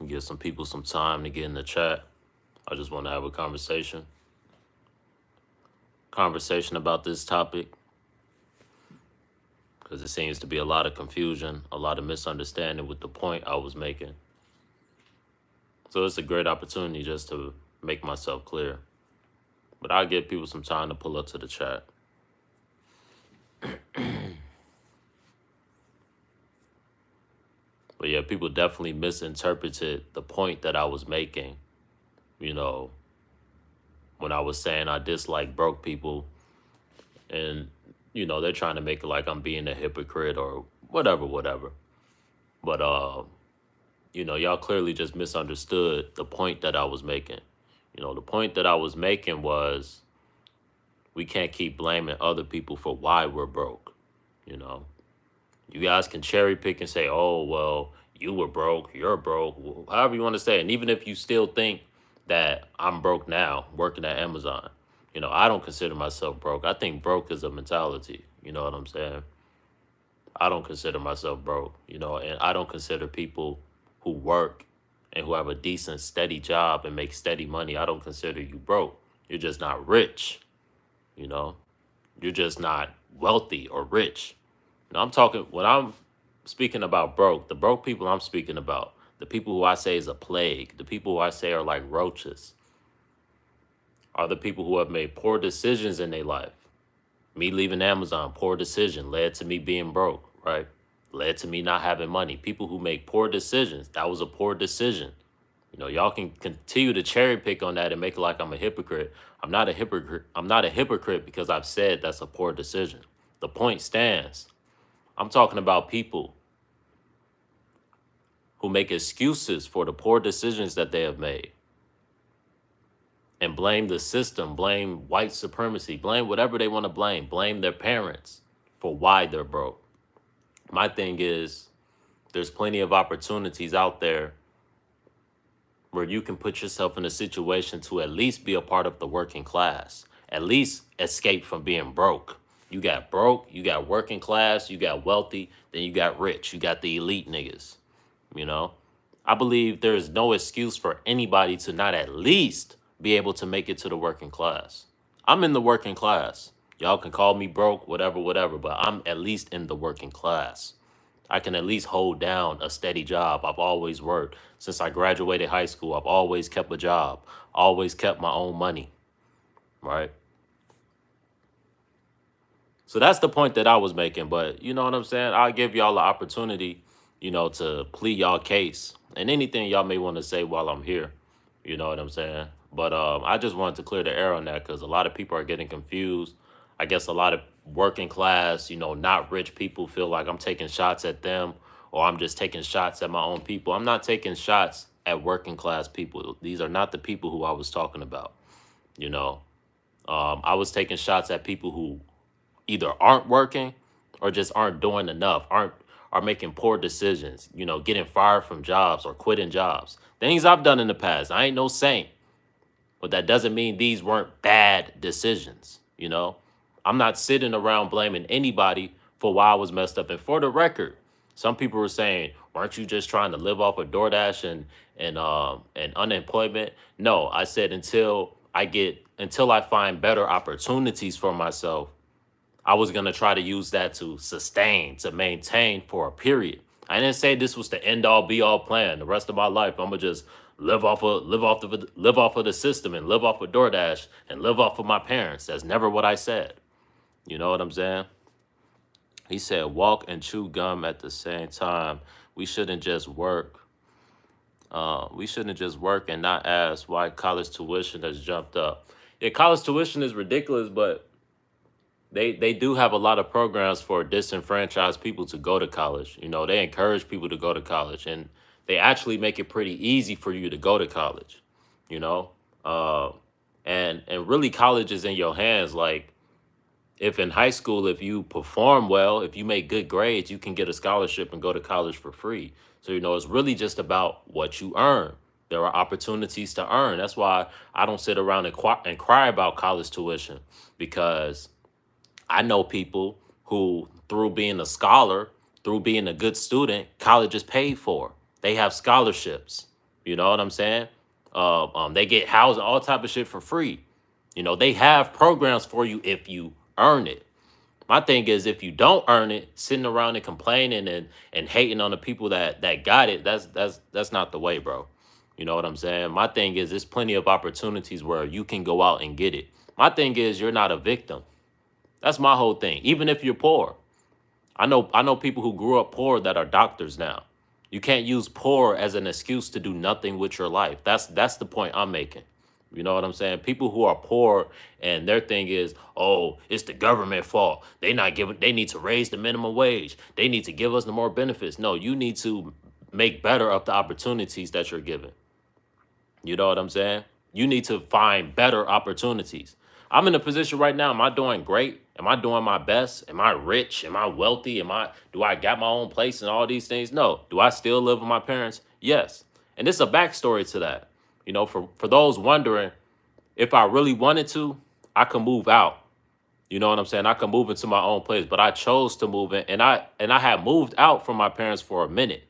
Give some people some time to get in the chat. I just want to have a conversation about this topic because it seems to be a lot of confusion, a lot of misunderstanding with the point I was making. So it's a great opportunity just to make myself clear. But I'll give people some time to pull up to the chat. But yeah, people definitely misinterpreted the point that I was making, you know, when I was saying I dislike broke people. And, they're trying to make it like I'm being a hypocrite or whatever. But, y'all clearly just misunderstood the point that I was making. The point that I was making was we can't keep blaming other people for why we're broke. You know, you guys can cherry pick and say, oh, well, you were broke, you're broke, however you want to say it. And even if you still think that I'm broke now working at Amazon, I don't consider myself broke. I think broke is a mentality. You know what I'm saying? I don't consider myself broke, and I don't consider people who work and who have a decent, steady job and make steady money. I don't consider you broke. You're just not rich, you know? You're just not wealthy or rich. I'm talking, when I'm speaking about broke, the broke people I'm speaking about, the people who I say is a plague, the people who I say are like roaches, are the people who have made poor decisions in their life. Me leaving Amazon, poor decision, led to me being broke, right? Led to me not having money. People who make poor decisions, that was a poor decision. Y'all can continue to cherry pick on that and make it like I'm a hypocrite. I'm not a hypocrite. I'm not a hypocrite because I've said that's a poor decision. The point stands. I'm talking about people who make excuses for the poor decisions that they have made and blame the system, blame white supremacy, blame whatever they want to blame their parents for why they're broke. My thing is, there's plenty of opportunities out there where you can put yourself in a situation to at least be a part of the working class, at least escape from being broke. You got broke, you got working class, you got wealthy, then you got rich, you got the elite niggas, I believe there is no excuse for anybody to not at least be able to make it to the working class. I'm in the working class. Y'all can call me broke, whatever, but I'm at least in the working class. I can at least hold down a steady job. I've always worked. Since I graduated high school, I've always kept a job, always kept my own money, right? So that's the point that I was making. But you know what I'm saying? I'll give y'all the opportunity, to plead y'all case and anything y'all may want to say while I'm here. You know what I'm saying? But I just wanted to clear the air on that because a lot of people are getting confused. I guess a lot of working class, not rich people feel like I'm taking shots at them or I'm just taking shots at my own people. I'm not taking shots at working class people. These are not the people who I was talking about. You know, I was taking shots at people who either aren't working or just aren't doing enough, are making poor decisions, getting fired from jobs or quitting jobs. Things I've done in the past. I ain't no saint. But that doesn't mean these weren't bad decisions, I'm not sitting around blaming anybody for why I was messed up. And for the record, some people were saying, weren't you just trying to live off of DoorDash and unemployment? No, I said until I find better opportunities for myself, I was going to try to use that to sustain, to maintain for a period. I didn't say this was the end all be all plan. The rest of my life, I'm gonna just live off of the system and live off of DoorDash and live off of my parents. That's never what I said. You know what I'm saying? He said, walk and chew gum at the same time. We shouldn't just work. We shouldn't just work and not ask why college tuition has jumped up. Yeah, college tuition is ridiculous, but they do have a lot of programs for disenfranchised people to go to college. They encourage people to go to college, and they actually make it pretty easy for you to go to college. You know, uh, and really, college is in your hands. Like, if in high school, if you perform well, if you make good grades, you can get a scholarship and go to college for free. So it's really just about what you earn. There are opportunities to earn. That's why I don't sit around and cry about college tuition, because I know people who, through being a scholar, through being a good student, college is paid for. They have scholarships. You know what I'm saying? They get housing, all type of shit for free. You know, they have programs for you if you earn it. My thing is, if you don't earn it, sitting around and complaining and hating on the people that got it, that's not the way, bro. You know what I'm saying? My thing is, there's plenty of opportunities where you can go out and get it. My thing is, you're not a victim. That's my whole thing. Even if you're poor, I know people who grew up poor that are doctors now. You can't use poor as an excuse to do nothing with your life. That's the point I'm making. You know what I'm saying? People who are poor and their thing is, oh, it's the government fault. They need to raise the minimum wage. They need to give us the more benefits. No, you need to make better of the opportunities that you're given. You know what I'm saying? You need to find better opportunities. I'm in a position right now. Am I doing great? Am I doing my best? Am I rich? Am I wealthy? Do I got my own place and all these things? No. Do I still live with my parents? Yes. And it's a backstory to that. You know, for those wondering, if I really wanted to, I could move out. You know what I'm saying? I could move into my own place, but I chose to move in, and I had moved out from my parents for a minute.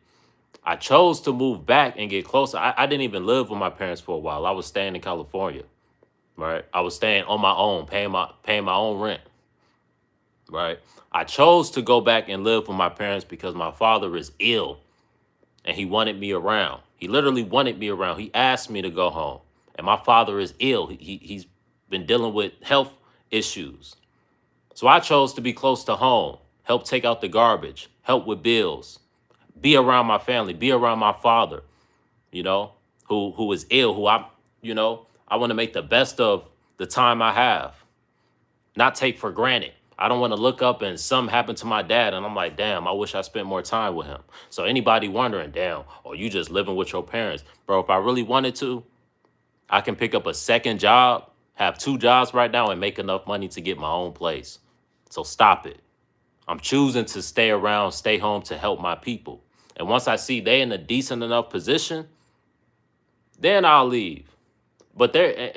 I chose to move back and get closer. I didn't even live with my parents for a while. I was staying in California, right? I was staying on my own, paying my own rent, right? I chose to go back and live with my parents because my father is ill and he wanted me around. He literally wanted me around. He asked me to go home. And my father is ill. He's been dealing with health issues. So I chose to be close to home, help take out the garbage, help with bills, be around my family, be around my father, you know, who is ill, I want to make the best of the time I have, not take for granted. I don't want to look up and something happened to my dad and I'm like, damn, I wish I spent more time with him. So anybody wondering, damn, or you just living with your parents, bro, if I really wanted to, I can pick up a second job, have two jobs right now and make enough money to get my own place. So stop it. I'm choosing to stay around, stay home to help my people. And once I see they in a decent enough position, then I'll leave. But they're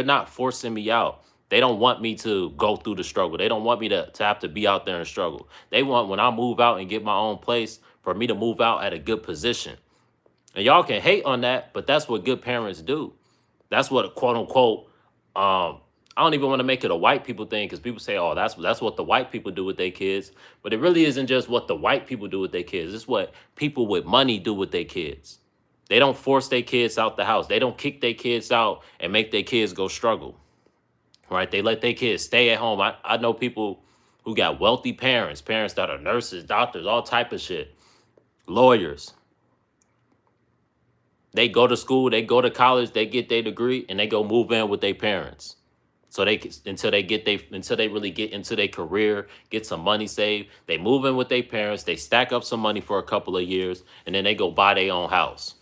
not forcing me out. They don't want me to go through the struggle. They don't want me to have to be out there and struggle. They want, when I move out and get my own place, for me to move out at a good position. And y'all can hate on that, but that's what good parents do. That's what, quote unquote, I don't even want to make it a white people thing because people say, oh, that's what the white people do with their kids. But it really isn't just what the white people do with their kids. It's what people with money do with their kids. They don't force their kids out the house. They don't kick their kids out and make their kids go struggle. Right? They let their kids stay at home. I know people who got wealthy parents, parents that are nurses, doctors, all type of shit, lawyers. They go to school, they go to college, they get their degree, and they go move in with their parents. So until they really get into their career, get some money saved, they move in with their parents, they stack up some money for a couple of years, and then they go buy their own house.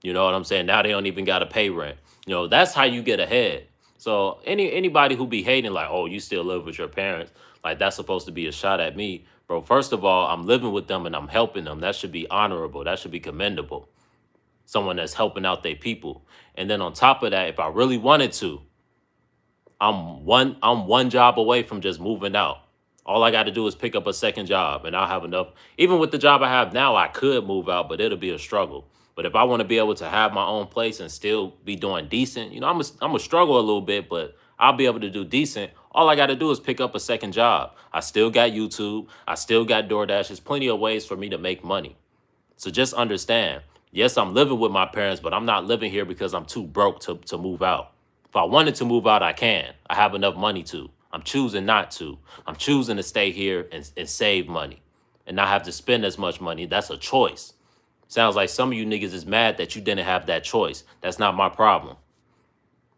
You know what I'm saying? Now they don't even got to pay rent. You know, that's how you get ahead. So anybody who be hating like, oh, you still live with your parents, like that's supposed to be a shot at me, bro. First of all, I'm living with them and I'm helping them. That should be honorable. That should be commendable. Someone that's helping out their people. And then on top of that, if I really wanted to, I'm one job away from just moving out. All I got to do is pick up a second job and I'll have enough. Even with the job I have now, I could move out, but it'll be a struggle. But if I want to be able to have my own place and still be doing decent, I'm a struggle a little bit, but I'll be able to do decent. All I got to do is pick up a second job. I still got YouTube. I still got DoorDash. There's plenty of ways for me to make money. So just understand, yes, I'm living with my parents, but I'm not living here because I'm too broke to move out. If I wanted to move out, I can. I have enough money to. I'm choosing not to. I'm choosing to stay here and save money and not have to spend as much money. That's a choice. Sounds like some of you niggas is mad that you didn't have that choice. That's not my problem.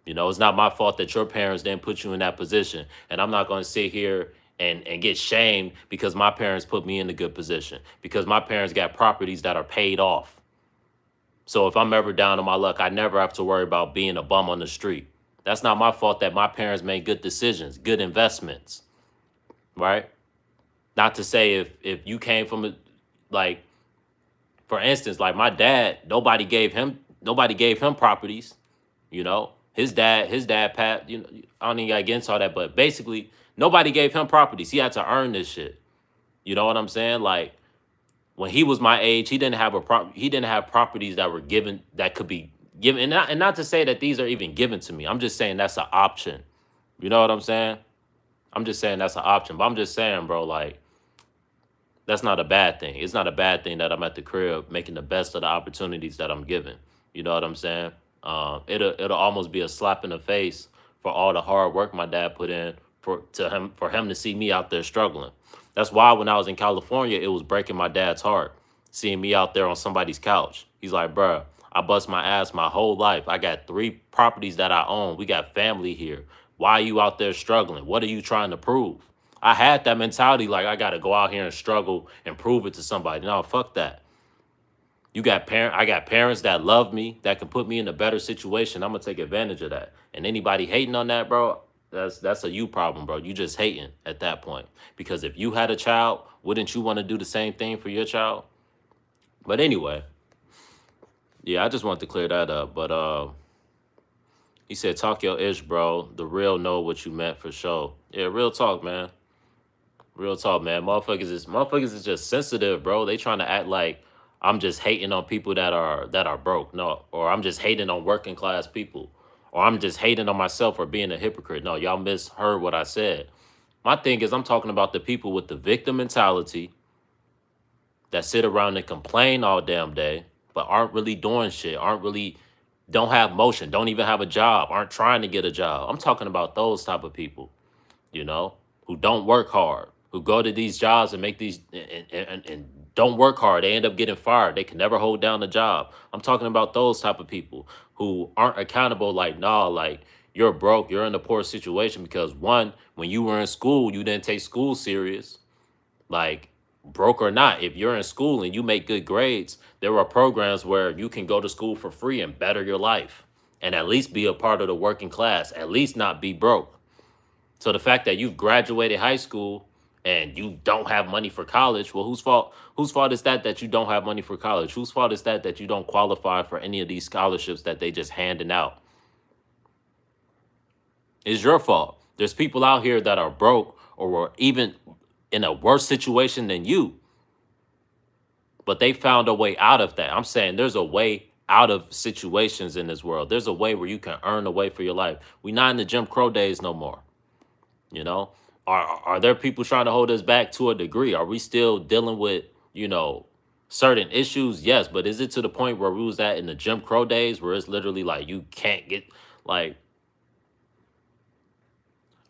You know, it's not my fault that your parents didn't put you in that position. And I'm not going to sit here and get shamed because my parents put me in a good position, because my parents got properties that are paid off. So if I'm ever down on my luck, I never have to worry about being a bum on the street. That's not my fault that my parents made good decisions, good investments, right? Not to say if you came from like, for instance, like my dad, nobody gave him properties, you know. His dad Pat, you know, I don't even got against all that, but basically nobody gave him properties. He had to earn this shit. You know what I'm saying? Like when he was my age, he didn't have properties that were given that could be given. And not to say that these are even given to me. I'm just saying that's an option. You know what I'm saying? I'm just saying that's an option. But I'm just saying, bro, like that's not a bad thing. It's not a bad thing that I'm at the crib making the best of the opportunities that I'm given. You know what I'm saying? It'll almost be a slap in the face for all the hard work my dad put in for him to see me out there struggling. That's why when I was in California, it was breaking my dad's heart seeing me out there on somebody's couch. He's like, bruh, I bust my ass my whole life. I got 3 properties that I own. We got family here. Why are you out there struggling? What are you trying to prove? I had that mentality like I got to go out here and struggle and prove it to somebody. No, fuck that. I got parents that love me, that can put me in a better situation. I'm gonna take advantage of that. And anybody hating on that, bro, that's a you problem, bro. You just hating at that point. Because if you had a child, wouldn't you want to do the same thing for your child? But anyway, yeah, I just wanted to clear that up. But he said, talk your ish, bro. The real know what you meant for sure. Yeah, real talk, man. Real talk, man. Motherfuckers is just sensitive, bro. They trying to act like I'm just hating on people that are broke. No, or I'm just hating on working class people. Or I'm just hating on myself for being a hypocrite. No, y'all misheard what I said. My thing is I'm talking about the people with the victim mentality that sit around and complain all damn day, but aren't really doing shit, don't have motion, don't even have a job, aren't trying to get a job. I'm talking about those type of people, you know, who don't work hard, who go to these jobs and make these and don't work hard. They end up getting fired. They can never hold down a job. I'm talking about those type of people who aren't accountable. Like, nah, like you're broke, you're in a poor situation because one, when you were in school, you didn't take school serious. Like, broke or not, if you're in school and you make good grades, there are programs where you can go to school for free and better your life and at least be a part of the working class, at least not be broke. So the fact that you've graduated high school and you don't have money for college, well, whose fault is that you don't have money for college? Whose fault is that you don't qualify for any of these scholarships that they just handing out? It's your fault. There's people out here that are broke or were even in a worse situation than you, but they found a way out of that. I'm saying there's a way out of situations in this world. There's a way where you can earn a way for your life. We're not in the Jim Crow days no more. You know, are there people trying to hold us back to a degree? Are we still dealing with, certain issues? Yes, but is it to the point where we was at in the Jim Crow days where it's literally like you can't get like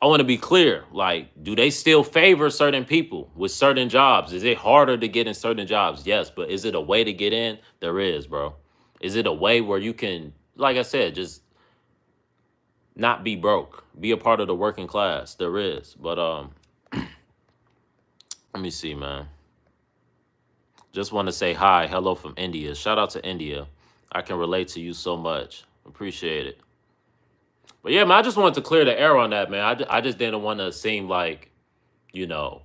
I want to be clear. Like, do they still favor certain people with certain jobs? Is it harder to get in certain jobs? Yes, but is it a way to get in? There is, bro. Is it a way where you can, like I said, just not be broke, be a part of the working class? There is, but let me see, man. Just want to say hi, hello from India. Shout out to India. I can relate to you so much. Appreciate it. But yeah, man, I just wanted to clear the air on that, man. I just didn't want to seem like, you know,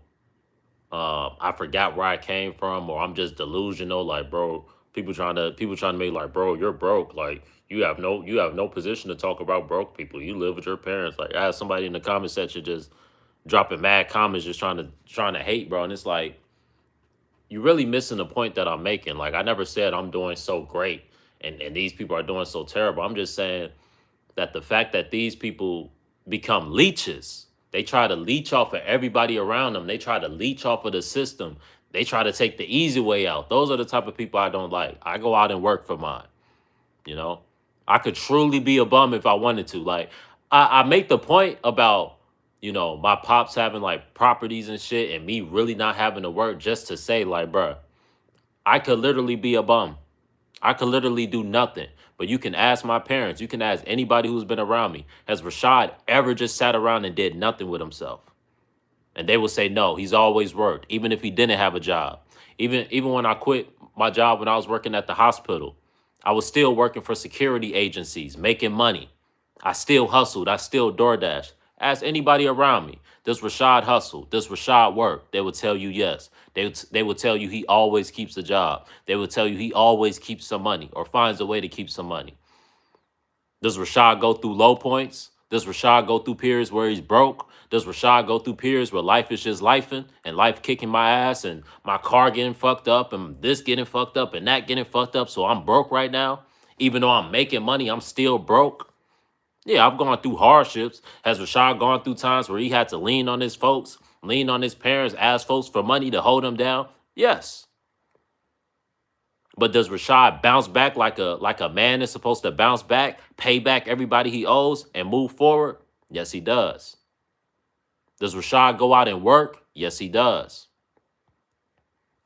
I forgot where I came from, or I'm just delusional. Like, bro, people trying to make like, bro, you're broke. Like, you have no position to talk about broke people. You live with your parents. Like, I had somebody in the comment section just dropping mad comments, just trying to hate, bro. And it's like, you're really missing the point that I'm making. Like, I never said I'm doing so great and these people are doing so terrible. I'm just saying that the fact that these people become leeches, they try to leech off of everybody around them. They try to leech off of the system. They try to take the easy way out. Those are the type of people I don't like. I go out and work for mine. You know, I could truly be a bum if I wanted to. Like, I make the point about, my pops having like properties and shit and me really not having to work just to say, like, bruh, I could literally be a bum. I could literally do nothing. But you can ask my parents. You can ask anybody who's been around me. Has Rashad ever just sat around and did nothing with himself? And they will say, no, he's always worked, even if he didn't have a job. Even when I quit my job when I was working at the hospital, I was still working for security agencies, making money. I still hustled. I still DoorDash. Ask anybody around me. Does Rashad hustle? Does Rashad work? They would tell you yes. They would tell you he always keeps a job. They would tell you he always keeps some money or finds a way to keep some money. Does Rashad go through low points? Does Rashad go through periods where he's broke? Does Rashad go through periods where life is just lifing and life kicking my ass and my car getting fucked up and this getting fucked up and that getting fucked up? So I'm broke right now. Even though I'm making money, I'm still broke. Yeah, I've gone through hardships. Has Rashad gone through times where he had to lean on his folks, lean on his parents, ask folks for money to hold him down? Yes. But does Rashad bounce back like a man is supposed to bounce back, pay back everybody he owes, and move forward? Yes, he does. Does Rashad go out and work? Yes, he does.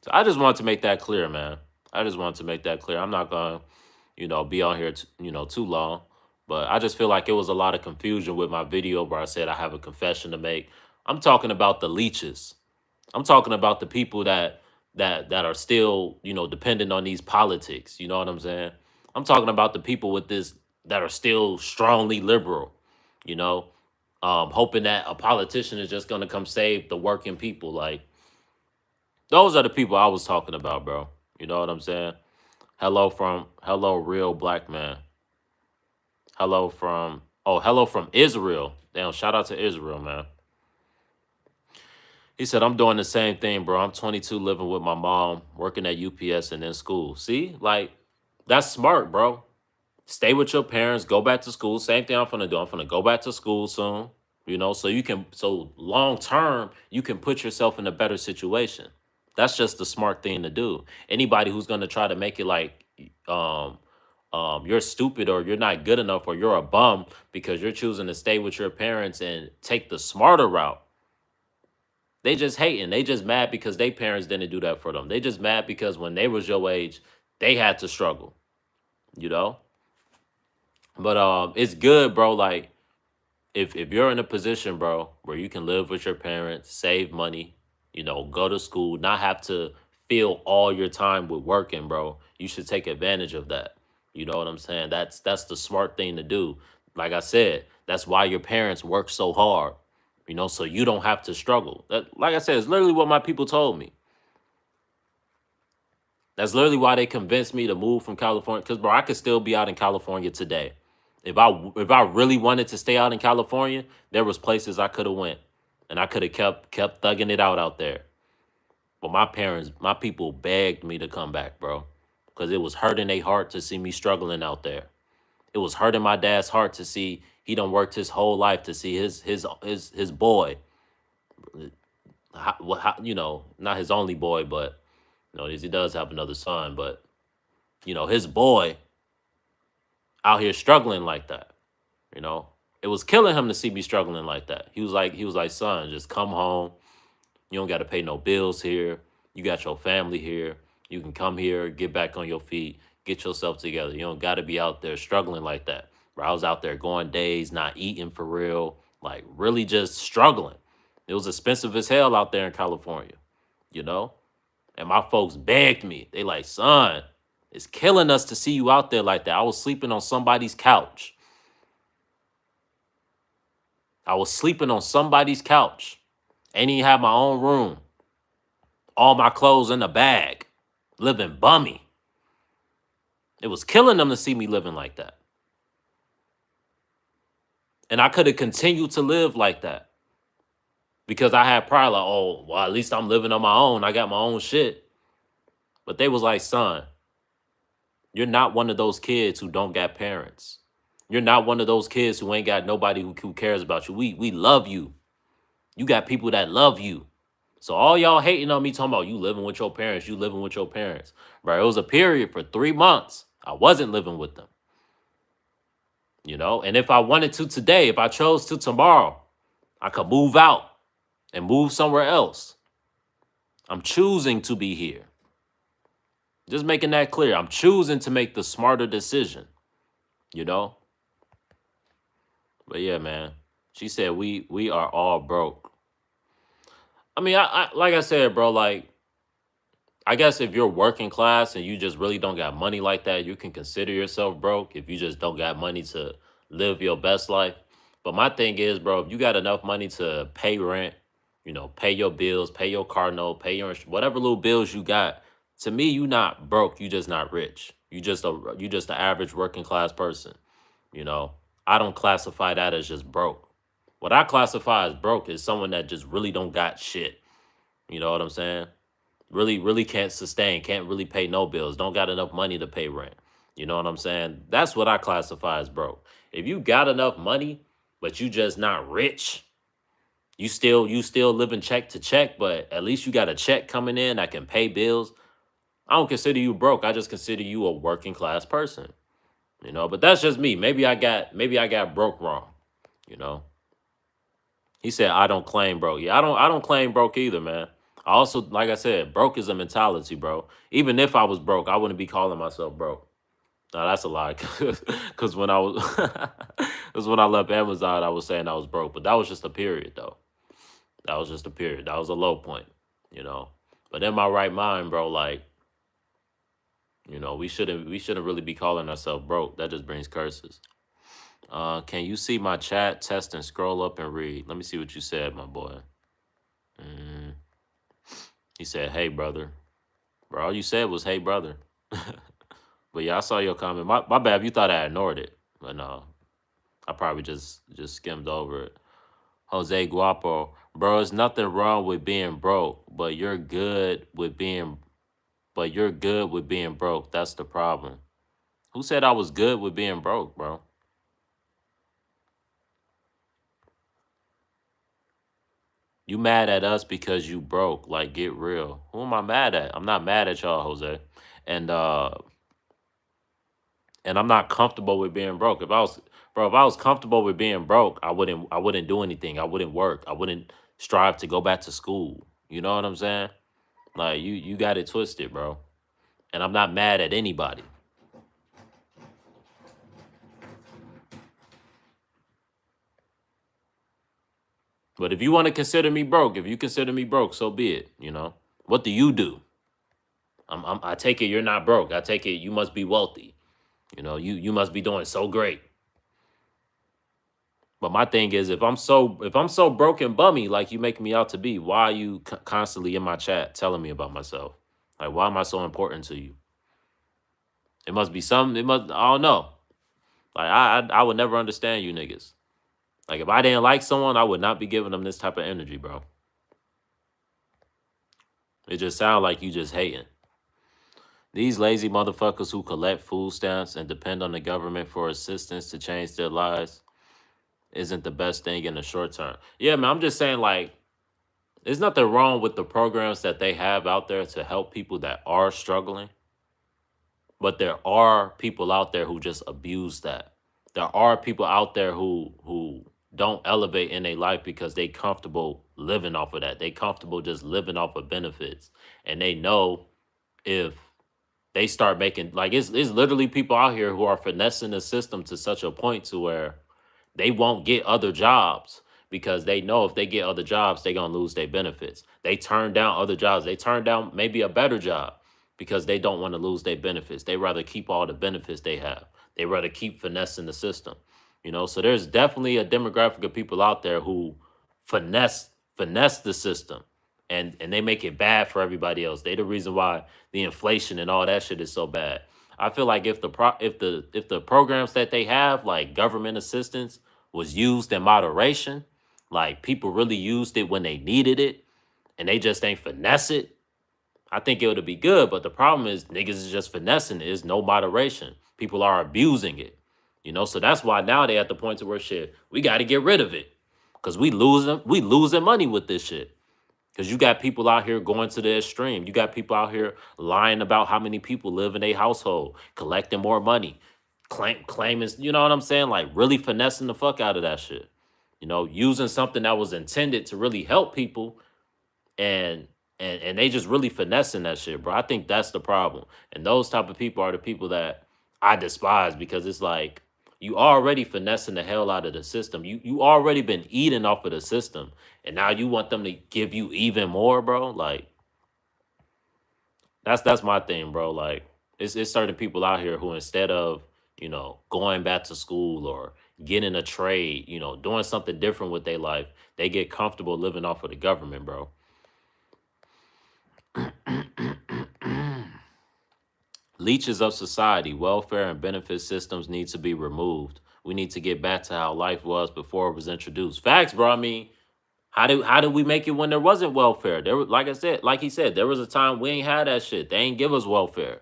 So I just wanted to make that clear, man. I just wanted to make that clear. I'm not gonna, be on here, too long. But I just feel like it was a lot of confusion with my video where I said I have a confession to make. I'm talking about the leeches. I'm talking about the people that are still, dependent on these politics. You know what I'm saying? I'm talking about the people with this that are still strongly liberal, you know, hoping that a politician is just gonna come save the working people. Like those are the people I was talking about, bro. You know what I'm saying? Hello, real black man. Hello from Israel. Damn, shout out to Israel, man. He said, I'm doing the same thing, bro. I'm 22, living with my mom, working at UPS and in school. See, like, that's smart, bro. Stay with your parents, go back to school. Same thing I'm gonna do. I'm gonna go back to school soon, so long term, you can put yourself in a better situation. That's just the smart thing to do. Anybody who's gonna try to make it like, um, you're stupid or you're not good enough or you're a bum because you're choosing to stay with your parents and take the smarter route. They just hating. They just mad because their parents didn't do that for them. They just mad because when they was your age, they had to struggle, you know? But it's good, bro. Like if you're in a position, bro, where you can live with your parents, save money, go to school, not have to fill all your time with working, bro. You should take advantage of that. You know what I'm saying? That's the smart thing to do. Like I said, that's why your parents work so hard, so you don't have to struggle. Like I said, it's literally what my people told me. That's literally why they convinced me to move from California. Because, bro, I could still be out in California today. If I really wanted to stay out in California, there was places I could have went, and I could have kept thugging it out there. But my people begged me to come back, bro, because it was hurting their heart to see me struggling out there. It was hurting my dad's heart to see he done worked his whole life to see his boy, not his only boy, but he does have another son, but his boy out here struggling like that. You know, it was killing him to see me struggling like that. He was like, son, just come home. You don't got to pay no bills here. You got your family here. You can come here, get back on your feet, get yourself together. You don't got to be out there struggling like that. Where I was out there going days, not eating for real, like really just struggling. It was expensive as hell out there in California, you know? And my folks begged me. They like, son, it's killing us to see you out there like that. I was sleeping on somebody's couch. I was sleeping on somebody's couch. Ain't even have my own room. All my clothes in a bag. Living bummy. It was killing them to see me living like that. And I could have continued to live like that. Because I had pride, like, oh, well, at least I'm living on my own. I got my own shit. But they was like, son, you're not one of those kids who don't got parents. You're not one of those kids who ain't got nobody who cares about you. We love you. You got people that love you. So all y'all hating on me talking about you living with your parents, you living with your parents. Bro, it was a period for 3 months. I wasn't living with them. And if I wanted to today, if I chose to tomorrow, I could move out and move somewhere else. I'm choosing to be here. Just making that clear. I'm choosing to make the smarter decision, But yeah, man. She said we are all broke. I mean, I like I said, bro, like, I guess if you're working class and you just really don't got money like that, you can consider yourself broke if you just don't got money to live your best life. But my thing is, bro, if you got enough money to pay rent, pay your bills, pay your car note, pay your whatever little bills you got, to me, you not broke. You just not rich. You just an average working class person. I don't classify that as just broke. What I classify as broke is someone that just really don't got shit. You know what I'm saying? Really can't sustain, can't really pay no bills, don't got enough money to pay rent. You know what I'm saying? That's what I classify as broke. If you got enough money, but you just not rich, you still living check to check, but at least you got a check coming in that can pay bills. I don't consider you broke. I just consider you a working class person. You know, but that's just me. Maybe I got broke wrong, you know. He said, I don't claim broke. Yeah, I don't claim broke either, man. I also, like I said, broke is a mentality, bro. Even if I was broke, I wouldn't be calling myself broke. No, that's a lie. Cause when I was cause when I left Amazon, I was saying I was broke. But that was just a period though. That was just a period. That was a low point, you know. But in my right mind, bro, like, we shouldn't really be calling ourselves broke. That just brings curses. Can you see my chat, test, and scroll up and read? Let me see what you said, my boy. Mm, he said, "Hey, brother." Bro, all you said was, "Hey, brother." But yeah, I saw your comment. My bad if you thought I ignored it. But no, I probably just skimmed over it. Jose Guapo, bro, there's nothing wrong with being broke, but you're good with being broke. That's the problem. Who said I was good with being broke, bro? You mad at us because you broke. Like, get real. Who am I mad at? I'm not mad at y'all, Jose. And and I'm not comfortable with being broke. If I was comfortable with being broke, I wouldn't do anything. I wouldn't work. I wouldn't strive to go back to school. You know what I'm saying? Like you got it twisted, bro. And I'm not mad at anybody. But if you want to consider me broke, if you consider me broke, so be it. You know what do you do? I take it you're not broke. I take it you must be wealthy. You must be doing so great. But my thing is, if I'm so broke and bummy like you make me out to be, why are you constantly in my chat telling me about myself? Like, why am I so important to you? It must be something. It must. I don't know. Like, I would never understand you niggas. Like, if I didn't like someone, I would not be giving them this type of energy, bro. It just sounds like you just hating. These lazy motherfuckers who collect food stamps and depend on the government for assistance to change their lives isn't the best thing in the short term. Yeah, man. I'm just saying, like, there's nothing wrong with the programs that they have out there to help people that are struggling, but there are people out there who just abuse that. There are people out there who don't elevate in their life because they comfortable living off of that. They comfortable just living off of benefits, and they know if they start making like it's literally people out here who are finessing the system to such a point to where they won't get other jobs because they know if they get other jobs, they're gonna lose their benefits. They turn down other jobs. They turn down maybe a better job because they don't want to lose their benefits. They rather keep all the benefits they have. They rather keep finessing the system. So there's definitely a demographic of people out there who finesse the system and they make it bad for everybody else. They the reason why the inflation and all that shit is so bad. I feel like if the programs that they have, like government assistance, was used in moderation, like people really used it when they needed it, and they just ain't finesse it, I think it would be good. But the problem is niggas is just finessing it. There's no moderation. People are abusing it. So that's why now they at the point to where shit, we got to get rid of it. Cause we losing money with this shit. Because you got people out here going to the extreme. You got people out here lying about how many people live in a household, collecting more money, claiming, you know what I'm saying? Like really finessing the fuck out of that shit. Using something that was intended to really help people and and they just really finessing that shit, bro. I think that's the problem. And those type of people are the people that I despise because it's like you already finessing the hell out of the system. You already been eating off of the system, and now you want them to give you even more, bro. Like that's my thing, bro. Like it's certain people out here who instead of going back to school or getting a trade, doing something different with their life, they get comfortable living off of the government, bro. Leeches of society, welfare and benefit systems need to be removed. We need to get back to how life was before it was introduced. Facts, bro. I mean, how did we make it when there wasn't welfare? There was, like I said, like he said, there was a time we ain't had that shit. They ain't give us welfare,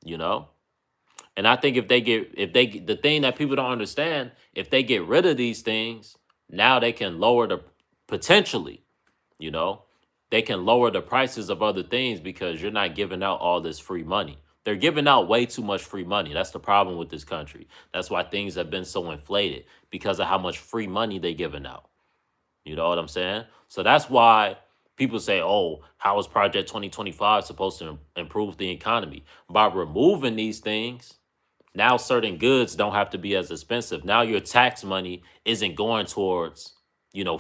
you know? And I think the thing that people don't understand, if they get rid of these things, now they can lower the potentially, you know, they can lower the prices of other things because you're not giving out all this free money. They're giving out way too much free money. That's the problem with this country. That's why things have been so inflated because of how much free money they're giving out. You know what I'm saying? So that's why people say, oh, how is Project 2025 supposed to improve the economy? By removing these things, now certain goods don't have to be as expensive. Now your tax money isn't going towards,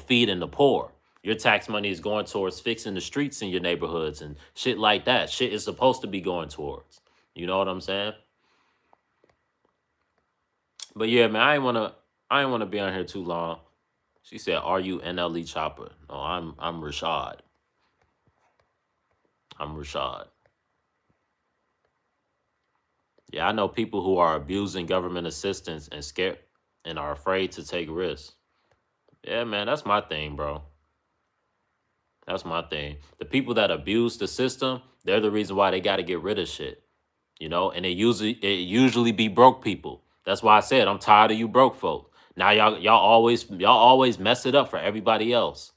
feeding the poor. Your tax money is going towards fixing the streets in your neighborhoods and shit like that. Shit is supposed to be going towards. You know what I'm saying? But yeah, man, I ain't wanna be on here too long. She said, "Are you NLE Chopper?" No, I'm Rashad. I'm Rashad. Yeah, I know people who are abusing government assistance and scared and are afraid to take risks. Yeah, man, that's my thing, bro. That's my thing. The people that abuse the system, they're the reason why they got to get rid of shit. And it usually be broke people. That's why I said I'm tired of you broke folk. Now y'all always mess it up for everybody else.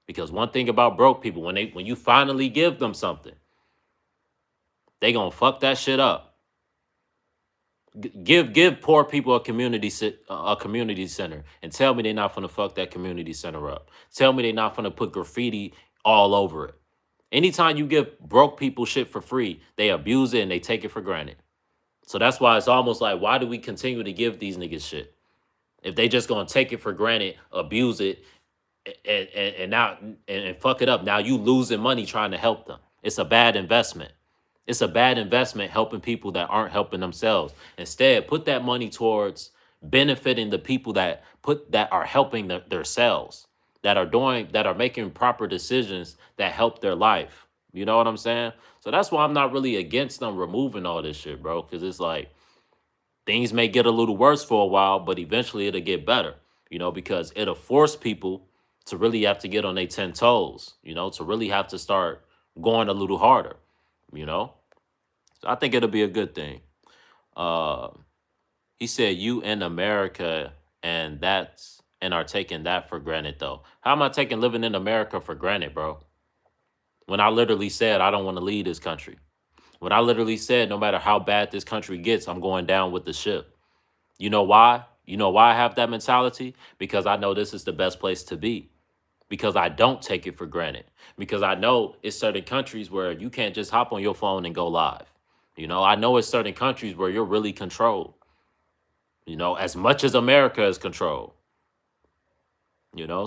Because one thing about broke people, when you finally give them something, they gonna fuck that shit up. Give poor people a community center and tell me they're not gonna fuck that community center up. Tell me they're not gonna put graffiti all over it. Anytime you give broke people shit for free, they abuse it and they take it for granted. So that's why it's almost like, why do we continue to give these niggas shit? If they just gonna take it for granted, abuse it, and fuck it up. Now you losing money trying to help them. It's a bad investment. It's a bad investment helping people that aren't helping themselves. Instead, put that money towards benefiting the people that are helping themselves, that are making proper decisions that help their life. You know what I'm saying? So that's why I'm not really against them removing all this shit, bro. Because it's like things may get a little worse for a while, but eventually it'll get better, because it'll force people to really have to get on their 10 toes, to really have to start going a little harder, you know? So I think it'll be a good thing. Uh, he said, you in America and are taking that for granted, though. How am I taking living in America for granted, bro? When I literally said I don't want to leave this country. When I literally said no matter how bad this country gets, I'm going down with the ship. You know why? You know why I have that mentality? Because I know this is the best place to be. Because I don't take it for granted. Because I know it's certain countries where you can't just hop on your phone and go live. I know it's certain countries where you're really controlled. As much as America is controlled.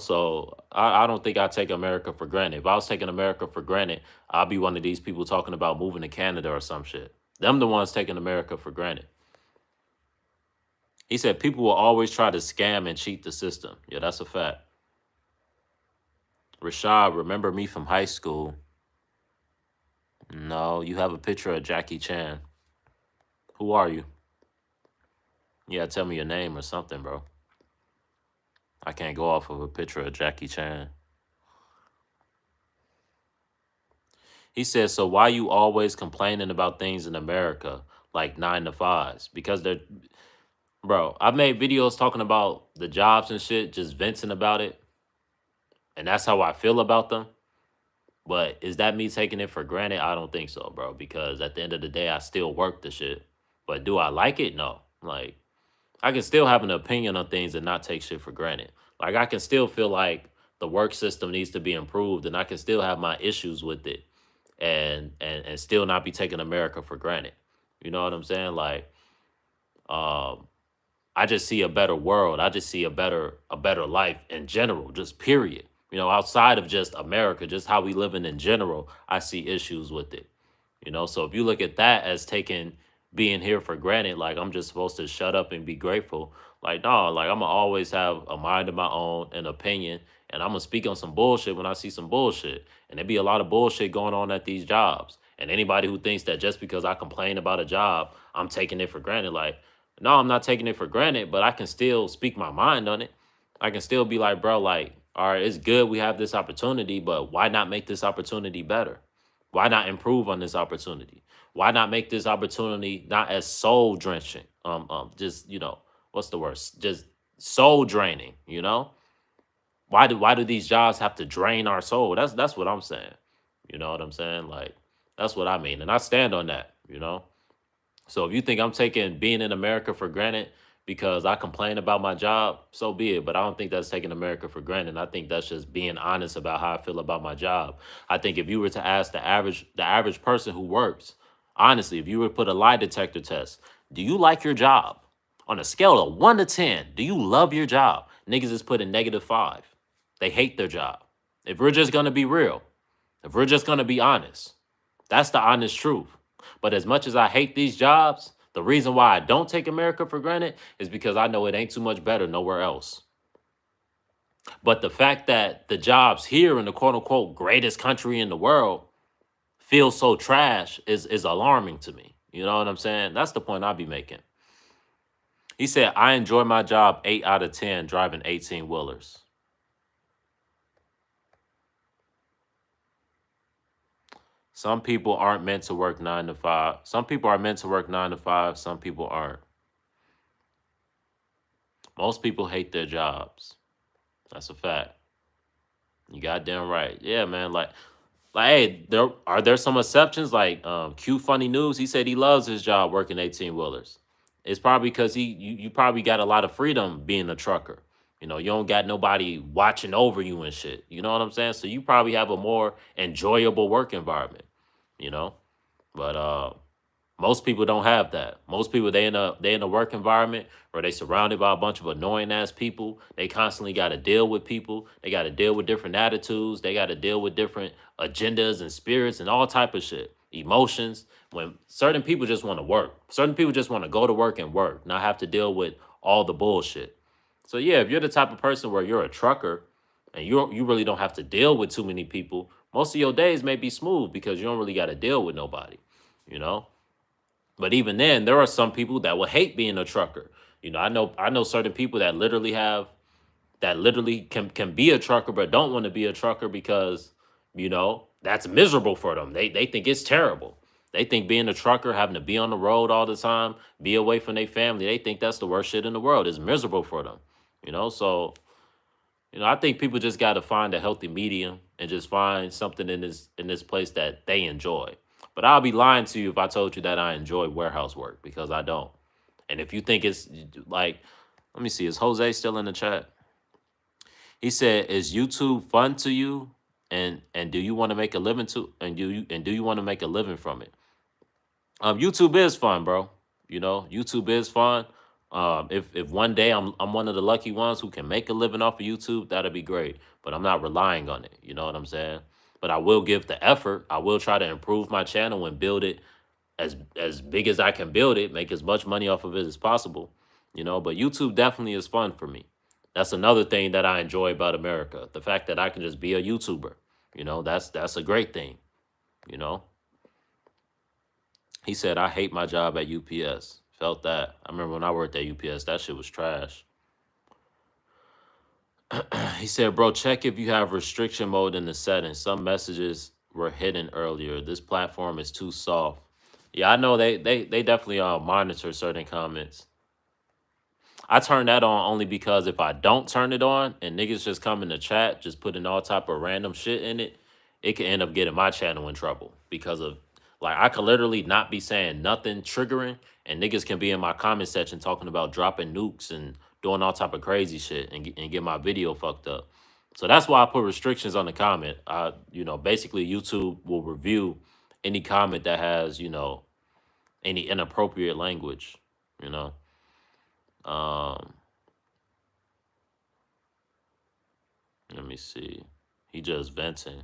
So I don't think I take America for granted. If I was taking America for granted, I'll be one of these people talking about moving to Canada or some shit. Them the ones taking America for granted. He said people will always try to scam and cheat the system. Yeah, that's a fact. Rashad, remember me from high school? No, you have a picture of Jackie Chan. Who are you? Yeah, tell me your name or something, bro. I can't go off of a picture of Jackie Chan. He says, so why you always complaining about things in America like 9 to 5s? Because bro, I've made videos talking about the jobs and shit, just venting about it. And that's how I feel about them. But is that me taking it for granted? I don't think so, bro. Because at the end of the day, I still work the shit. But do I like it? No. Like, I can still have an opinion on things and not take shit for granted. Like, I can still feel like the work system needs to be improved, and I can still have my issues with it, and still not be taking America for granted. You know what I'm saying? Like, I just see a better world. I just see a better life in general, just period. Outside of just America, just how we living in general, I see issues with it. So if you look at that as taking being here for granted, like I'm just supposed to shut up and be grateful, like no, like I'm gonna always have a mind of my own, an opinion, and I'm gonna speak on some bullshit when I see some bullshit. And there be a lot of bullshit going on at these jobs. And anybody who thinks that just because I complain about a job, I'm taking it for granted, like No, I'm not taking it for granted, but I can still speak my mind on it. I can still be like, bro, like, all right, it's good we have this opportunity, but why not make this opportunity better? Why not improve on this opportunity? Why not make this opportunity not as soul drenching? Just what's the word? Just soul draining. Why do these jobs have to drain our soul? That's what I'm saying. You know what I'm saying? Like that's what I mean, and I stand on that. So if you think I'm taking being in America for granted because I complain about my job, so be it. But I don't think that's taking America for granted. I think that's just being honest about how I feel about my job. I think if you were to ask the average person who works, honestly, if you were to put a lie detector test, do you like your job? On a scale of 1 to 10, do you love your job? Niggas is putting -5. They hate their job. If we're just gonna be real, if we're just gonna be honest, that's the honest truth. But as much as I hate these jobs, the reason why I don't take America for granted is because I know it ain't too much better nowhere else. But the fact that the jobs here in the quote unquote greatest country in the world feel so trash is alarming to me. You know what I'm saying? That's the point I'll be making. He said, I enjoy my job 8 out of 10 driving 18 wheelers. Some people aren't meant to work 9 to 5. Some people are meant to work 9 to 5. Some people aren't. Most people hate their jobs. That's a fact. You goddamn right. Yeah, man. Like, hey, there some exceptions. Like, Q Funny News. He said he loves his job working 18 wheelers. It's probably because you probably got a lot of freedom being a trucker. You don't got nobody watching over you and shit. You know what I'm saying? So you probably have a more enjoyable work environment. You know, but most people don't have that. Most people they in a work environment where they surrounded by a bunch of annoying ass people. They constantly got to deal with people. They got to deal with different attitudes. They got to deal with different agendas and spirits and all type of shit, emotions. When certain people just want to work, certain people just want to go to work and work, not have to deal with all the bullshit. So yeah, if you're the type of person where you're a trucker and you really don't have to deal with too many people, most of your days may be smooth because you don't really got to deal with nobody. You know. But even then, there are some people that will hate being a trucker. I know certain people that literally can be a trucker but don't want to be a trucker because that's miserable for them. They think it's terrible. They think being a trucker, having to be on the road all the time, be away from their family, they think that's the worst shit in the world. It's miserable for them. So I think people just got to find a healthy medium and just find something in this place that they enjoy. But I'll be lying to you if I told you that I enjoy warehouse work because I don't. And if you think it's like, let me see, is Jose still in the chat? He said, "Is YouTube fun to you? And do you want to make a living do you want to make a living from it?" YouTube is fun, bro. YouTube is fun. If one day I'm one of the lucky ones who can make a living off of YouTube, that'd be great. But I'm not relying on it. You know what I'm saying? But I will give the effort. I will try to improve my channel and build it as big as I can build it, make as much money off of it as possible. But YouTube definitely is fun for me. That's another thing that I enjoy about America. The fact that I can just be a YouTuber. That's a great thing, you know. He said, I hate my job at UPS. Felt that. I remember when I worked at UPS, that shit was trash. He said, bro, check if you have restriction mode in the settings. Some messages were hidden earlier. This platform is too soft. Yeah, I know they definitely monitor certain comments. I turn that on only because if I don't turn it on and niggas just come in the chat, just putting all type of random shit in it, it can end up getting my channel in trouble because of like I could literally not be saying nothing triggering and niggas can be in my comment section talking about dropping nukes and doing all type of crazy shit and get my video fucked up. So that's why I put restrictions on the comment. Basically YouTube will review any comment that has, any inappropriate language, you know. Um, Let me see. He just venting.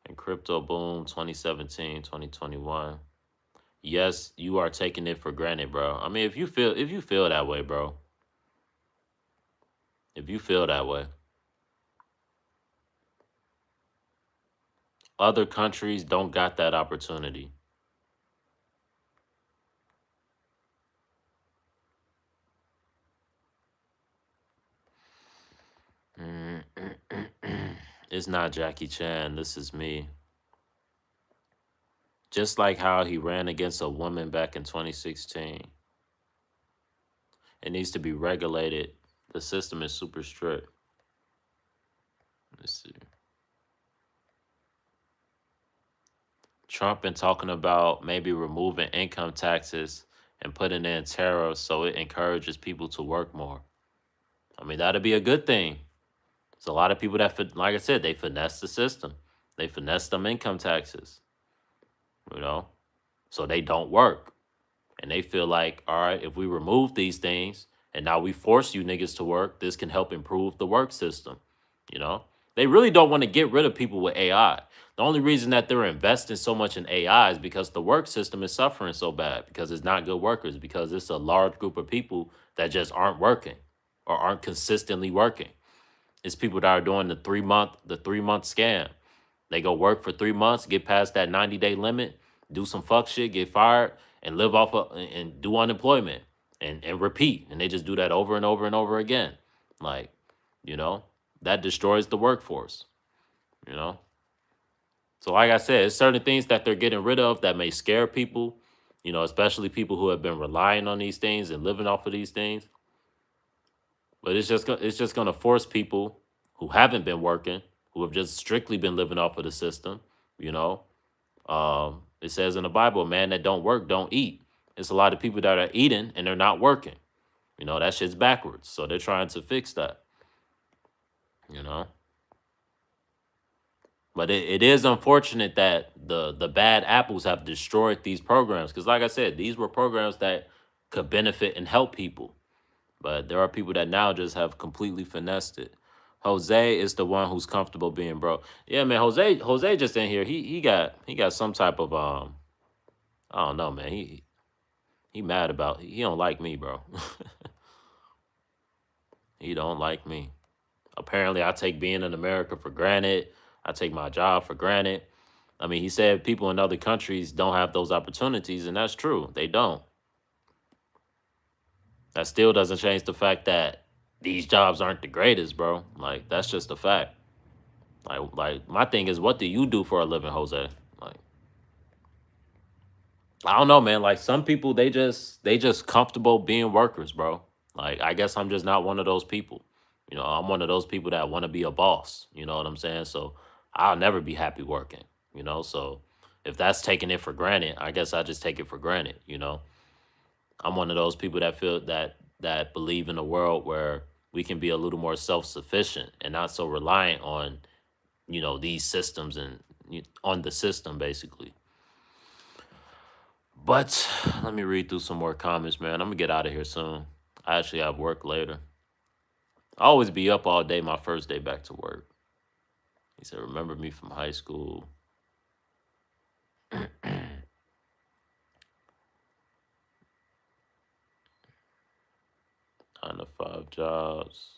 And crypto boom 2017, 2021. Yes, you are taking it for granted, bro. I mean, if you feel that way, bro. If you feel that way. Other countries don't got that opportunity. It's not Jackie Chan. This is me. Just like how he ran against a woman back in 2016. It needs to be regulated. The system is super strict. Let's see. Trump been talking about maybe removing income taxes and putting in tariffs so it encourages people to work more. I mean, that'd be a good thing. There's a lot of people that, like I said, they finesse the system. They finesse them income taxes, you know, so they don't work. And they feel like, all right, if we remove these things and now we force you niggas to work, this can help improve the work system. You know, they really don't want to get rid of people with AI. The only reason that they're investing so much in AI is because the work system is suffering so bad because it's not good workers, because it's a large group of people that just aren't working or aren't consistently working. It's people that are doing the 3 month scam. They go work for 3 months, get past that 90-day limit, do some fuck shit, get fired, and live off of and do unemployment and repeat. And they just do that over and over and over again. Like, you know, that destroys the workforce, you know? So like I said, it's certain things that they're getting rid of that may scare people, you know, especially people who have been relying on these things and living off of these things. But it's just gonna force people who haven't been working, who have just strictly been living off of the system, you know. It says in the Bible, a man that don't work don't eat. It's a lot of people that are eating and they're not working. You know, that shit's backwards. So they're trying to fix that, you know. But it is unfortunate that the bad apples have destroyed these programs. Because like I said, these were programs that could benefit and help people. But there are people that now just have completely finessed it. Jose is the one who's comfortable being broke. Yeah, man. Jose just in here. He got some type of I don't know, man. He mad about he don't like me, bro. He don't like me. Apparently, I take being in America for granted. I take my job for granted. I mean, he said people in other countries don't have those opportunities, and that's true. They don't. That still doesn't change the fact that these jobs aren't the greatest, bro. Like that's just a fact. Like my thing is, what do you do for a living, Jose? Like I don't know, man. Like some people, they just comfortable being workers, bro. Like I guess I'm just not one of those people. You know, I'm one of those people that want to be a boss. You know what I'm saying? So I'll never be happy working. You know, so if that's taking it for granted, I guess I just take it for granted. You know, I'm one of those people that feel that believe in a world where we can be a little more self sufficient and not so reliant on these systems and on the system basically. But let me read through some more comments, man. I'm gonna get out of here soon. I actually have work later. I always be up all day my first day back to work. He said, remember me from high school. 9 to 5 jobs.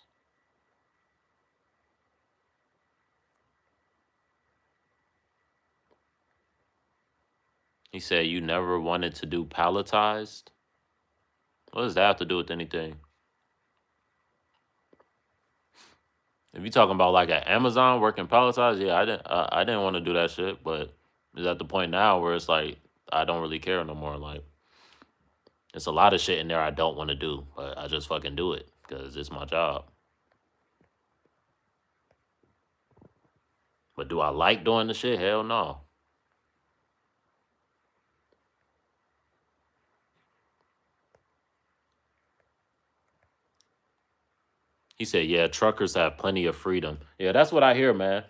He said, you never wanted to do palletized? What does that have to do with anything? If you talking about like at Amazon working palletized, yeah, I didn't want to do that shit, but it's at the point now where it's like I don't really care no more. Like it's a lot of shit in there I don't want to do, but I just fucking do it because it's my job. But do I like doing the shit? Hell no. He said, yeah, truckers have plenty of freedom. Yeah, that's what I hear, man.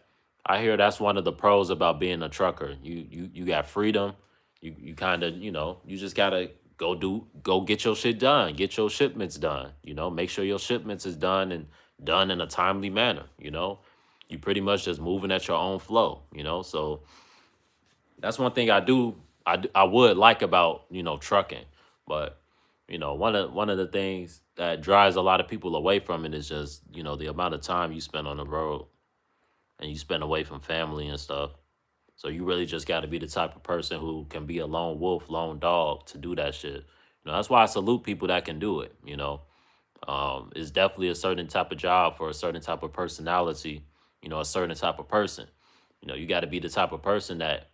I hear that's one of the pros about being a trucker. You got freedom. You kind of, you just gotta go get your shit done, get your shipments done, make sure your shipments is done and done in a timely manner, You pretty much just moving at your own flow, So that's one thing I would like about, trucking. But one of the things that drives a lot of people away from it is just the amount of time you spend on the road and you spend away from family and stuff. So you really just got to be the type of person who can be a lone wolf, lone dog to do that shit. That's why I salute people that can do it. It's definitely a certain type of job for a certain type of personality a certain type of person. You got to be the type of person that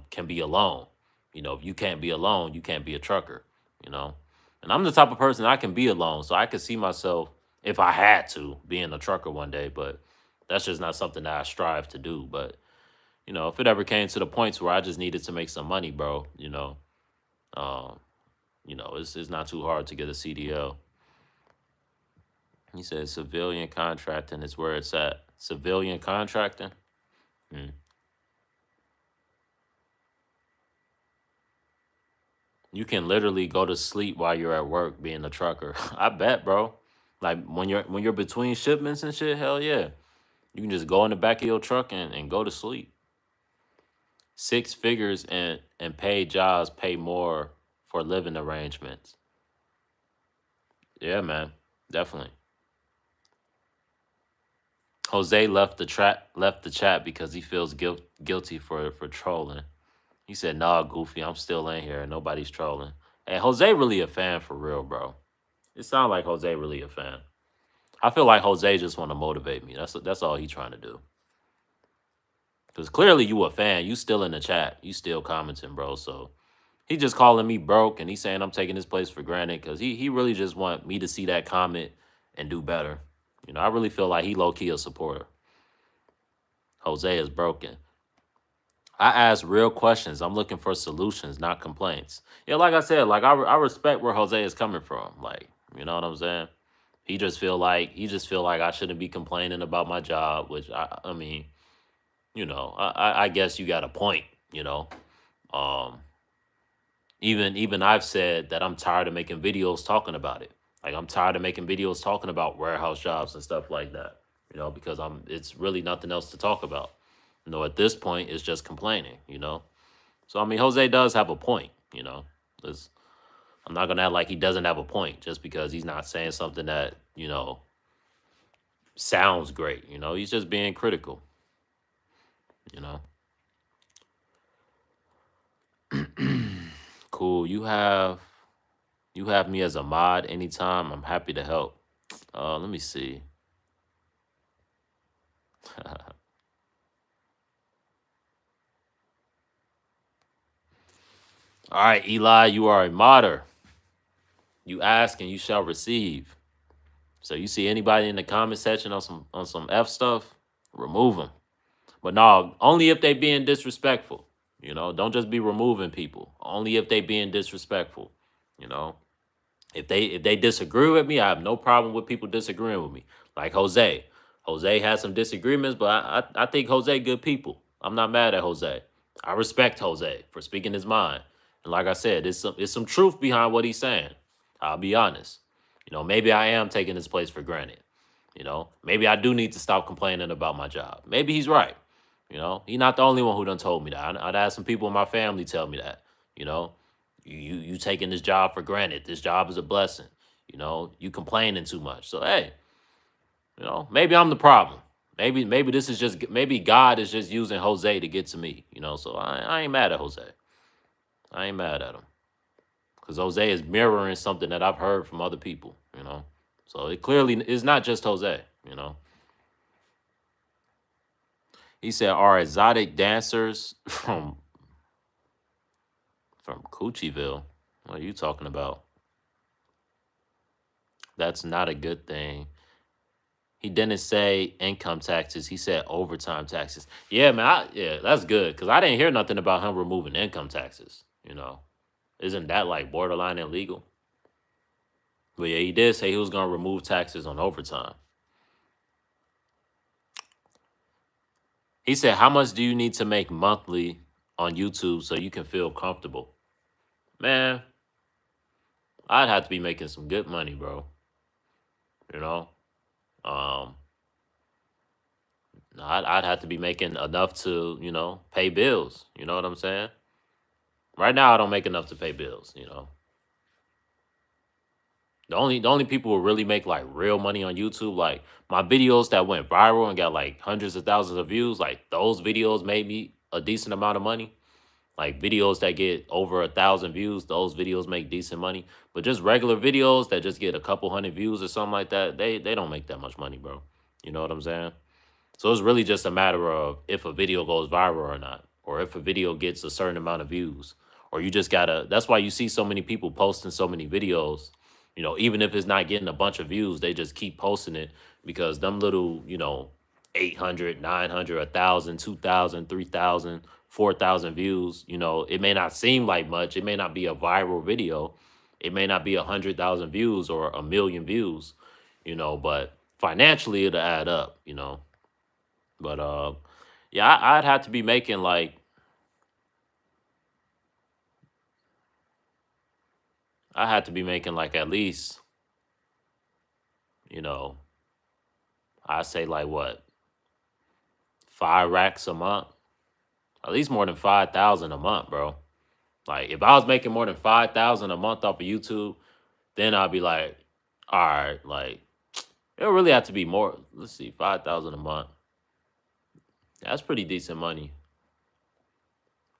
can be alone. If you can't be alone, you can't be a trucker. You know, and I'm the type of person I can be alone, so I could see myself if I had to being a trucker one day. But that's just not something that I strive to do. But if it ever came to the points where I just needed to make some money, bro, um, it's not too hard to get a CDL. He said civilian contracting is where it's at. Civilian contracting? Hmm. You can literally go to sleep while you're at work being a trucker. I bet, bro. Like when you're between shipments and shit, hell yeah. You can just go in the back of your truck and go to sleep. Six figures and paid jobs pay more for living arrangements. Yeah, man. Definitely. Jose left the chat because he feels guilty for trolling. He said, "Nah, Goofy, I'm still in here. Nobody's trolling." Hey, Jose really a fan for real, bro. It sounds like Jose really a fan. I feel like Jose just want to motivate me. That's all he trying to do. Because clearly you a fan. You still in the chat. You still commenting, bro. So he just calling me broke and he's saying I'm taking his place for granted because he really just want me to see that comment and do better. I really feel like he low-key a supporter. Jose is broken. I ask real questions. I'm looking for solutions, not complaints. Yeah, like I said, like I respect where Jose is coming from. Like, you know what I'm saying? He just feel like I shouldn't be complaining about my job, which I mean, I guess you got a point, Um, even I've said that I'm tired of making videos talking about it. Like I'm tired of making videos talking about warehouse jobs and stuff like that. Because it's really nothing else to talk about. At this point, it's just complaining. So I mean, Jose does have a point. It's, I'm not gonna act like he doesn't have a point just because he's not saying something that sounds great. He's just being critical. You know, cool. You have me as a mod anytime. I'm happy to help. Let me see. All right, Eli, you are a modder. You ask and you shall receive. So you see anybody in the comment section on some F stuff, remove them. But no, only if they being disrespectful. Don't just be removing people. Only if they being disrespectful. You know, if they disagree with me, I have no problem with people disagreeing with me. Like Jose. Jose has some disagreements, but I think Jose good people. I'm not mad at Jose. I respect Jose for speaking his mind. And like I said, it's some truth behind what he's saying. I'll be honest. Maybe I am taking his place for granted. Maybe I do need to stop complaining about my job. Maybe he's right. He's not the only one who done told me that. I'd had some people in my family tell me that. You know, you taking this job for granted. This job is a blessing. You complaining too much. So hey, maybe I'm the problem. Maybe this is just maybe God is just using Jose to get to me. So I ain't mad at Jose. I ain't mad at him because Jose is mirroring something that I've heard from other people. So it clearly is not just Jose. He said, "Are exotic dancers from Coochieville? What are you talking about? That's not a good thing." He didn't say income taxes. He said overtime taxes. Yeah, man. Yeah, that's good because I didn't hear nothing about him removing income taxes. Isn't that like borderline illegal? But yeah, he did say he was gonna remove taxes on overtime. He said, "How much do you need to make monthly on YouTube so you can feel comfortable?" Man, I'd have to be making some good money, bro. You know, um, I'd have to be making enough to, pay bills. You know what I'm saying? Right now, I don't make enough to pay bills. The only people who really make like real money on YouTube, like my videos that went viral and got like hundreds of thousands of views, like those videos made me a decent amount of money. Like videos that get over 1,000 views, those videos make decent money. But just regular videos that just get a couple hundred views or something like that, they don't make that much money, bro. You know what I'm saying? So it's really just a matter of if a video goes viral or not, or if a video gets a certain amount of views, or you just gotta. That's why you see so many people posting so many videos. Even if it's not getting a bunch of views, they just keep posting it because them little, 800, 900, 1,000, 2,000, 3,000, 4,000 views. It may not seem like much. It may not be a viral video. It may not be 100,000 views or a million views. But financially it'll add up. But yeah, I'd have to be making like I had to be making like at least, you know, I say like what, 5 racks a month, at least more than 5,000 a month, bro. Like if I was making more than 5,000 a month off of YouTube, then I'd be like, all right, like it would really have to be more. Let's see, 5,000 a month. That's pretty decent money.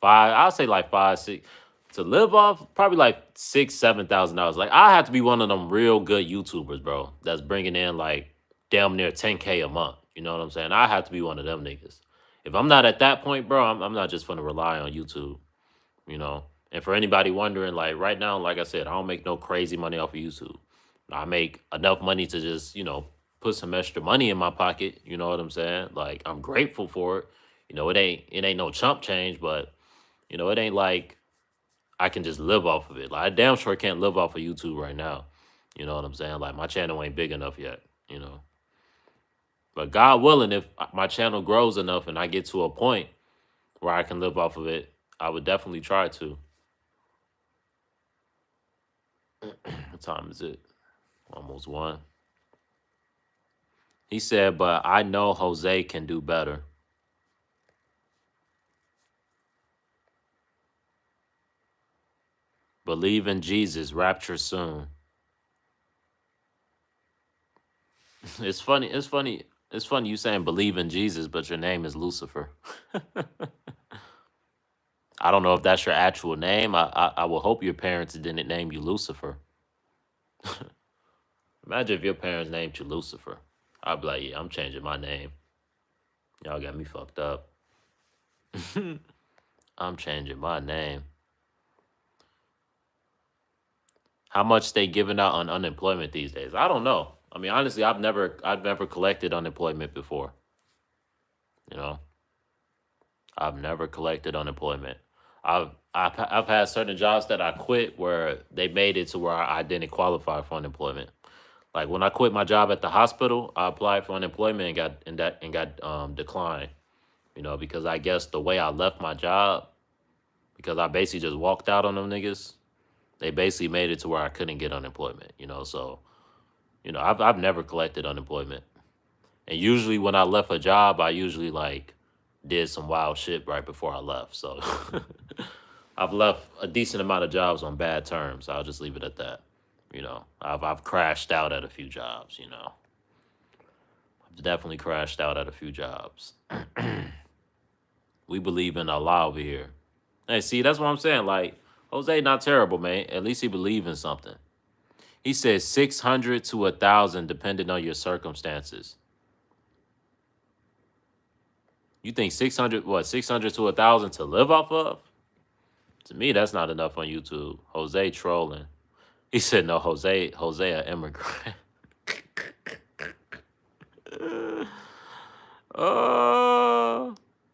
I'll say like 5, 6 to live off, probably like $6, $7,000. Like I have to be one of them real good YouTubers, bro. That's bringing in like damn near 10K a month. You know what I'm saying? I have to be one of them niggas. If I'm not at that point, bro, I'm not just gonna rely on YouTube. You know. And for anybody wondering, like right now, like I said, I don't make no crazy money off of YouTube. I make enough money to just, put some extra money in my pocket. You know what I'm saying? Like I'm grateful for it. It ain't no chump change, but it ain't like I can just live off of it. Like I damn sure can't live off of YouTube right now. You know what I'm saying? Like my channel ain't big enough yet, you know. But God willing, if my channel grows enough and I get to a point where I can live off of it, I would definitely try to. What time is it? Almost 1. He said, but I know Jose can do better. Believe in Jesus, rapture soon. It's funny. It's funny. It's funny you saying believe in Jesus, but your name is Lucifer. I don't know if that's your actual name. I will hope your parents didn't name you Lucifer. Imagine if your parents named you Lucifer. I'd be like, yeah, I'm changing my name. Y'all got me fucked up. I'm changing my name. How much they giving out on unemployment these days? I don't know. I mean, honestly, I've never collected unemployment before. You know, I've never collected unemployment. I've had certain jobs that I quit where they made it to where I didn't qualify for unemployment. Like when I quit my job at the hospital, I applied for unemployment and got declined. Because I guess the way I left my job, because I basically just walked out on them niggas, they basically made it to where I couldn't get unemployment. So I've never collected unemployment. And usually when I left a job, I usually like did some wild shit right before I left. So I've left a decent amount of jobs on bad terms. I'll just leave it at that. I've crashed out at a few jobs. I've definitely crashed out at a few jobs. We believe in Allah over here. Hey, see, that's what I'm saying. Like Jose, not terrible, man. At least he believe in something. He says 600 to 1,000, depending on your circumstances. You think 600, what, 600 to 1,000 to live off of? To me, that's not enough on YouTube. Jose trolling. He said, no, Jose an immigrant.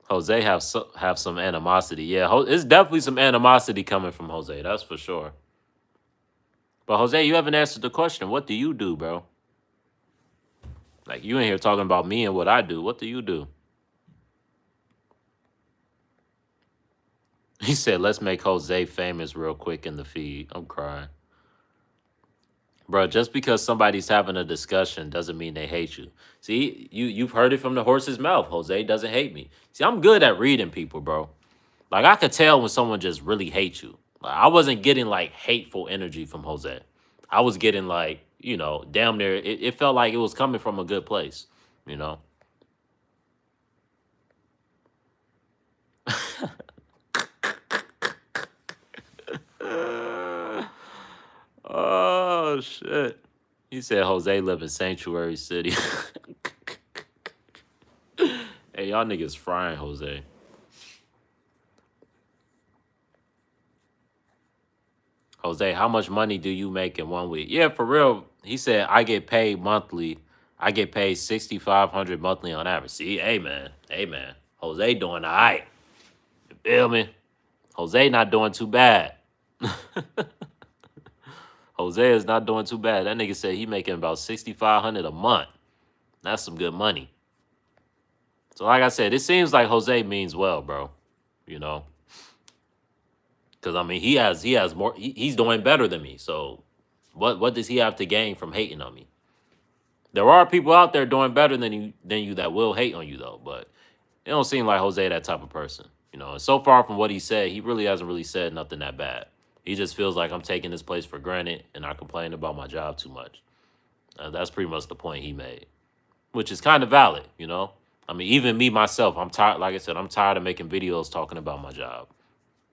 Jose have some animosity. Yeah, it's definitely some animosity coming from Jose. That's for sure. But Jose, you haven't answered the question. What do you do, bro? Like you in here talking about me and what I do. What do you do? He said, let's make Jose famous real quick in the feed. I'm crying. Bro, just because somebody's having a discussion doesn't mean they hate you. See, you've heard it from the horse's mouth. Jose doesn't hate me. See, I'm good at reading people, bro. Like, I could tell when someone just really hates you. Like, I wasn't getting, like, hateful energy from Jose. I was getting, like, damn near, it felt like it was coming from a good place, you know? Oh, shit. He said Jose live in Sanctuary City. y'all niggas frying Jose. Jose, how much money do you make in 1 week? Yeah, for real. He said I get paid monthly. I get paid 6,500 monthly on average. See, hey man, Jose doing all right. You feel me? Jose not doing too bad. Jose is not doing too bad. That nigga said he making about 6,500 a month. That's some good money. So like I said, it seems like Jose means well, bro. You know, because I mean he has more. He's doing better than me. So what does he have to gain from hating on me? There are people out there doing better than you that will hate on you though, but it don't seem like Jose that type of person. You know, and so far from what he said, he really hasn't really said nothing that bad. He just feels like I'm taking this place for granted and I complain about my job too much. That's pretty much the point he made, which is kind of valid, you know? I mean, even me myself, I'm tired. Like I said, I'm tired of making videos talking about my job.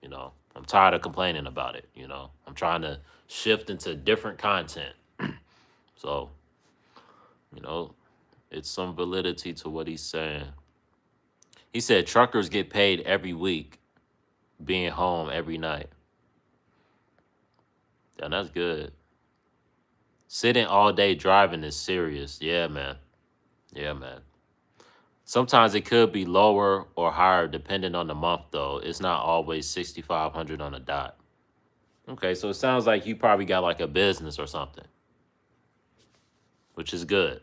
You know, I'm tired of complaining about it. You know, I'm trying to shift into different content. So, you know, it's some validity to what he's saying. He said truckers get paid every week, being home every night. Yeah, that's good. Sitting all day driving is serious. Yeah, man. Yeah, man. Sometimes it could be lower or higher depending on the month, though. It's not always 6,500 on a dot. Okay, so it sounds like you probably got like a business or something, which is good.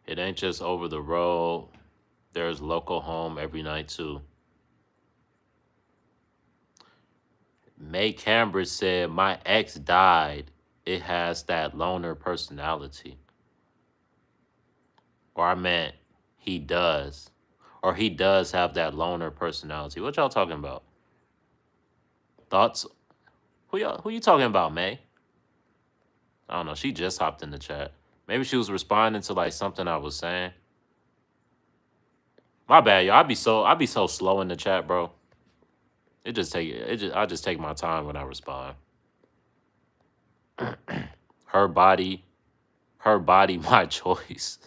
It ain't just over the road. There's local home every night, too. May Cambridge said, my ex died. It has that loner personality. Or I meant he does. Or he does have that loner personality. What y'all talking about? Thoughts? Who you talking about, May? I don't know. She just hopped in the chat. Maybe she was responding to like something I was saying. My bad, y'all. I be so slow in the chat, bro. I just take my time when I respond. Her body, my choice.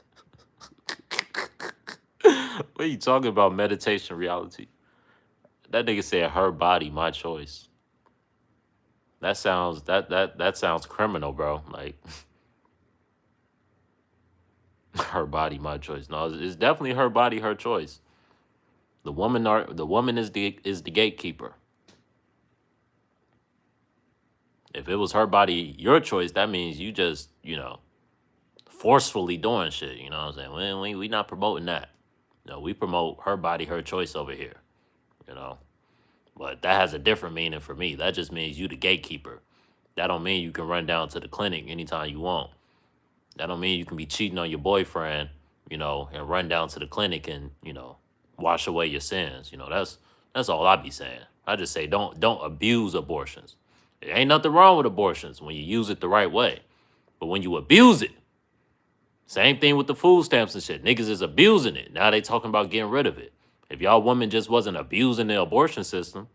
What are you talking about? Meditation reality. That nigga said her body, my choice. That sounds criminal, bro. Like her body, my choice. No, it's definitely her body, her choice. The woman is the gatekeeper. If it was her body, your choice, that means you just, forcefully doing shit. You know what I'm saying? We not promoting that. No, we promote her body, her choice over here. You know, but that has a different meaning for me. That just means you the gatekeeper. That don't mean you can run down to the clinic anytime you want. That don't mean you can be cheating on your boyfriend, and run down to the clinic and wash away your sins. That's all I be saying. I just say don't abuse abortions. There ain't nothing wrong with abortions when you use it the right way. But when you abuse it, same thing with the food stamps and shit. Niggas is abusing it. Now they talking about getting rid of it. If y'all women just wasn't abusing the abortion system,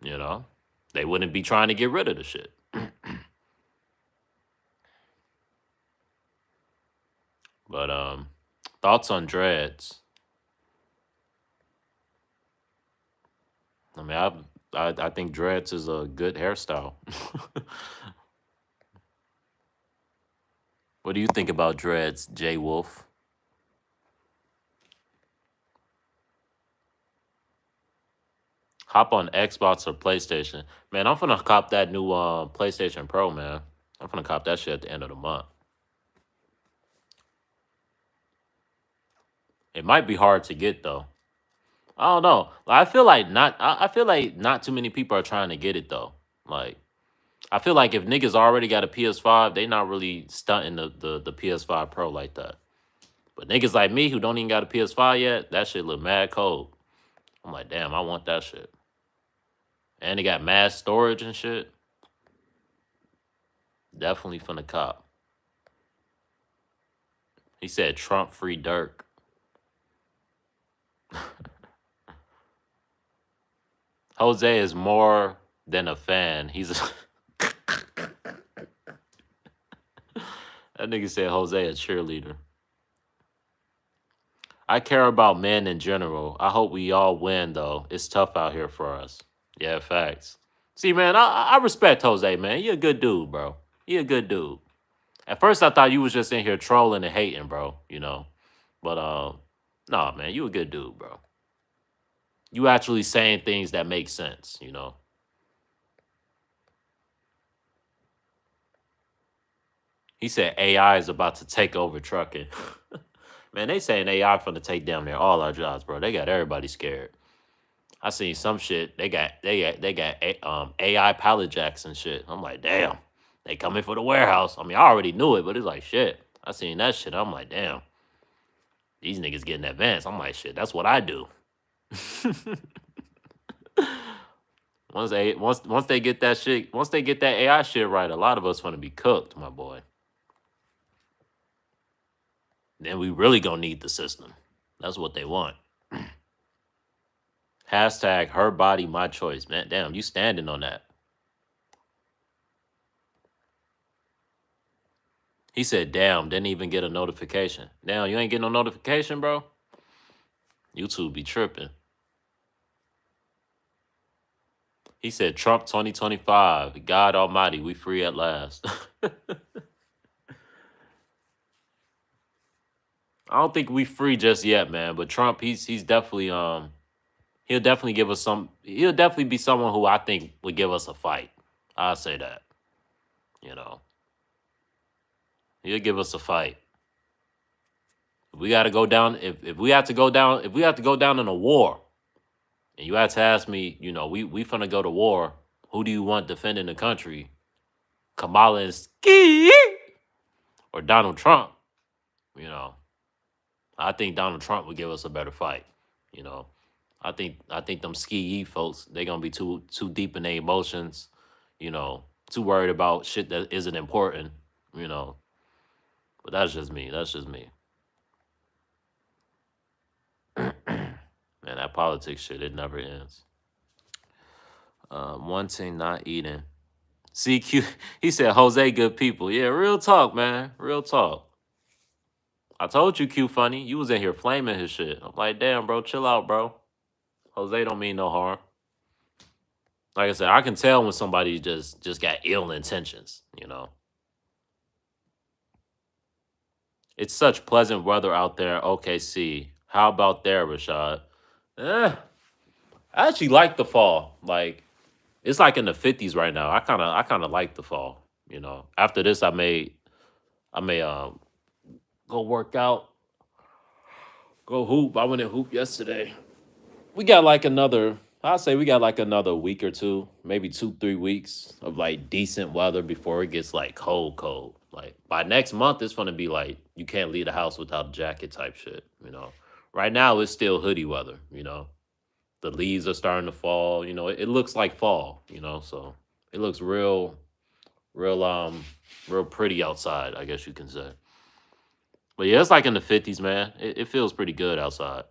you know, they wouldn't be trying to get rid of the shit. But thoughts on dreads? I mean, I think dreads is a good hairstyle. What do you think about dreads, Jay Wolf? Hop on Xbox or PlayStation. Man, I'm finna cop that new PlayStation Pro, man. I'm finna cop that shit at the end of the month. It might be hard to get though. I don't know. I feel like not too many people are trying to get it though. Like I feel like if niggas already got a PS5, they not really stunting the PS5 Pro like that. But niggas like me who don't even got a PS5 yet, that shit look mad cold. I'm like, damn, I want that shit. And they got mass storage and shit. Definitely finna cop. He said Trump free Dirk. Jose is more than a fan. That nigga said Jose a cheerleader. I care about men in general. I hope we all win though. It's tough out here for us. Yeah, facts. See, man, I respect Jose, man. He a good dude, bro. He a good dude. At first, I thought you was just in here trolling and hating, bro. You know, but nah, man, you a good dude, bro. You actually saying things that make sense. You know. He said AI is about to take over trucking. Man, they saying AI finna take down there all our jobs, bro. They got everybody scared. I seen some shit. They got AI pallet jacks and shit. I'm like, damn, they coming for the warehouse. I mean, I already knew it, but it's like shit. I seen that shit. I'm like, damn, these niggas getting advanced. I'm like, shit, that's what I do. Once they get that shit, once they get that AI shit right, a lot of us gonna be cooked, my boy. Then we really gonna need the system. That's what they want. Hashtag her body, my choice, man. Damn, you standing on that. He said, damn, didn't even get a notification. Damn, you ain't getting no notification, bro? YouTube be tripping. He said, Trump 2025. God almighty, we free at last. I don't think we free just yet, man. But Trump, he's definitely he'll definitely give us some. He'll definitely be someone who I think would give us a fight. I'll say that. You know, he'll give us a fight. If we got to go down. If we have to go down. If we have to go down in a war, and you had to ask me, you know, we finna go to war. Who do you want defending the country? Kamala and Ski or Donald Trump? You know, I think Donald Trump would give us a better fight. You know, I think them ski folks, they gonna be too deep in their emotions, you know, too worried about shit that isn't important, you know. But that's just me. That's just me. Man, that politics shit, it never ends. One thing not eating. CQ, he said Jose good people. Yeah, real talk, man. Real talk. I told you, Q funny. You was in here flaming his shit. I'm like, damn, bro, chill out, bro. Jose don't mean no harm. Like I said, I can tell when somebody just got ill intentions, you know. It's such pleasant weather out there, OKC. How about there, Rashad? Eh, I actually like the fall. Like it's like in the 50s right now. I kinda like the fall. You know. After this, I may go work out, go hoop. I went and hoop yesterday. We got like another. I'd say we got like another week or two, maybe 2, 3 weeks of like decent weather before it gets like cold, cold. Like by next month, it's gonna be like you can't leave the house without a jacket type shit. You know. Right now, it's still hoodie weather. You know. The leaves are starting to fall. You know, it looks like fall. You know, so it looks real pretty outside. I guess you can say. But yeah, it's like in the 50s, man. It feels pretty good outside.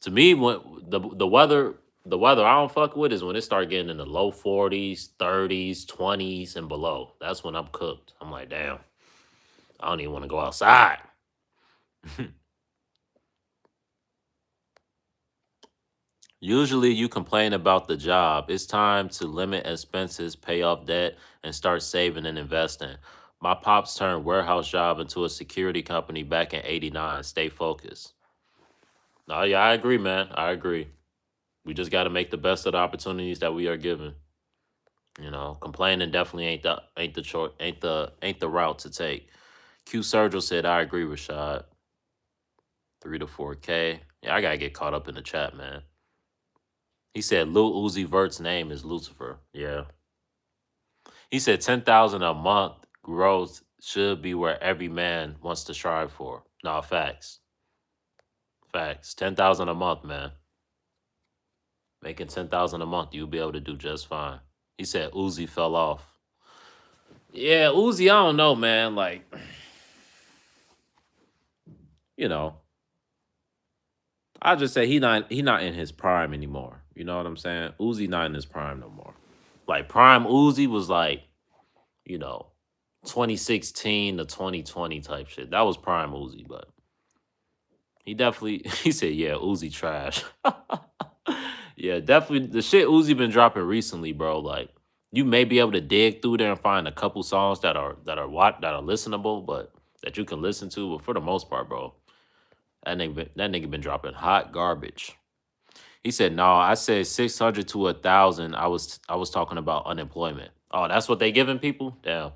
To me, when the weather I don't fuck with is when it start getting in the low 40s, 30s, 20s, and below. That's when I'm cooked. I'm like, damn, I don't even want to go outside. Usually you complain about the job. It's time to limit expenses, pay off debt, and start saving and investing. My pops turned warehouse job into a security company back in '89. Stay focused. No, yeah, I agree, man. I agree. We just got to make the best of the opportunities that we are given. You know, complaining definitely ain't the route to take. Q Sergio said, "I agree, Rashad. 3 to 4K. Yeah, I gotta get caught up in the chat, man." He said Lil Uzi Vert's name is Lucifer. Yeah. He said 10,000 a month growth should be where every man wants to strive for. No, facts. Facts. 10,000 a month, man. Making 10,000 a month, you'll be able to do just fine. He said Uzi fell off. Yeah, Uzi, I don't know, man. Like, you know, I just say he not in his prime anymore. You know what I'm saying? Uzi not in his prime no more. Like prime Uzi was like, you know, 2016 to 2020 type shit. That was prime Uzi, but he definitely he said, yeah, Uzi trash. Yeah, definitely the shit Uzi been dropping recently, bro. Like you may be able to dig through there and find a couple songs that are listenable, but that you can listen to. But for the most part, bro, that nigga been dropping hot garbage. He said, "No, I said 600 to 1,000. I was talking about unemployment. Oh, that's what they giving people? Damn.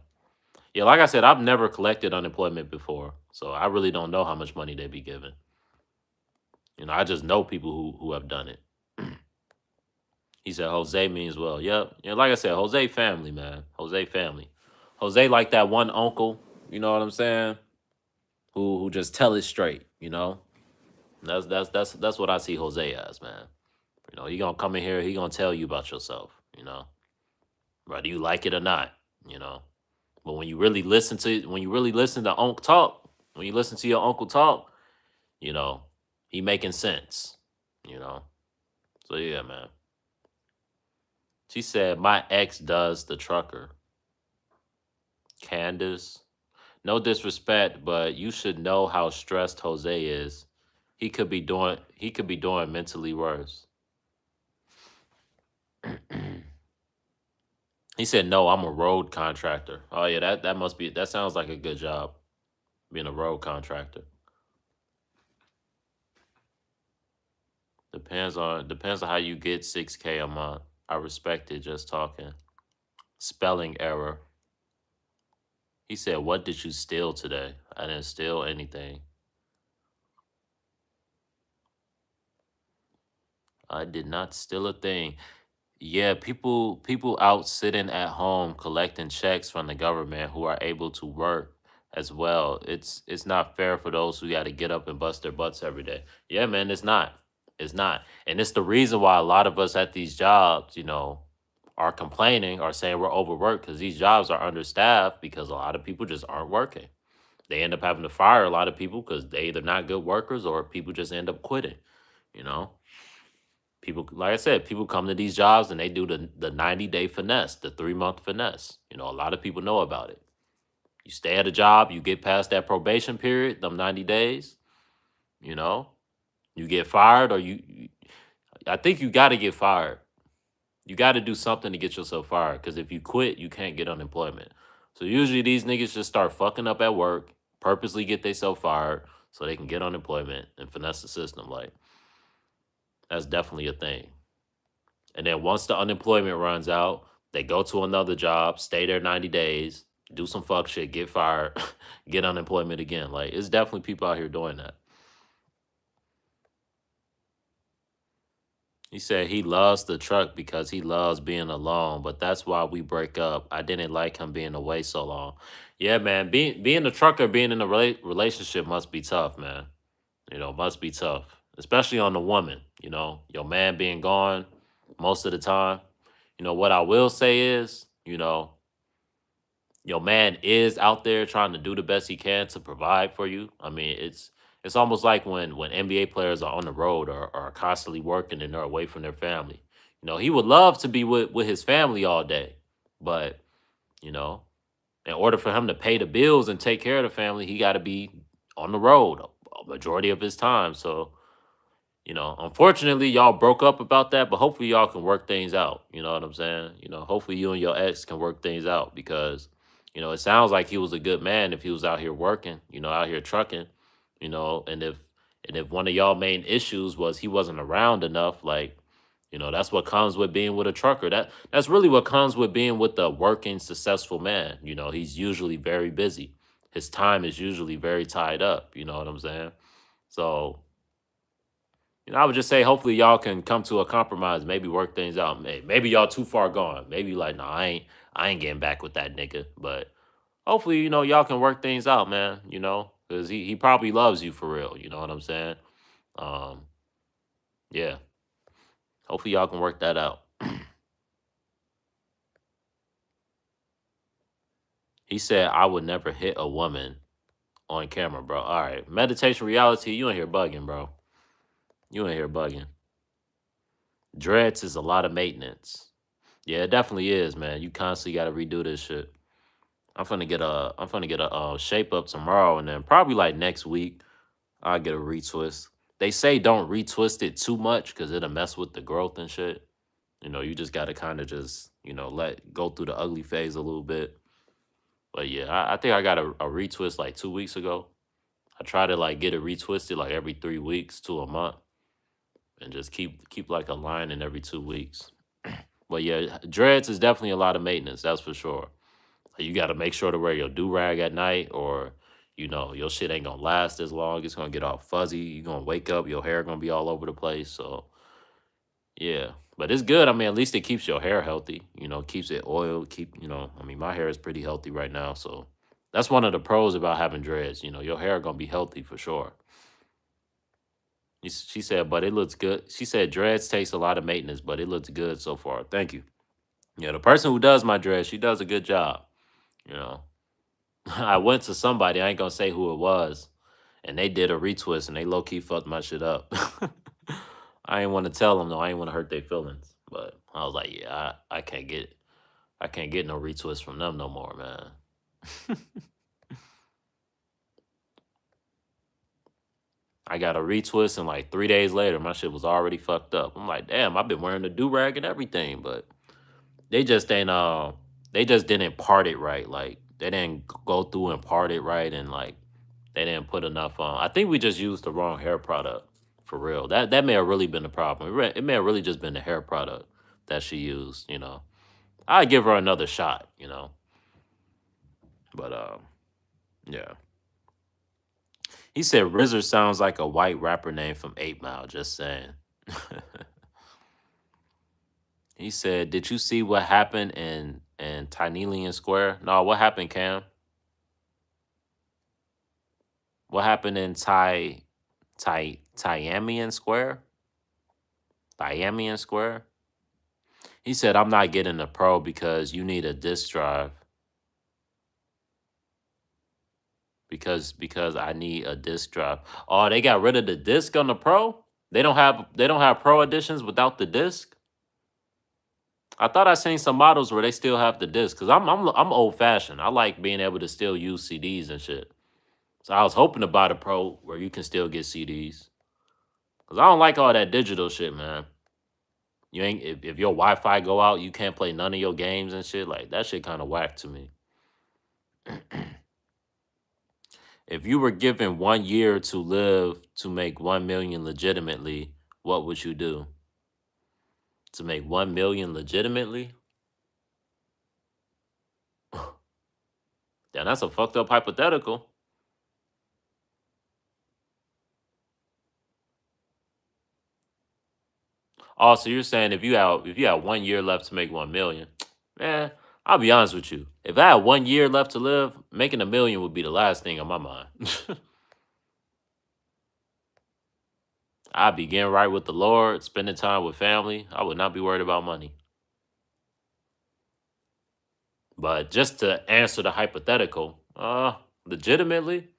Yeah, like I said, I've never collected unemployment before, so I really don't know how much money they be giving. I just know people who have done it." He said, "Jose means well." Yep. Like I said, Jose family, man. Jose family. Jose like that one uncle. You know what I'm saying? Who just tell it straight. That's what I see Jose as, man. He gonna come in here. He gonna tell you about yourself. Whether you like it or not. You know. But when you really listen to Unc talk, when you listen to your uncle talk, you know, he making sense. You know. So yeah, man. She said my ex does the trucker. Candace. No disrespect, but you should know how stressed Jose is. He could be doing mentally worse. He said, "No, I'm a road contractor." Oh yeah, that sounds like a good job, being a road contractor. Depends on how you get 6K a month. I respect it. Just talking. Spelling error. He said, "What did you steal today?" I didn't steal anything. I did not steal a thing. Yeah, people out sitting at home collecting checks from the government who are able to work as well. It's not fair for those who got to get up and bust their butts every day. Yeah, man, it's not. It's not. And it's the reason why a lot of us at these jobs, are complaining or saying we're overworked because these jobs are understaffed because a lot of people just aren't working. They end up having to fire a lot of people because they either not good workers or people just end up quitting, you know? People, like I said, people come to these jobs and they do the 90-day finesse, the 3-month finesse. A lot of people know about it. You stay at a job, you get past that probation period, them 90 days, you know, you get fired or I think you got to get fired. You got to do something to get yourself fired because if you quit, you can't get unemployment. So usually these niggas just start fucking up at work, purposely get themselves fired so they can get unemployment and finesse the system. Like, that's definitely a thing. And then once the unemployment runs out, they go to another job, stay there 90 days, do some fuck shit, get fired, get unemployment again. Like, it's definitely people out here doing that. He said he loves the truck because he loves being alone, but that's why we break up. I didn't like him being away so long. Yeah, man, being a trucker, being in a relationship must be tough, man. Must be tough, especially on the woman. Your man being gone most of the time. What I will say is, your man is out there trying to do the best he can to provide for you. I mean, it's almost like when NBA players are on the road or are constantly working and they're away from their family. He would love to be with his family all day, but you know, in order for him to pay the bills and take care of the family, he got to be on the road a majority of his time. So unfortunately, y'all broke up about that, but hopefully y'all can work things out. You know what I'm saying? Hopefully you and your ex can work things out because, it sounds like he was a good man if he was out here working, out here trucking, and if one of y'all main issues was he wasn't around enough, like, that's what comes with being with a trucker. That's really what comes with being with a working, successful man. He's usually very busy. His time is usually very tied up. You know what I'm saying? So I would just say hopefully y'all can come to a compromise, maybe work things out. Maybe y'all too far gone. Maybe like, no, I ain't getting back with that nigga. But hopefully, y'all can work things out, man. Because he probably loves you for real. You know what I'm saying? Um, yeah. Hopefully y'all can work that out. He said I would never hit a woman on camera, bro. All right. Meditation reality, you in here bugging, bro. You in here bugging. Dreads is a lot of maintenance. Yeah, it definitely is, man. You constantly got to redo this shit. I'm finna get a shape up tomorrow, and then probably like next week I'll get a retwist. They say don't retwist it too much because it'll mess with the growth and shit. You just gotta kind of just let go through the ugly phase a little bit. But yeah, I think I got a retwist like 2 weeks ago. I try to like get it retwisted like every 3 weeks to a month, and just keep like a line in every 2 weeks. But yeah, dreads is definitely a lot of maintenance. That's for sure. You got to make sure to wear your do rag at night, or your shit ain't gonna last as long. It's gonna get all fuzzy. You're gonna wake up, your hair gonna be all over the place. So yeah, but it's good. I mean, at least it keeps your hair healthy. Keeps it oiled. I mean, my hair is pretty healthy right now, so that's one of the pros about having dreads. Your hair gonna be healthy for sure. She said, but it looks good. She said dreads takes a lot of maintenance, but it looks good so far. Thank you. Yeah, the person who does my dreads, she does a good job. You know, I went to somebody, I ain't gonna say who it was, and they did a retwist and they low key fucked my shit up. I ain't want to tell them though. I ain't want to hurt their feelings, but I was like, yeah, I can't get no retwist from them no more, man. I got a retwist and like 3 days later, my shit was already fucked up. I'm like, damn, I've been wearing the do rag and everything, but they just ain't they just didn't part it right. Like they didn't go through and part it right, and like they didn't put enough on. I think we just used the wrong hair product for real. That may have really been the problem. It may have really just been the hair product that she used. I'd give her another shot. But yeah. He said RZA sounds like a white rapper name from 8 Mile, just saying. He said, "Did you see what happened in Tinelian Square?" No, what happened, Cam? What happened in Tiamian Square? Tiamian Square? He said, "I'm not getting a pro because you need a disk drive because I need a disk drive." Oh, they got rid of the disc on the pro? They don't have pro editions without the disc? I thought I seen some models where they still have the disc cuz I'm old fashioned. I like being able to still use CDs and shit. So I was hoping to buy the pro where you can still get CDs. Cuz I don't like all that digital shit, man. You ain't if your Wi-Fi go out, you can't play none of your games and shit. Like that shit kind of whack to me. If you were given 1 year to live to make 1 million legitimately, what would you do? To make 1 million legitimately? Damn, that's a fucked up hypothetical. Oh, so you're saying if you had 1 year left to make 1 million, man, I'll be honest with you. If I had 1 year left to live, making a million would be the last thing on my mind. I'd be getting right with the Lord, spending time with family. I would not be worried about money. But just to answer the hypothetical, legitimately,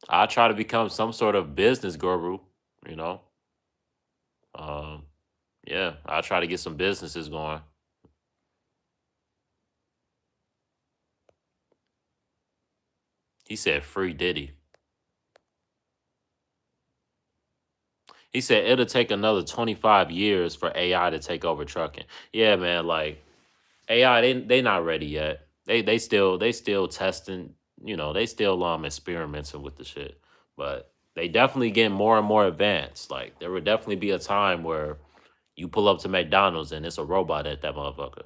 I try to become some sort of business guru, you know. Um, yeah, I try to get some businesses going. He said free Diddy. He said it'll take another 25 years for AI to take over trucking. Yeah, man, like AI, they not ready yet. They still testing, they still experimenting with the shit. But they definitely getting more and more advanced. Like there would definitely be a time where you pull up to McDonald's and it's a robot at that motherfucker.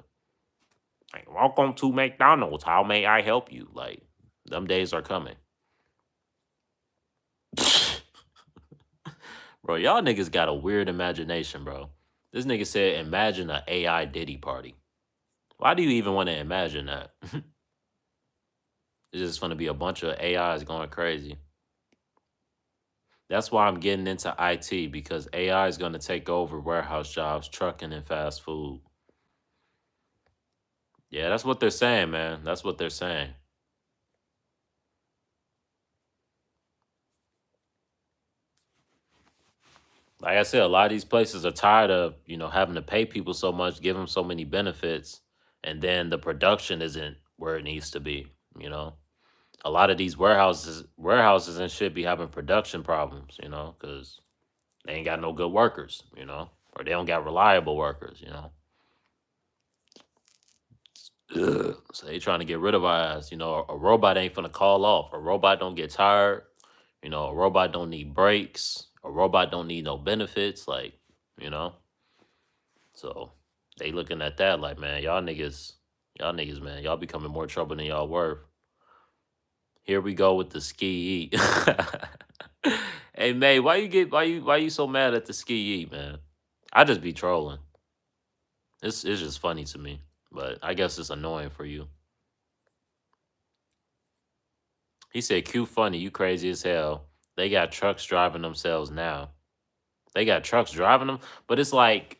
Like, welcome to McDonald's. How may I help you? Like, them days are coming. Bro, y'all niggas got a weird imagination, bro. This nigga said, imagine an AI Diddy party. Why do you even want to imagine that? It's just going to be a bunch of AIs going crazy. That's why I'm getting into IT because AI is going to take over warehouse jobs, trucking, and fast food. Yeah, that's what they're saying, man. That's what they're saying. Like I said, a lot of these places are tired of, having to pay people so much, give them so many benefits, and then the production isn't where it needs to be. You know, a lot of these warehouses and shit be having production problems. Because they ain't got no good workers. Or they don't got reliable workers. Ugh. So they trying to get rid of our ass. A robot ain't finna call off. A robot don't get tired. A robot don't need breaks. A robot don't need no benefits. Like, you know. So they looking at that like, man, y'all niggas, man, y'all becoming more trouble than y'all worth. Here we go with the ski eat. Hey May, why you so mad at the ski eat, man? I just be trolling. It's just funny to me. But I guess it's annoying for you. He said, Q funny, you crazy as hell. They got trucks driving themselves now. They got trucks driving them, but it's like,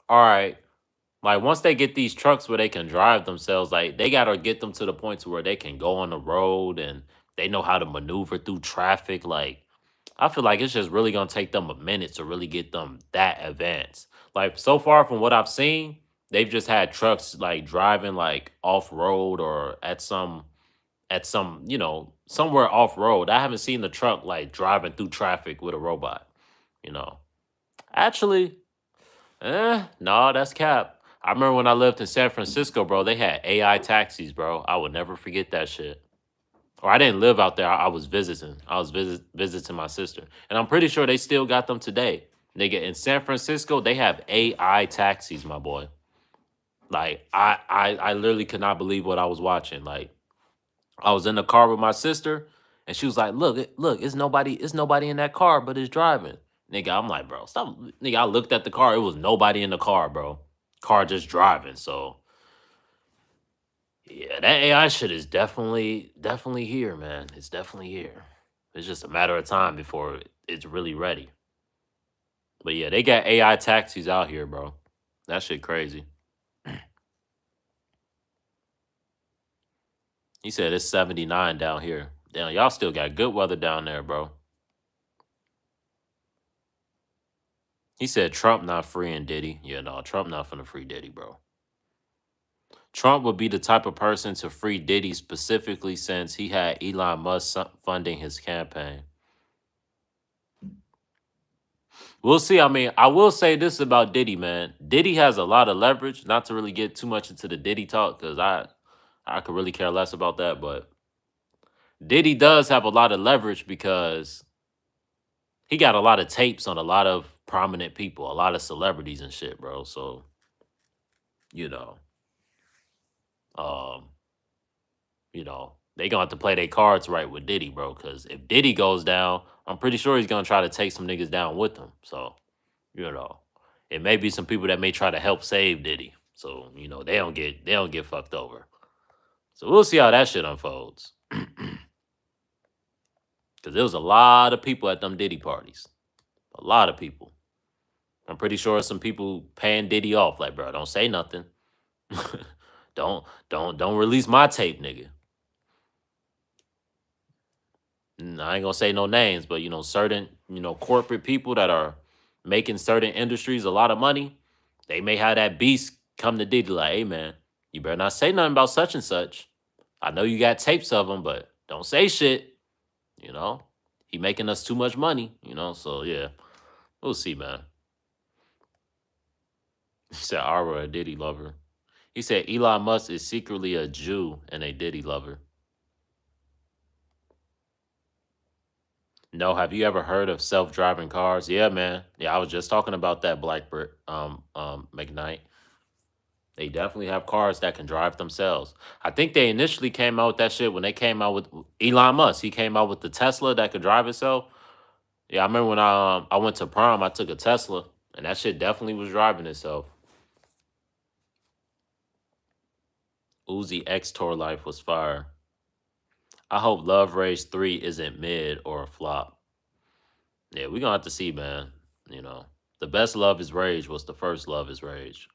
all right, like once they get these trucks where they can drive themselves, like they gotta get them to the point to where they can go on the road and they know how to maneuver through traffic. Like I feel like it's just really gonna take them a minute to really get them that advanced. Like so far from what I've seen, they've just had trucks like driving like off road or at some somewhere off road. I haven't seen the truck like driving through traffic with a robot. You know, actually, no, that's cap. I remember when I lived in San Francisco, bro. They had AI taxis, bro. I would never forget that shit. Or I didn't live out there. I was visiting. I was visiting my sister, and I'm pretty sure they still got them today. Nigga, in San Francisco, they have AI taxis, my boy. Like I literally could not believe what I was watching. Like I was in the car with my sister, and she was like, "Look, look, it's nobody in that car, but it's driving." Nigga, I'm like, bro, stop. Nigga, I looked at the car. It was nobody in the car, bro. Car just driving. So yeah, that AI shit is definitely here, man. It's definitely here. It's just a matter of time before it's really ready. But yeah, they got AI taxis out here, bro. That shit crazy. He said it's 79 down here. Damn, y'all still got good weather down there, bro. He said Trump not freeing Diddy. Yeah, no, Trump not finna free Diddy, bro. Trump would be the type of person to free Diddy specifically since he had Elon Musk funding his campaign. We'll see. I mean, I will say this about Diddy, man. Diddy has a lot of leverage. Not to really get too much into the Diddy talk, because I could really care less about that. But Diddy does have a lot of leverage because he got a lot of tapes on a lot of prominent people, a lot of celebrities and shit, bro. So, you know, um, they gonna have to play their cards right with Diddy, bro. Because if Diddy goes down, I'm pretty sure he's gonna try to take some niggas down with him. So, you know, it may be some people that may try to help save Diddy. So, they don't get fucked over. So we'll see how that shit unfolds. Cause there was a lot of people at them Diddy parties. A lot of people. I'm pretty sure some people paying Diddy off, like, bro, don't say nothing. don't release my tape, nigga. I ain't gonna say no names, but certain, corporate people that are making certain industries a lot of money, they may have that beast come to Diddy like, hey man, you better not say nothing about such and such. I know you got tapes of them, but don't say shit. You know, he making us too much money. So yeah, we'll see, man. He said, Ara, a Diddy lover. He said Elon Musk is secretly a Jew and a Diddy lover. No, have you ever heard of self-driving cars? Yeah, man. Yeah, I was just talking about that Blackbird McKnight. They definitely have cars that can drive themselves. I think they initially came out with that shit when they came out with Elon Musk. He came out with the Tesla that could drive itself. Yeah, I remember when I went to prom, I took a Tesla, and that shit definitely was driving itself. Uzi X Tour Life was fire. I hope Love Rage 3 isn't mid or a flop. Yeah, we're gonna have to see, man. You know, the best Love is Rage was the first Love is Rage.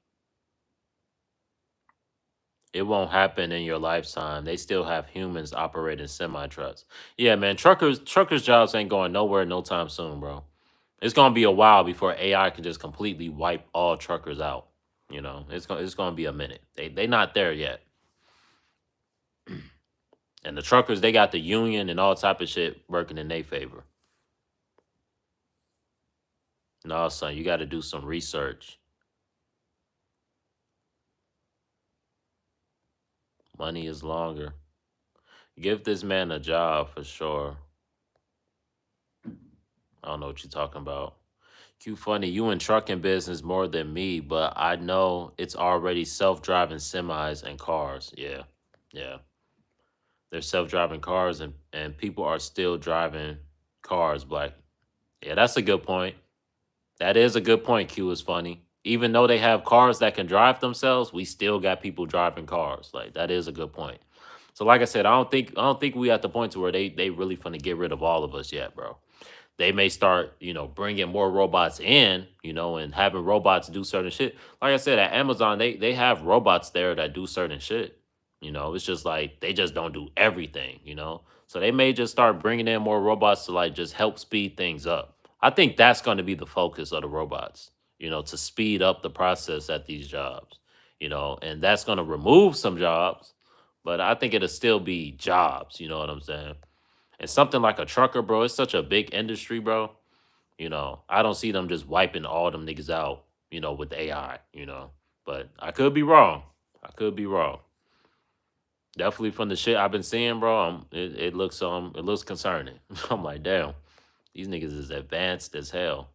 It won't happen in your lifetime. They still have humans operating semi trucks. Yeah, man, truckers jobs ain't going nowhere no time soon, bro. It's gonna be a while before AI can just completely wipe all truckers out. It's gonna be a minute. They not there yet. And the truckers, they got the union and all type of shit working in their favor. No, son, you got to do some research. Money is longer. Give this man a job for sure. I don't know what you're talking about. Q funny, you in trucking business more than me, but I know it's already self-driving semis and cars. Yeah. Yeah. There's self-driving cars and people are still driving cars, Black. Yeah, that's a good point. That is a good point, Q is funny. Even though they have cars that can drive themselves, we still got people driving cars. Like that is a good point. So like I said, I don't think we at the point to where they really finna get rid of all of us yet, bro. They may start, bringing more robots in, and having robots do certain shit. Like I said, at Amazon, they have robots there that do certain shit. It's just like they just don't do everything. So they may just start bringing in more robots to like just help speed things up. I think that's going to be the focus of the robots, to speed up the process at these jobs, and that's going to remove some jobs, but I think it'll still be jobs, you know what I'm saying? And something like a trucker, bro, it's such a big industry, bro. I don't see them just wiping all them niggas out, with AI. But I could be wrong. I could be wrong. Definitely from the shit I've been seeing, bro. It looks concerning. I'm like, damn, these niggas is advanced as hell.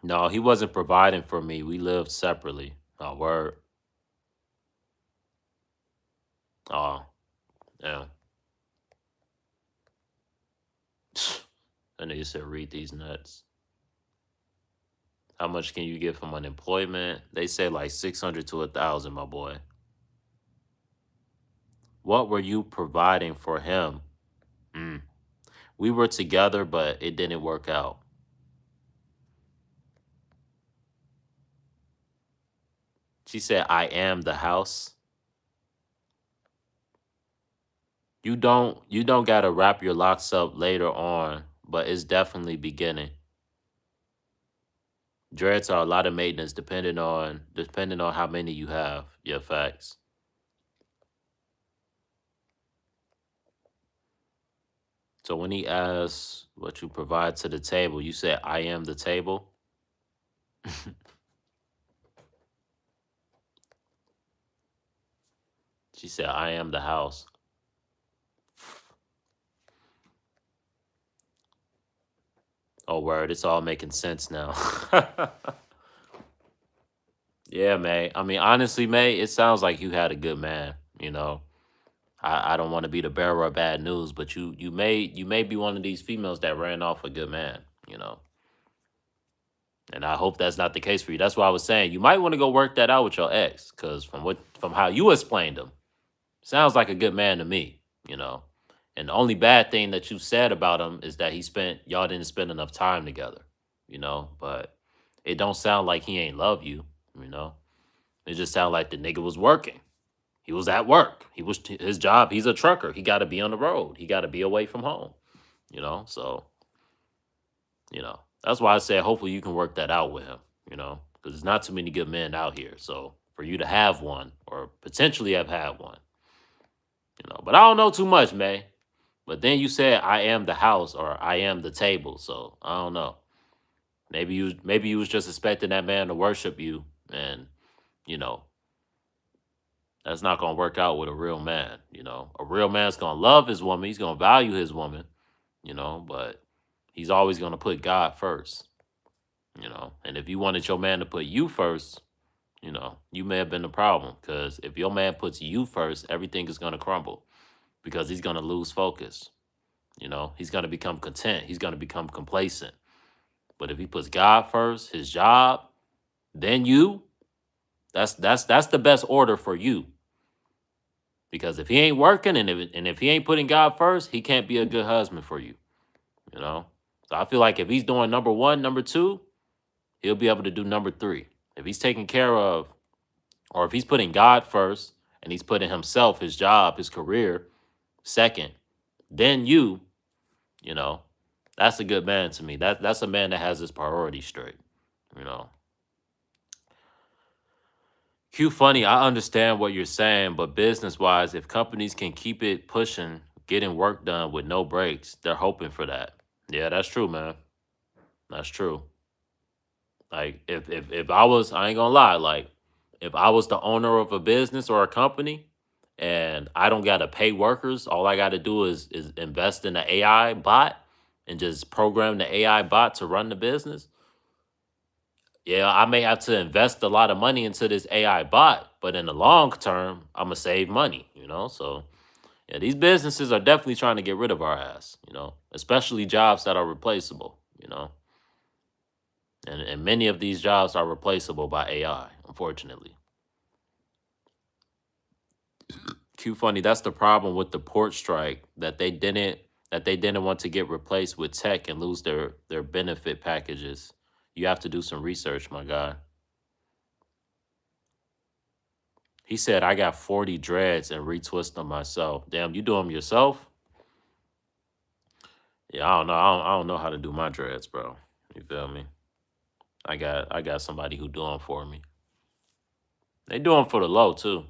No, he wasn't providing for me. We lived separately. Oh, word. Oh, yeah. That nigga said, read these nuts. How much can you get from unemployment? They say like 600 to 1,000, my boy. What were you providing for him? Mm. We were together, but it didn't work out. She said, I am the house. You don't gotta wrap your locks up later on, but it's definitely beginning. Dreads are a lot of maintenance depending on how many you have. Yeah, facts. So when he asks what you provide to the table, you said I am the table. She said I am the house. Oh word, it's all making sense now. Yeah, May. I mean, honestly, May, it sounds like you had a good man. I don't want to be the bearer of bad news, but you may be one of these females that ran off a good man. And I hope that's not the case for you. That's why I was saying you might want to go work that out with your ex, because from how you explained him, sounds like a good man to me. And the only bad thing that you said about him is that y'all didn't spend enough time together. But it don't sound like he ain't love you. It just sounded like the nigga was working. He was at work. His job. He's a trucker. He got to be on the road. He got to be away from home. So that's why I said hopefully you can work that out with him. Because there's not too many good men out here. So for you to have one or potentially have had one. But I don't know too much, May. But then you said I am the house or I am the table. So I don't know. Maybe you was just expecting that man to worship you, and you know that's not gonna work out with a real man. A real man's gonna love his woman. He's gonna value his woman. But he's always gonna put God first. And if you wanted your man to put you first, you may have been the problem. Because if your man puts you first, everything is gonna crumble. Because he's gonna lose focus. He's gonna become content. He's gonna become complacent. But if he puts God first, his job, then you, that's the best order for you. Because if he ain't working and if he ain't putting God first, he can't be a good husband for you. You know? So I feel like if he's doing number one, number two, he'll be able to do number three. If he's taking care of, or if he's putting God first and he's putting himself, his job, his career second, then You know, that's a good man to me. That's a man that has his priorities straight. You know, Q funny. I understand what you're saying, but business wise, if companies can keep it pushing, getting work done with no breaks, they're hoping for that. Yeah, that's true, man. That's true. Like if I was, I ain't gonna lie, like if I was the owner of a business or a company and I don't gotta pay workers, all I gotta do is invest in the AI bot and just program the AI bot to run the business. Yeah, I may have to invest a lot of money into this AI bot, but in the long term, I'm gonna save money, you know? So yeah, these businesses are definitely trying to get rid of our ass, you know, especially jobs that are replaceable, you know. And many of these jobs are replaceable by AI, unfortunately. Q funny, that's the problem with the port strike that they didn't want to get replaced with tech and lose their benefit packages. You have to do some research, my guy. He said I got 40 dreads and retwist them myself. Damn, you do them yourself? Yeah, I don't know. I don't know how to do my dreads, bro. You feel me? I got somebody who do them for me. They do them for the low too.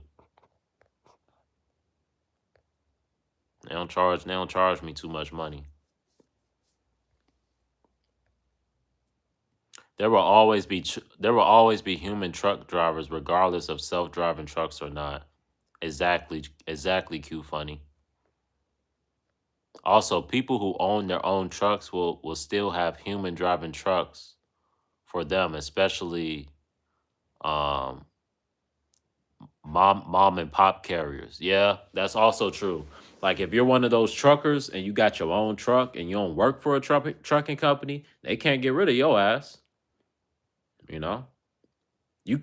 They don't charge me too much money. There will always be human truck drivers regardless of self-driving trucks or not. Exactly, Q funny. Also, people who own their own trucks will still have human driving trucks for them, especially um mom and pop carriers. Yeah, that's also true. Like if you're one of those truckers and you got your own truck and you don't work for a trucking company, they can't get rid of your ass, you know? You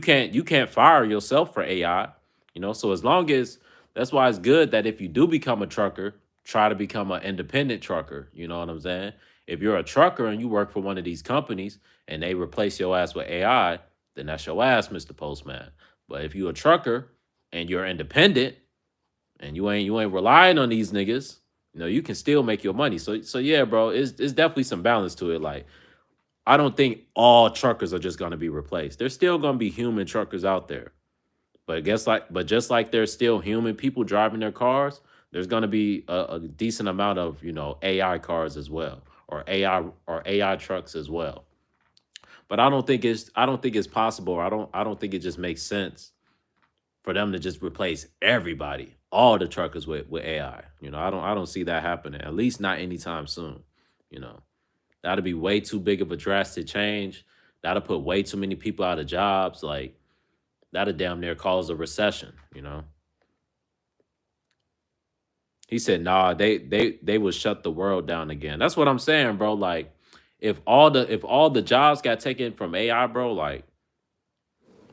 can't fire yourself for AI, you know. So as long as that's why it's good that if you do become a trucker, try to become an independent trucker. You know what I'm saying? If you're a trucker and you work for one of these companies and they replace your ass with AI, then that's your ass, Mr. Postman. But if you're a trucker and you're independent and you ain't relying on these niggas, you know, you can still make your money. So yeah, bro, it's definitely some balance to it. Like I don't think all truckers are just going to be replaced. There's still going to be human truckers out there. But just like there's still human people driving their cars, there's going to be a decent amount of, you know, AI cars as well or AI trucks as well. But I don't think it's possible. I don't think it just makes sense for them to just replace everybody, all the truckers with AI. You know, I don't see that happening. At least not anytime soon, you know. That'd be way too big of a drastic change. That'll put way too many people out of jobs. Like that'll damn near cause a recession, you know. He said, nah, they would shut the world down again. That's what I'm saying, bro. Like, if all the jobs got taken from AI, bro, like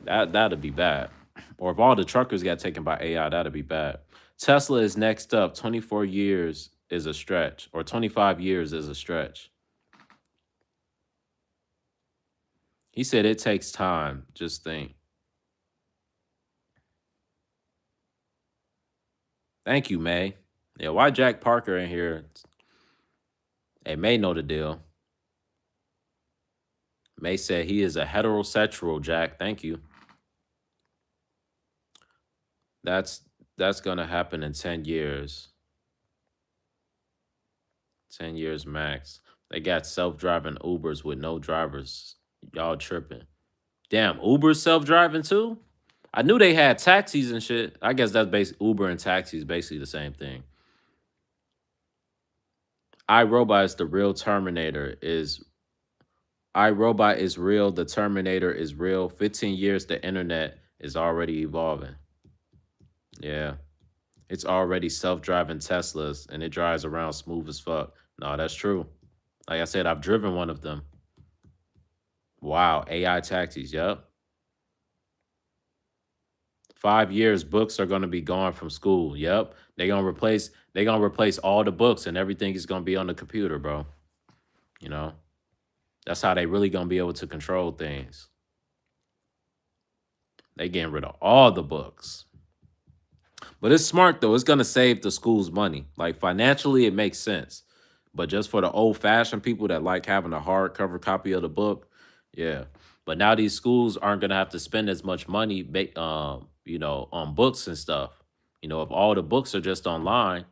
that'd be bad. Or if all the truckers got taken by AI, that'd be bad. Tesla is next up. 24 years is a stretch, or 25 years is a stretch. He said it takes time. Just think. Thank you, May. Yeah, why Jack Parker in here? Hey, May know the deal. May said he is a heterosexual, Jack. Thank you. That's that's gonna happen in 10 years. 10 years max. They got self-driving Ubers with no drivers. Y'all tripping. Damn, Uber's self-driving too? I knew they had taxis and shit. I guess that's basically Uber and taxis basically the same thing. iRobot is the real Terminator is iRobot is real, the Terminator is real. 15 years the internet is already evolving. Yeah. It's already self-driving Teslas and it drives around smooth as fuck. No, that's true. Like I said, I've driven one of them. Wow, AI taxis, yep. 5 years, books are gonna be gone from school. Yep. They gonna replace all the books and everything is gonna be on the computer, bro. You know? That's how they really gonna be able to control things. They getting rid of all the books. But it's smart though. It's gonna save the schools money. Like financially, it makes sense But just for the old fashioned people that like having a hardcover copy of the book, yeah. But now these schools aren't gonna have to spend as much money, on books and stuff. If all the books are just online,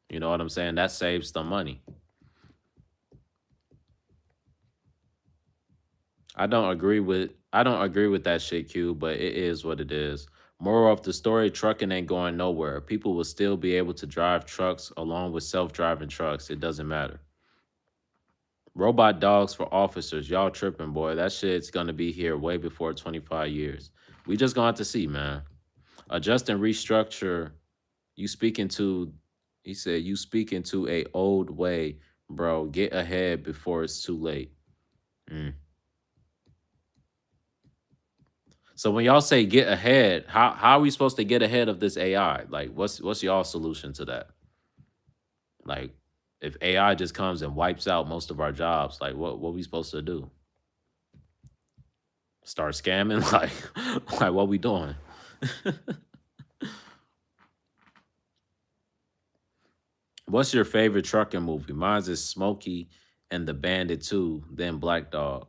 you know what I'm saying? That saves the money. I don't agree with that shit, Q, but it is what it is. Moral of the story, trucking ain't going nowhere. People will still be able to drive trucks along with self-driving trucks. It doesn't matter. Robot dogs for officers. Y'all tripping, boy. That shit's gonna be here way before 25 years. We just gonna have to see, man. Adjust and restructure. You speaking to he said you speaking to a old way, bro. Get ahead before it's too late. Mm. So when y'all say get ahead, how are we supposed to get ahead of this AI? Like, what's y'all solution to that? Like, if AI just comes and wipes out most of our jobs, like what we supposed to do? Start scamming? Like what we doing? What's your favorite trucking movie? Mine's is Smokey and the Bandit 2, then Black Dog.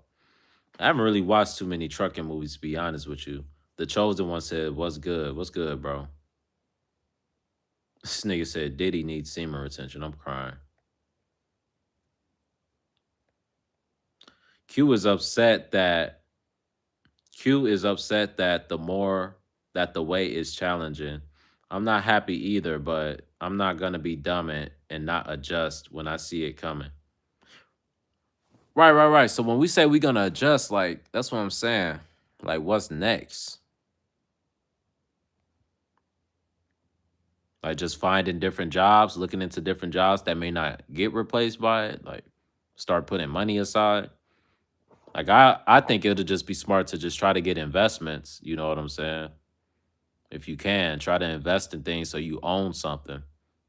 I haven't really watched too many trucking movies, to be honest with you. The Chosen One said, "What's good? What's good, bro?" This nigga said Diddy needs semen retention. I'm crying. Q is upset that Q is upset that the way is challenging. I'm not happy either, but I'm not gonna be dumb and not adjust when I see it coming. Right, right, right. So when we say we're gonna adjust, like that's what I'm saying. Like, what's next? Like just finding different jobs, looking into different jobs that may not get replaced by it. Like start putting money aside. Like I think it'll just be smart to just try to get investments. You know what I'm saying? If you can, try to invest in things so you own something.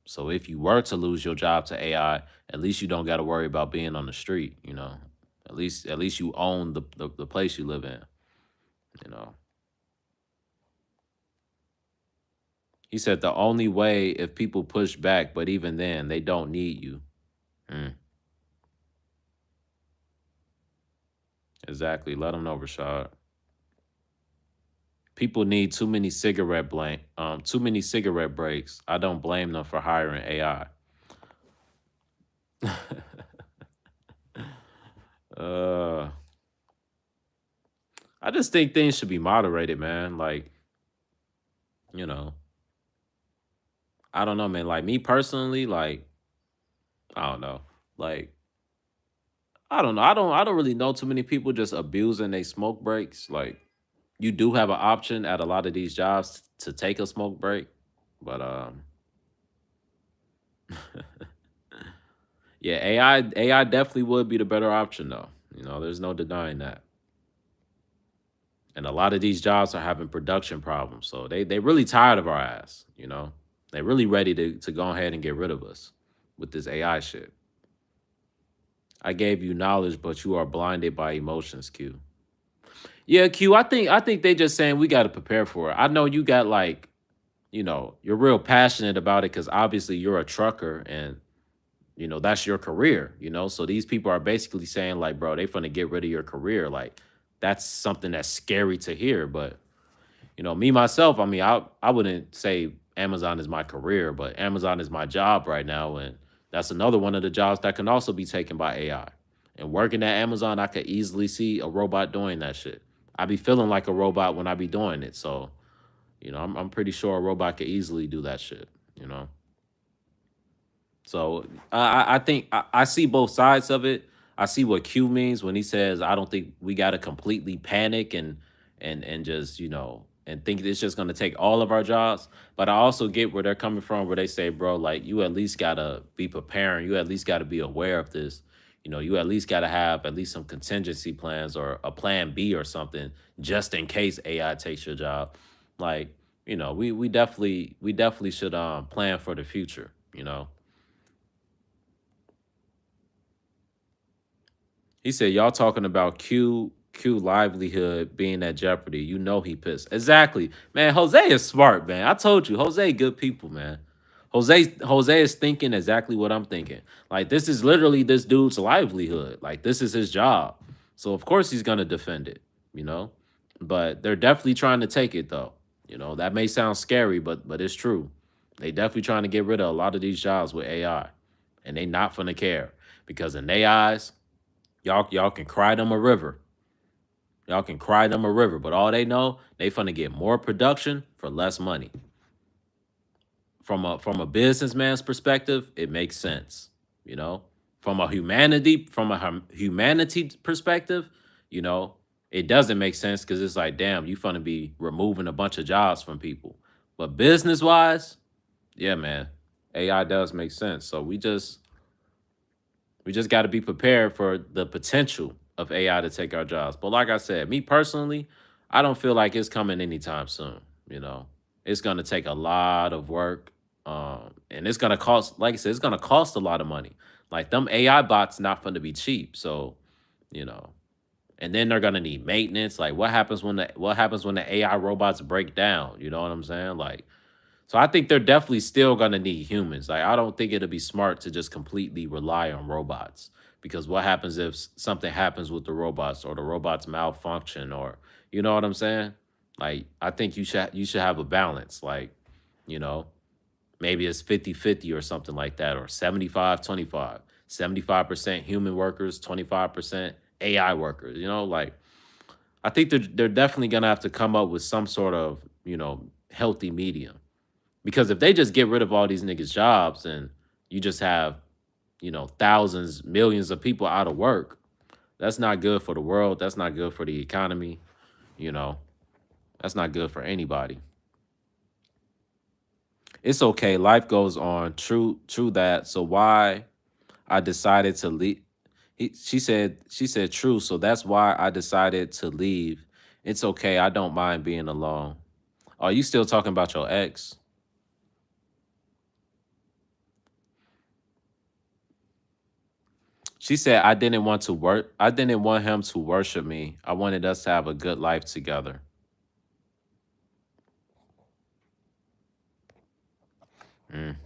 So if you were to lose your job to AI, at least you don't got to worry about being on the street. At least you own the place you live in. You know. He said the only way if people push back, but even then they don't need you. Mm, exactly. Let them know, Rashad. People need too many cigarette breaks. I don't blame them for hiring AI. uh, I just think things should be moderated, man. Like, you know, I don't know, man. Like me personally, like I don't know, like I don't know. I don't really know too many people just abusing they smoke breaks. Like you do have an option at a lot of these jobs to take a smoke break, but yeah, AI definitely would be the better option though. There's no denying that. And a lot of these jobs are having production problems, so they really tired of our ass. They really ready to go ahead and get rid of us with this AI shit. I gave you knowledge, but you are blinded by emotions, Q. Yeah, Q. I think they just saying we got to prepare for it. I know you got like, you're real passionate about it because obviously you're a trucker and that's your career. So these people are basically saying like, bro, they finna get rid of your career. Like that's something that's scary to hear. But me myself, I mean, I wouldn't say Amazon is my career, but Amazon is my job right now, and that's another one of the jobs that can also be taken by AI. And working at Amazon, I could easily see a robot doing that shit. I be feeling like a robot when I be doing it, so I'm pretty sure a robot could easily do that shit. You know. So I think I see both sides of it. I see what Q means when he says I don't think we got to completely panic and just and think it's just going to take all of our jobs. But I also get where they're coming from, where they say, bro, like you at least got to be preparing. You at least got to be aware of this. You at least got to have at least some contingency plans or a plan B or something just in case AI takes your job. Like we definitely should plan for the future. He said, "Y'all talking about Q livelihood being at jeopardy. He pissed. Exactly, man. Jose is smart, man. I told you, Jose, good people, man. Jose is thinking exactly what I'm thinking. Like this is literally this dude's livelihood. Like this is his job. So of course he's gonna defend it, you know. But they're definitely trying to take it though. You know, that may sound scary, but it's true. They definitely trying to get rid of a lot of these jobs with AI. And they not gonna care. Because in their eyes, y'all can cry them a river. Y'all can cry them a river. But all they know, they finna get more production for less money. From a businessman's perspective, it makes sense. You know, from a humanity perspective, you know, it doesn't make sense because it's like, damn, you finna be removing a bunch of jobs from people. But business wise, yeah, man, AI does make sense. So we just got to be prepared for the potential of AI to take our jobs. But like I said, me personally, I don't feel like it's coming anytime soon. You know, it's gonna take a lot of work, and it's gonna cost. Like I said, it's gonna cost a lot of money. Like them AI bots, not going to be cheap. So, you know, and then they're gonna need maintenance. Like, what happens when the AI robots break down? You know what I'm saying? Like, so I think they're definitely still gonna need humans. Like I don't think it'll be smart to just completely rely on robots because what happens if something happens with the robots or the robots malfunction or you know what I'm saying? Like I think you should have a balance. Like, you know, maybe it's 50-50 or something like that or 75-25. 75% human workers, 25% AI workers. You know, like I think they're definitely gonna have to come up with some sort of, healthy medium. Because if they just get rid of all these niggas' jobs and you just have, thousands, millions of people out of work, that's not good for the world. That's not good for the economy. You know, that's not good for anybody. It's okay. Life goes on. True that. So why I decided to leave. She said true. So that's why I decided to leave. It's okay. I don't mind being alone. Are you still talking about your ex? She said, I didn't want him to worship me. I wanted us to have a good life together. Mm.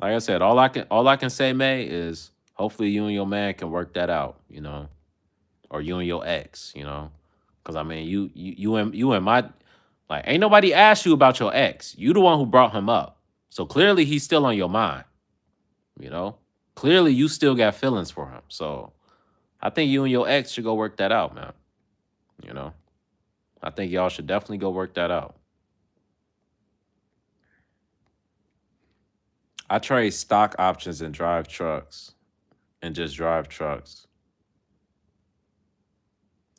Like I said, all I can say, May, is hopefully you and your man can work that out, or you and your ex, because I mean, you and my, like, ain't nobody asked you about your ex. You the one who brought him up, so clearly he's still on your mind. You know, clearly you still got feelings for him. So I think you and your ex should go work that out, man. You know, I think y'all should definitely go work that out. I trade stock options and drive trucks and just drive trucks.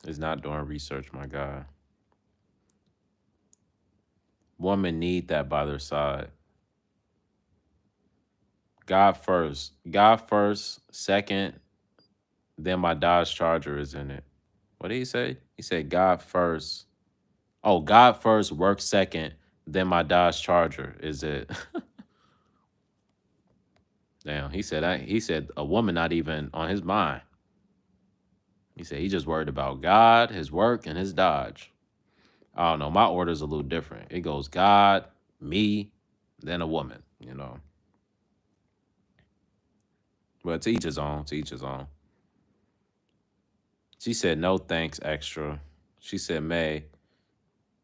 Is not doing research, my guy. Women need that by their side. God first. God first. Second, then my Dodge Charger is in it. What did he say? He said God first. Oh, God first, work second, then my Dodge Charger is it. Damn, he said a woman not even on his mind. He said he just worried about God, his work, and his Dodge. I don't know. My order's a little different. It goes God, me, then a woman. But to each his own, to each his own. She said, no thanks, extra. She said, May.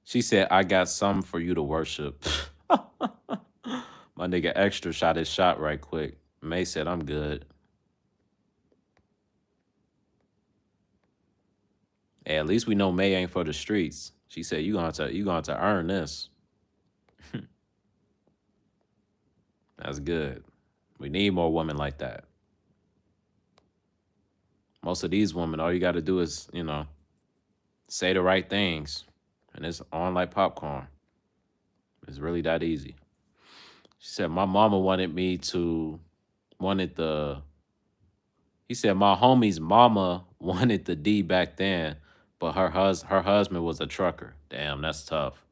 She said, I got something for you to worship. My nigga extra shot his shot right quick. May said, I'm good. Hey, at least we know May ain't for the streets. She said, you going to earn this. That's good. We need more women like that. Most of these women, all you got to do is, say the right things, and it's on like popcorn. It's really that easy. She said, my mama wanted the, he said, my homie's mama wanted the D back then, but her husband was a trucker. Damn, that's tough.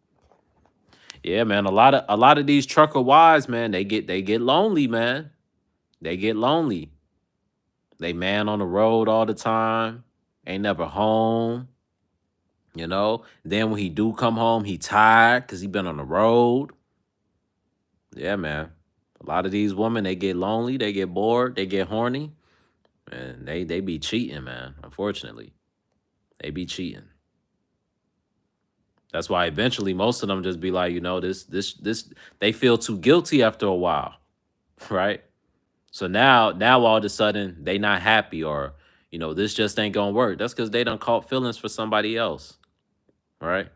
Yeah, man. A lot of these trucker wives, man, they get lonely, man. They get lonely. They man on the road all the time, ain't never home. Then when he do come home, he tired because he been on the road. Yeah, man. A lot of these women, they get lonely, they get bored, they get horny, and they be cheating, man. Unfortunately, they be cheating. That's why eventually most of them just be like, this. They feel too guilty after a while, right? So now all of a sudden they not happy, or this just ain't gonna work. That's because they done caught feelings for somebody else, right?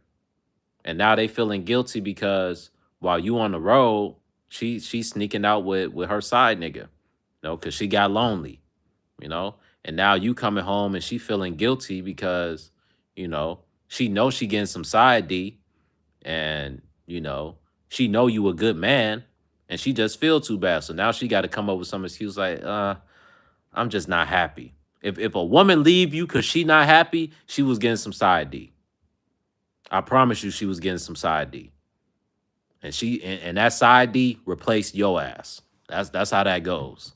And now they feeling guilty because while you on the road, she's sneaking out with her side nigga, because she got lonely, you know. And now you coming home and she feeling guilty because you know she knows she getting some side D, and she know you a good man, and she just feel too bad. So now she got to come up with some excuse like, I'm just not happy. If a woman leave you because she not happy, she was getting some side D. I promise you, she was getting some side D, and and that side D replaced your ass. That's how that goes.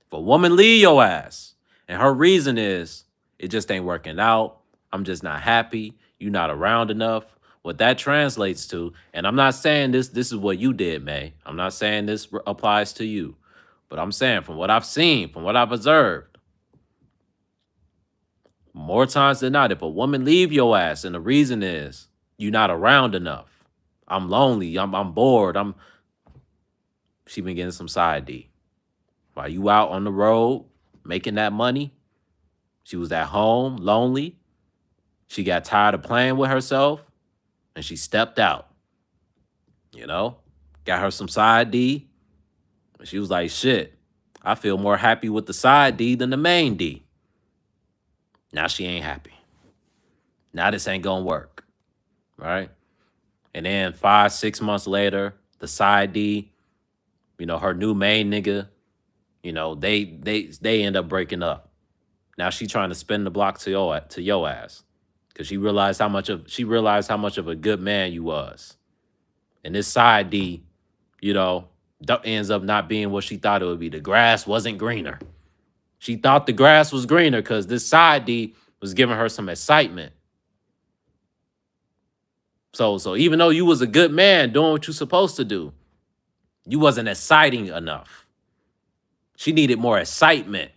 If a woman leave your ass, and her reason is it just ain't working out, I'm just not happy, you not around enough. What that translates to, and I'm not saying this is what you did, May. I'm not saying this applies to you, but I'm saying from what I've seen, from what I've observed, more times than not, if a woman leave your ass and the reason is you not around enough, I'm lonely, I'm bored, she been getting some side D. While you out on the road making that money, she was at home lonely. She got tired of playing with herself and she stepped out, you know, got her some side D. And she was like, shit, I feel more happy with the side D than the main D. Now she ain't happy. Now this ain't gonna work, right? And then 5, 6 months later, the side D, her new main nigga, they end up breaking up. Now she trying to spin the block to your ass because she realized how much of a good man you was, and this side D, ends up not being what she thought it would be. The grass wasn't greener. She thought the grass was greener because this side D was giving her some excitement. So even though you was a good man doing what you supposed to do, you wasn't exciting enough. She needed more excitement.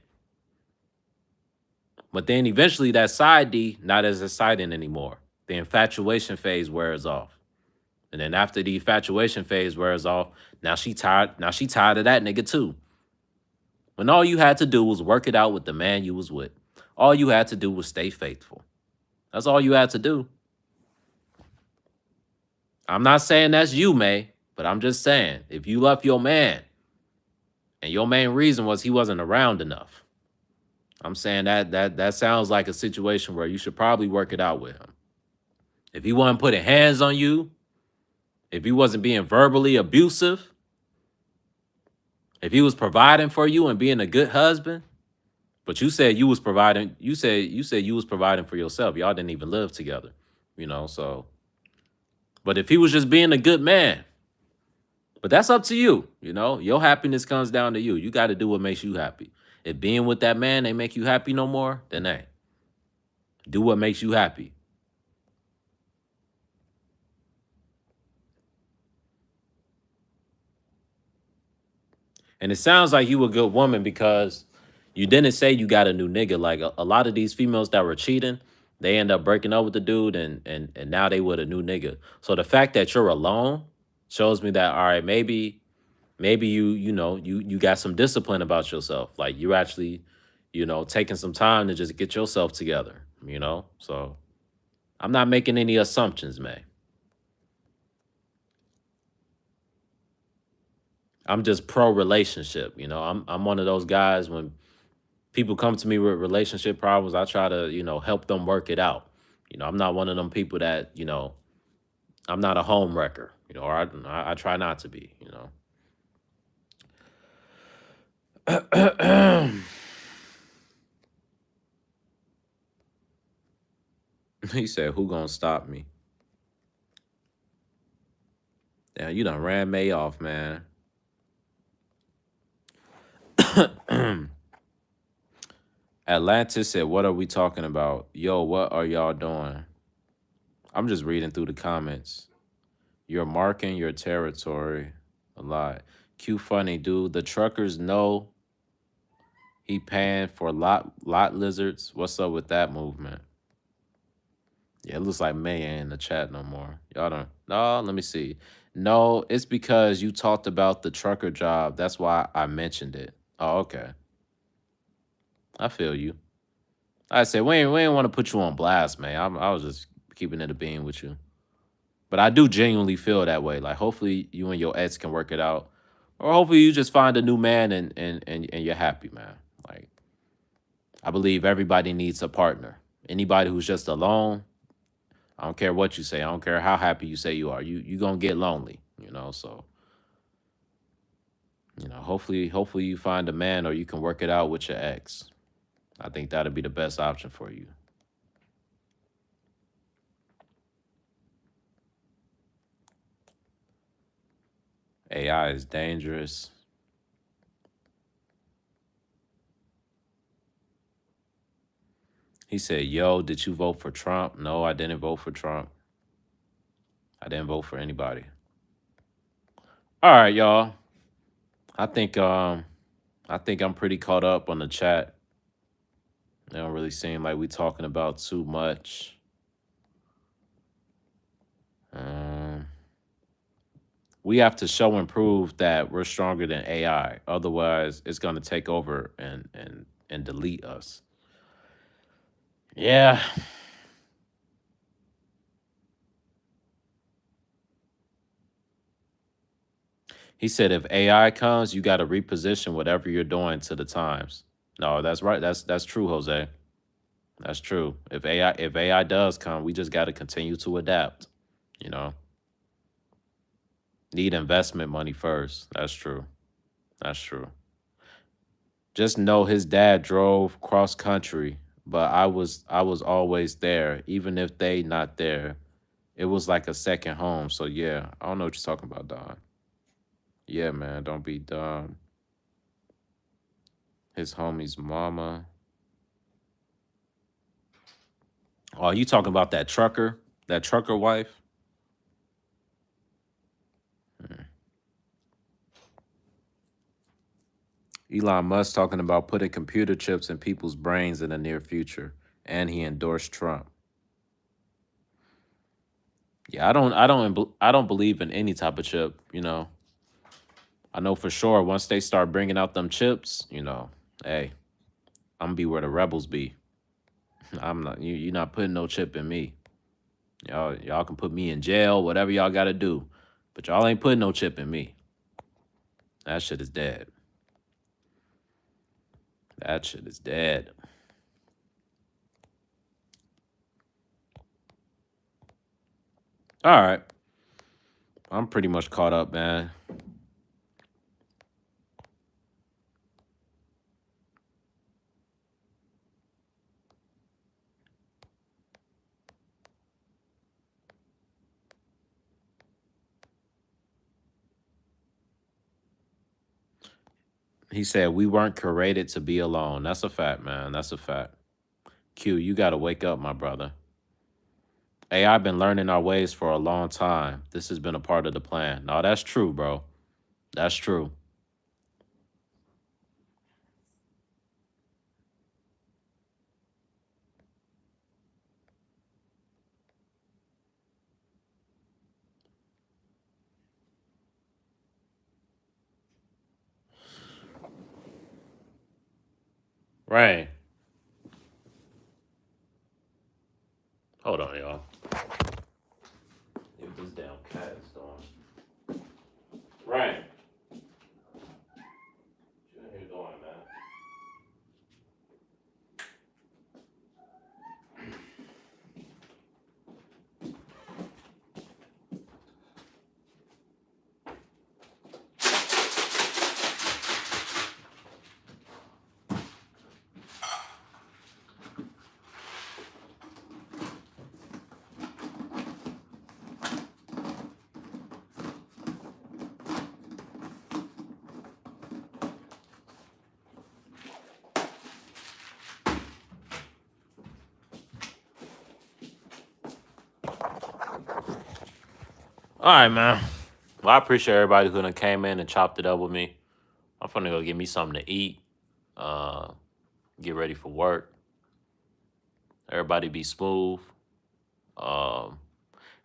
But then eventually that side D not as exciting anymore. The infatuation phase wears off. And then after the infatuation phase wears off, now she tired of that nigga too. When all you had to do was work it out with the man you was with. All you had to do was stay faithful. That's all you had to do. I'm not saying that's you, May, but I'm just saying if you left your man and your main reason was he wasn't around enough, I'm saying that sounds like a situation where you should probably work it out with him. If he wasn't putting hands on you, if he wasn't being verbally abusive, if he was providing for you and being a good husband, but you said you was providing, you said you was providing for yourself. Y'all didn't even live together, so. But if he was just being a good man, but that's up to you, your happiness comes down to you. You got to do what makes you happy. If being with that man ain't make you happy no more, then hey, do what makes you happy. And it sounds like you a good woman because you didn't say you got a new nigga. Like a lot of these females that were cheating, they end up breaking up with the dude and now they with a new nigga. So the fact that you're alone shows me that, all right, maybe you got some discipline about yourself. Like you actually, taking some time to just get yourself together, So I'm not making any assumptions, man. I'm just pro relationship, I'm one of those guys when people come to me with relationship problems, I try to, help them work it out. I'm not one of them people that, I'm not a home wrecker, or I try not to be, He said, who gonna stop me? Damn, you done ran May off, man. Atlantis said, what are we talking about? Yo, what are y'all doing? I'm just reading through the comments. You're marking your territory. a lot. Q funny, dude. The truckers know he paying for lot lizards. What's up with that movement? Yeah, it looks like May ain't in the chat no more. Y'all don't. No, let me see. No, it's because you talked about the trucker job. That's why I mentioned it. Oh, okay. I feel you. I said we ain't want to put you on blast, man. I was just keeping it a bean with you. But I do genuinely feel that way. Like hopefully you and your ex can work it out. Or hopefully you just find a new man and you're happy, man. Like I believe everybody needs a partner. Anybody who's just alone, I don't care what you say. I don't care how happy you say you are. You gonna get lonely, you know. So, hopefully you find a man or you can work it out with your ex. I think that'd be the best option for you. AI is dangerous. He said, "Yo, did you vote for Trump?" No, I didn't vote for Trump. I didn't vote for anybody. All right, y'all. I think I think I'm pretty caught up on the chat. It don't really seem like we talking about too much. Um, we have to show and prove that we're stronger than AI. Otherwise, it's gonna take over and delete us. Yeah. He said if AI comes, you got to reposition whatever you're doing to the times. No, that's right. That's true, Jose. That's true. If AI does come, we just got to continue to adapt. You know, need investment money first. That's true. That's true. Just know his dad drove cross country, but I was always there, even if they not there. It was like a second home. So yeah, I don't know what you're talking about, Don. Yeah, man, don't be dumb. His homie's mama. Oh, you talking about that trucker? That trucker wife? Hmm. Elon Musk talking about putting computer chips in people's brains in the near future, and he endorsed Trump. Yeah, I don't believe in any type of chip. I know for sure once they start bringing out them chips, hey, I'm gonna be where the rebels be. I'm not you. You're not putting no chip in me. Y'all can put me in jail, whatever y'all got to do, but y'all ain't putting no chip in me. That shit is dead. That shit is dead. All right, I'm pretty much caught up, man. He said we weren't created to be alone. That's a fact, man. That's a fact. Q, you gotta wake up, my brother. Hey, I've been learning our ways for a long time. This has been a part of the plan. No, that's true, bro. That's true. Right. Hold on, y'all. If this damn cat is doing. Right. What you in here doing, man? All right, man. Well, I appreciate everybody who done came in and chopped it up with me. I'm finna go get me something to eat. Uh, get ready for work. Everybody be smooth. Um,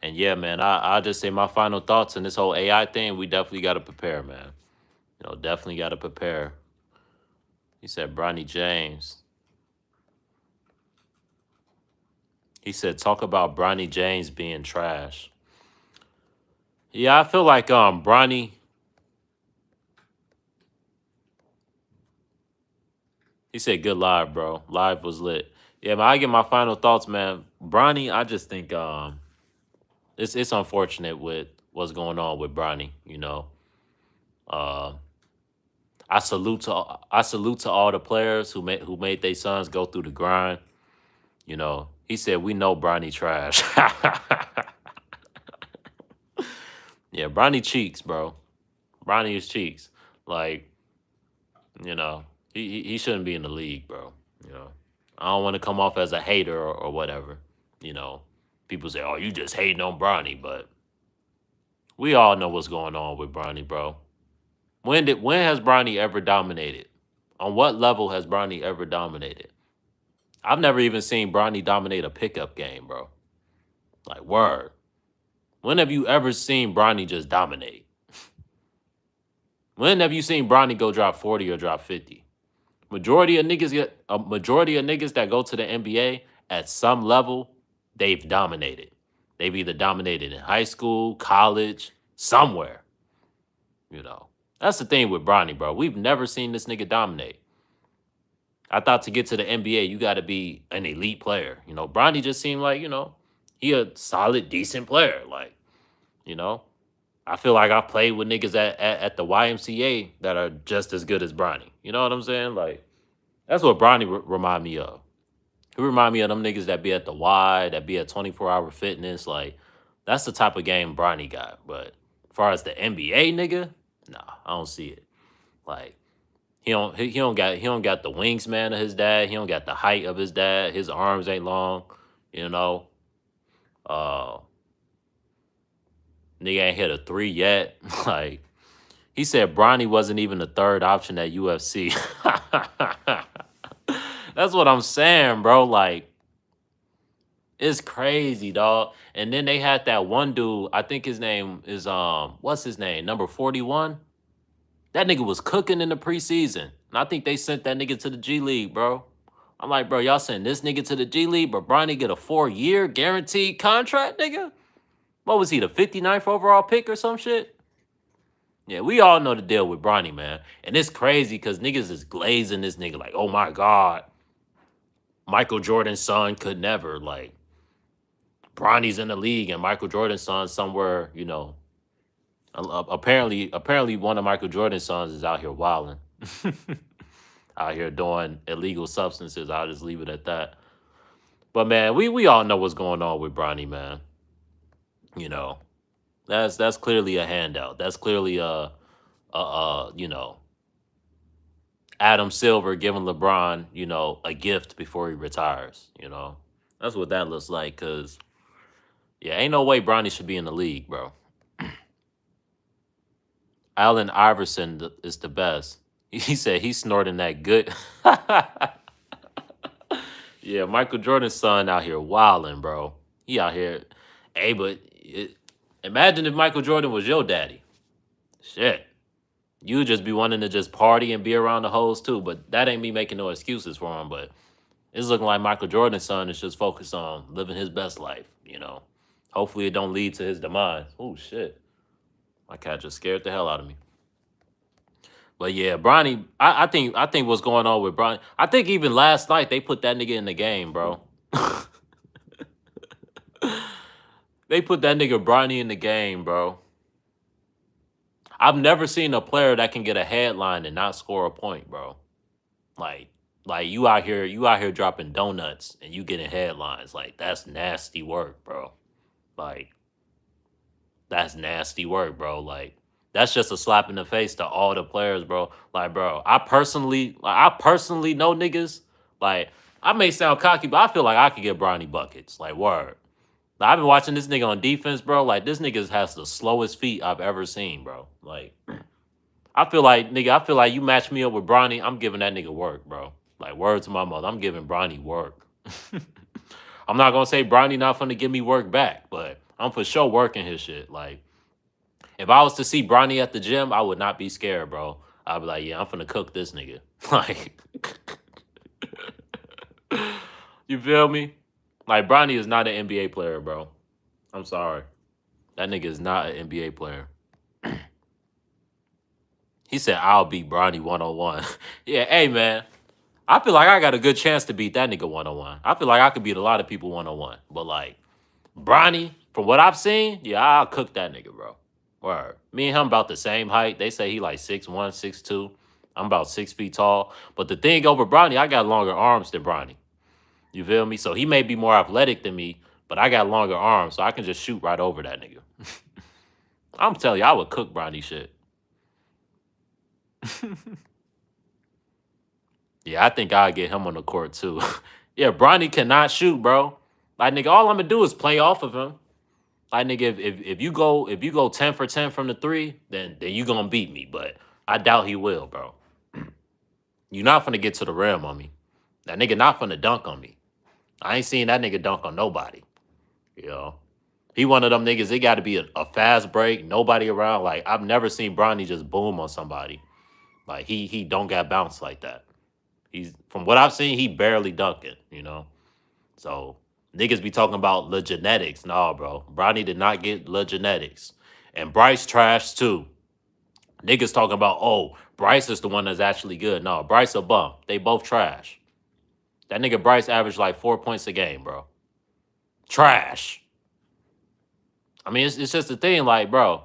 and yeah, man, I just say my final thoughts on this whole AI thing. We definitely got to prepare, man. Definitely got to prepare. He said Bronny James. He said talk about Bronny James being trash. Yeah, I feel like Bronny. He said good live, bro. Live was lit. Yeah, man. I get my final thoughts, man. Bronny, I just think it's unfortunate with what's going on with Bronny. Uh, I salute to all the players who made their sons go through the grind. He said we know Bronny trash. Yeah, Bronny cheeks, bro. Bronny is cheeks. Like, he shouldn't be in the league, bro. You know, I don't want to come off as a hater or whatever. You know, People say, "Oh, you just hating on Bronny," but we all know what's going on with Bronny, bro. When has Bronny ever dominated? On what level has Bronny ever dominated? I've never even seen Bronny dominate a pickup game, bro. Like, word. When have you ever seen Bronny just dominate? When have you seen Bronny go drop 40 or drop 50? A majority of niggas that go to the NBA at some level, they've dominated. They've either dominated in high school, college, somewhere. That's the thing with Bronny, bro. We've never seen this nigga dominate. I thought to get to the NBA, you got to be an elite player. Bronny just seemed like, he a solid, decent player. Like, you know, I feel like I played with niggas at the YMCA that are just as good as Bronny. You know what I'm saying? Like, that's what Bronny remind me of. He remind me of them niggas that be at the Y, that be at 24-hour fitness. Like, that's the type of game Bronny got. But as far as the NBA nigga, nah, I don't see it. Like, he don't got the wingspan of his dad. He don't got the height of his dad. His arms ain't long. You know, uh, nigga ain't hit a three yet. Like, he said Bronny wasn't even the third option at UFC. That's what I'm saying, bro. Like, it's crazy, dog. And then they had that one dude. I think his name is what's his name? Number 41. That nigga was cooking in the preseason. And I think they sent that nigga to the G League, bro. I'm like, bro, y'all send this nigga to the G League, but Bronny get a 4-year guaranteed contract, nigga? What was he, the 59th overall pick or some shit? Yeah, we all know the deal with Bronny, man. And it's crazy because niggas is glazing this nigga like, oh my God, Michael Jordan's son could never. Like, Bronny's in the league and Michael Jordan's son somewhere, apparently one of Michael Jordan's sons is out here wilding. Out here doing illegal substances. I'll just leave it at that. But man, we all know what's going on with Bronny, man. That's clearly a handout. That's clearly Adam Silver giving LeBron, a gift before he retires. That's what that looks like. Cause yeah, ain't no way Bronny should be in the league, bro. Allen Iverson is the best. He said he's snorting that good. Yeah, Michael Jordan's son out here wilding, bro. He out here. Hey, but imagine if Michael Jordan was your daddy. Shit. You'd just be wanting to just party and be around the hoes too. But that ain't me making no excuses for him. But it's looking like Michael Jordan's son is just focused on living his best life. Hopefully it don't lead to his demise. Oh, shit. My cat just scared the hell out of me. But yeah, Bronny, I think what's going on with Bronny, I think even last night they put that nigga in the game, bro. They put that nigga Bronny in the game, bro. I've never seen a player that can get a headline and not score a point, bro. Like, you out here dropping donuts and you getting headlines. Like, that's nasty work, bro. Like, that's nasty work, bro. Like, that's just a slap in the face to all the players, bro. Like, bro, I personally know niggas. Like, I may sound cocky, but I feel like I could get Bronny buckets. Like, word. Like, I've been watching this nigga on defense, bro. Like, this nigga has the slowest feet I've ever seen, bro. Like, I feel like, nigga, I feel like you match me up with Bronny, I'm giving that nigga work, bro. Like, word to my mother, I'm giving Bronny work. I'm not gonna say Bronny not finna give me work back, but I'm for sure working his shit. Like, if I was to see Bronny at the gym, I would not be scared, bro. I'd be like, yeah, I'm finna cook this nigga. Like, you feel me? Like, Bronny is not an NBA player, bro. I'm sorry. That nigga is not an NBA player. He said, I'll beat Bronny 1-on-1. Yeah, hey, man. I feel like I got a good chance to beat that nigga 1-on-1. I feel like I could beat a lot of people 1-on-1. But, like, Bronny, from what I've seen, yeah, I'll cook that nigga, bro. Word. Me and him about the same height. They say he like 6'1", 6'2". I'm about 6 feet tall. But the thing over Bronny, I got longer arms than Bronny. You feel me? So he may be more athletic than me, but I got longer arms, so I can just shoot right over that nigga. I'm telling you, I would cook Bronny shit. Yeah, I think I'll get him on the court too. Yeah, Bronny cannot shoot, bro. Like, nigga, all I'm gonna do is play off of him. Like, nigga, if you go 10 for 10 from the three, then you gonna beat me. But I doubt he will, bro. You not finna get to the rim on me. That nigga not finna dunk on me. I ain't seen that nigga dunk on nobody. You know? He one of them niggas, it gotta be a fast break, nobody around. Like, I've never seen Bronny just boom on somebody. Like, he don't got bounce like that. He's, from what I've seen, he barely dunking, you know? So, niggas be talking about the genetics. Nah, bro. Bronny did not get the genetics. And Bryce trash, too. Niggas talking about, oh, Bryce is the one that's actually good. No, Bryce a bum. They both trash. That nigga Bryce averaged like 4 points a game, bro. Trash. I mean, it's just the thing, like, bro,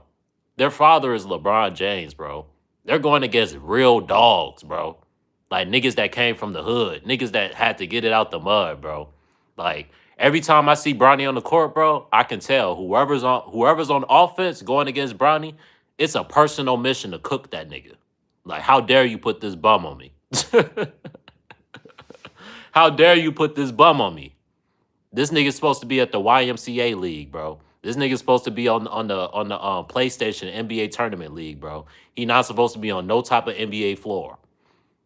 their father is LeBron James, bro. They're going against real dogs, bro. Like, niggas that came from the hood. Niggas that had to get it out the mud, bro. Like, every time I see Bronny on the court, bro, I can tell whoever's on offense going against Bronny, it's a personal mission to cook that nigga. Like, how dare you put this bum on me? How dare you put this bum on me? This nigga's supposed to be at the YMCA league, bro. This nigga's supposed to be on the PlayStation NBA tournament league, bro. He not supposed to be on no type of NBA floor.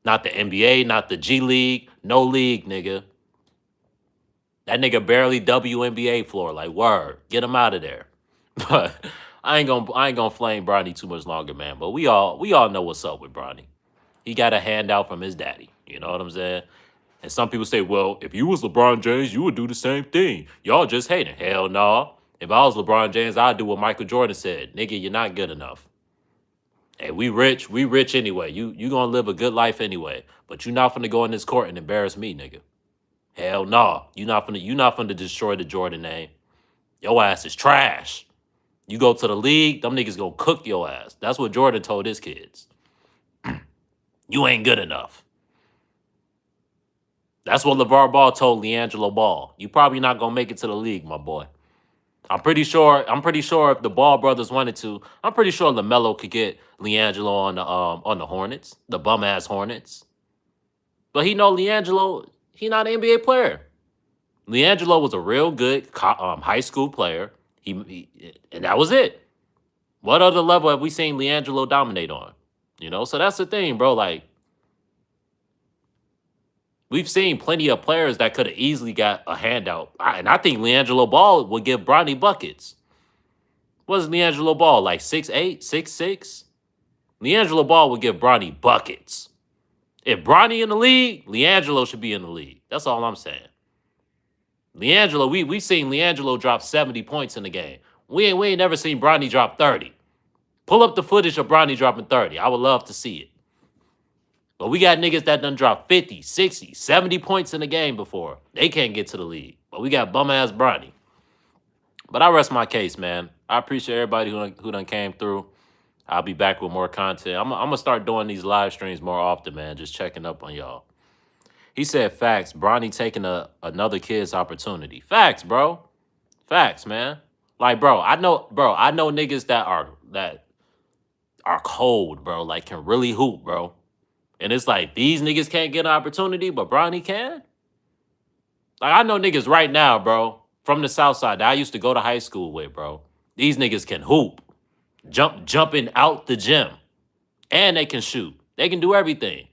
Not the NBA, not the G League, no league, nigga. That nigga barely WNBA floor. Like, word, get him out of there. But I ain't gonna flame Bronny too much longer, man. But we all know what's up with Bronny. He got a handout from his daddy. You know what I'm saying? And some people say, well, if you was LeBron James, you would do the same thing. Y'all just hating. Hell no. Nah. If I was LeBron James, I'd do what Michael Jordan said. Nigga, you're not good enough. Hey, we rich anyway. You gonna live a good life anyway. But you not finna go in this court and embarrass me, nigga. Hell no. Nah. You not finna destroy the Jordan name. Your ass is trash. You go to the league, them niggas gonna cook your ass. That's what Jordan told his kids. You ain't good enough. That's what LeVar Ball told LiAngelo Ball. You probably not gonna make it to the league, my boy. I'm pretty sure if the Ball brothers wanted to, I'm pretty sure LaMelo could get LiAngelo on the Hornets, the bum ass Hornets. But he know LiAngelo, he not an NBA player. LiAngelo was a real good high school player. He and that was it. What other level have we seen LiAngelo dominate on? You know, so that's the thing, bro. Like, we've seen plenty of players that could have easily got a handout. And I think LiAngelo Ball would give Bronny buckets. What is LiAngelo Ball, like 6'8", 6'6"? LiAngelo Ball would give Bronny buckets. If Bronny in the league, LiAngelo should be in the league. That's all I'm saying. LiAngelo, we've seen LiAngelo drop 70 points in the game. We ain't never seen Bronny drop 30. Pull up the footage of Bronny dropping 30. I would love to see it. But we got niggas that done dropped 50, 60, 70 points in the game before. They can't get to the league. But we got bum-ass Bronny. But I rest my case, man. I appreciate everybody who done came through. I'll be back with more content. I'm going to start doing these live streams more often, man. Just checking up on y'all. He said, facts. Bronny taking another kid's opportunity. Facts, bro. Facts, man. Like, bro, I know niggas that are cold, bro. Like, can really hoop, bro. And it's like, these niggas can't get an opportunity, but Bronny can? Like, I know niggas right now, bro, from the South Side that I used to go to high school with, bro. These niggas can hoop, jumping out the gym, and they can shoot. They can do everything.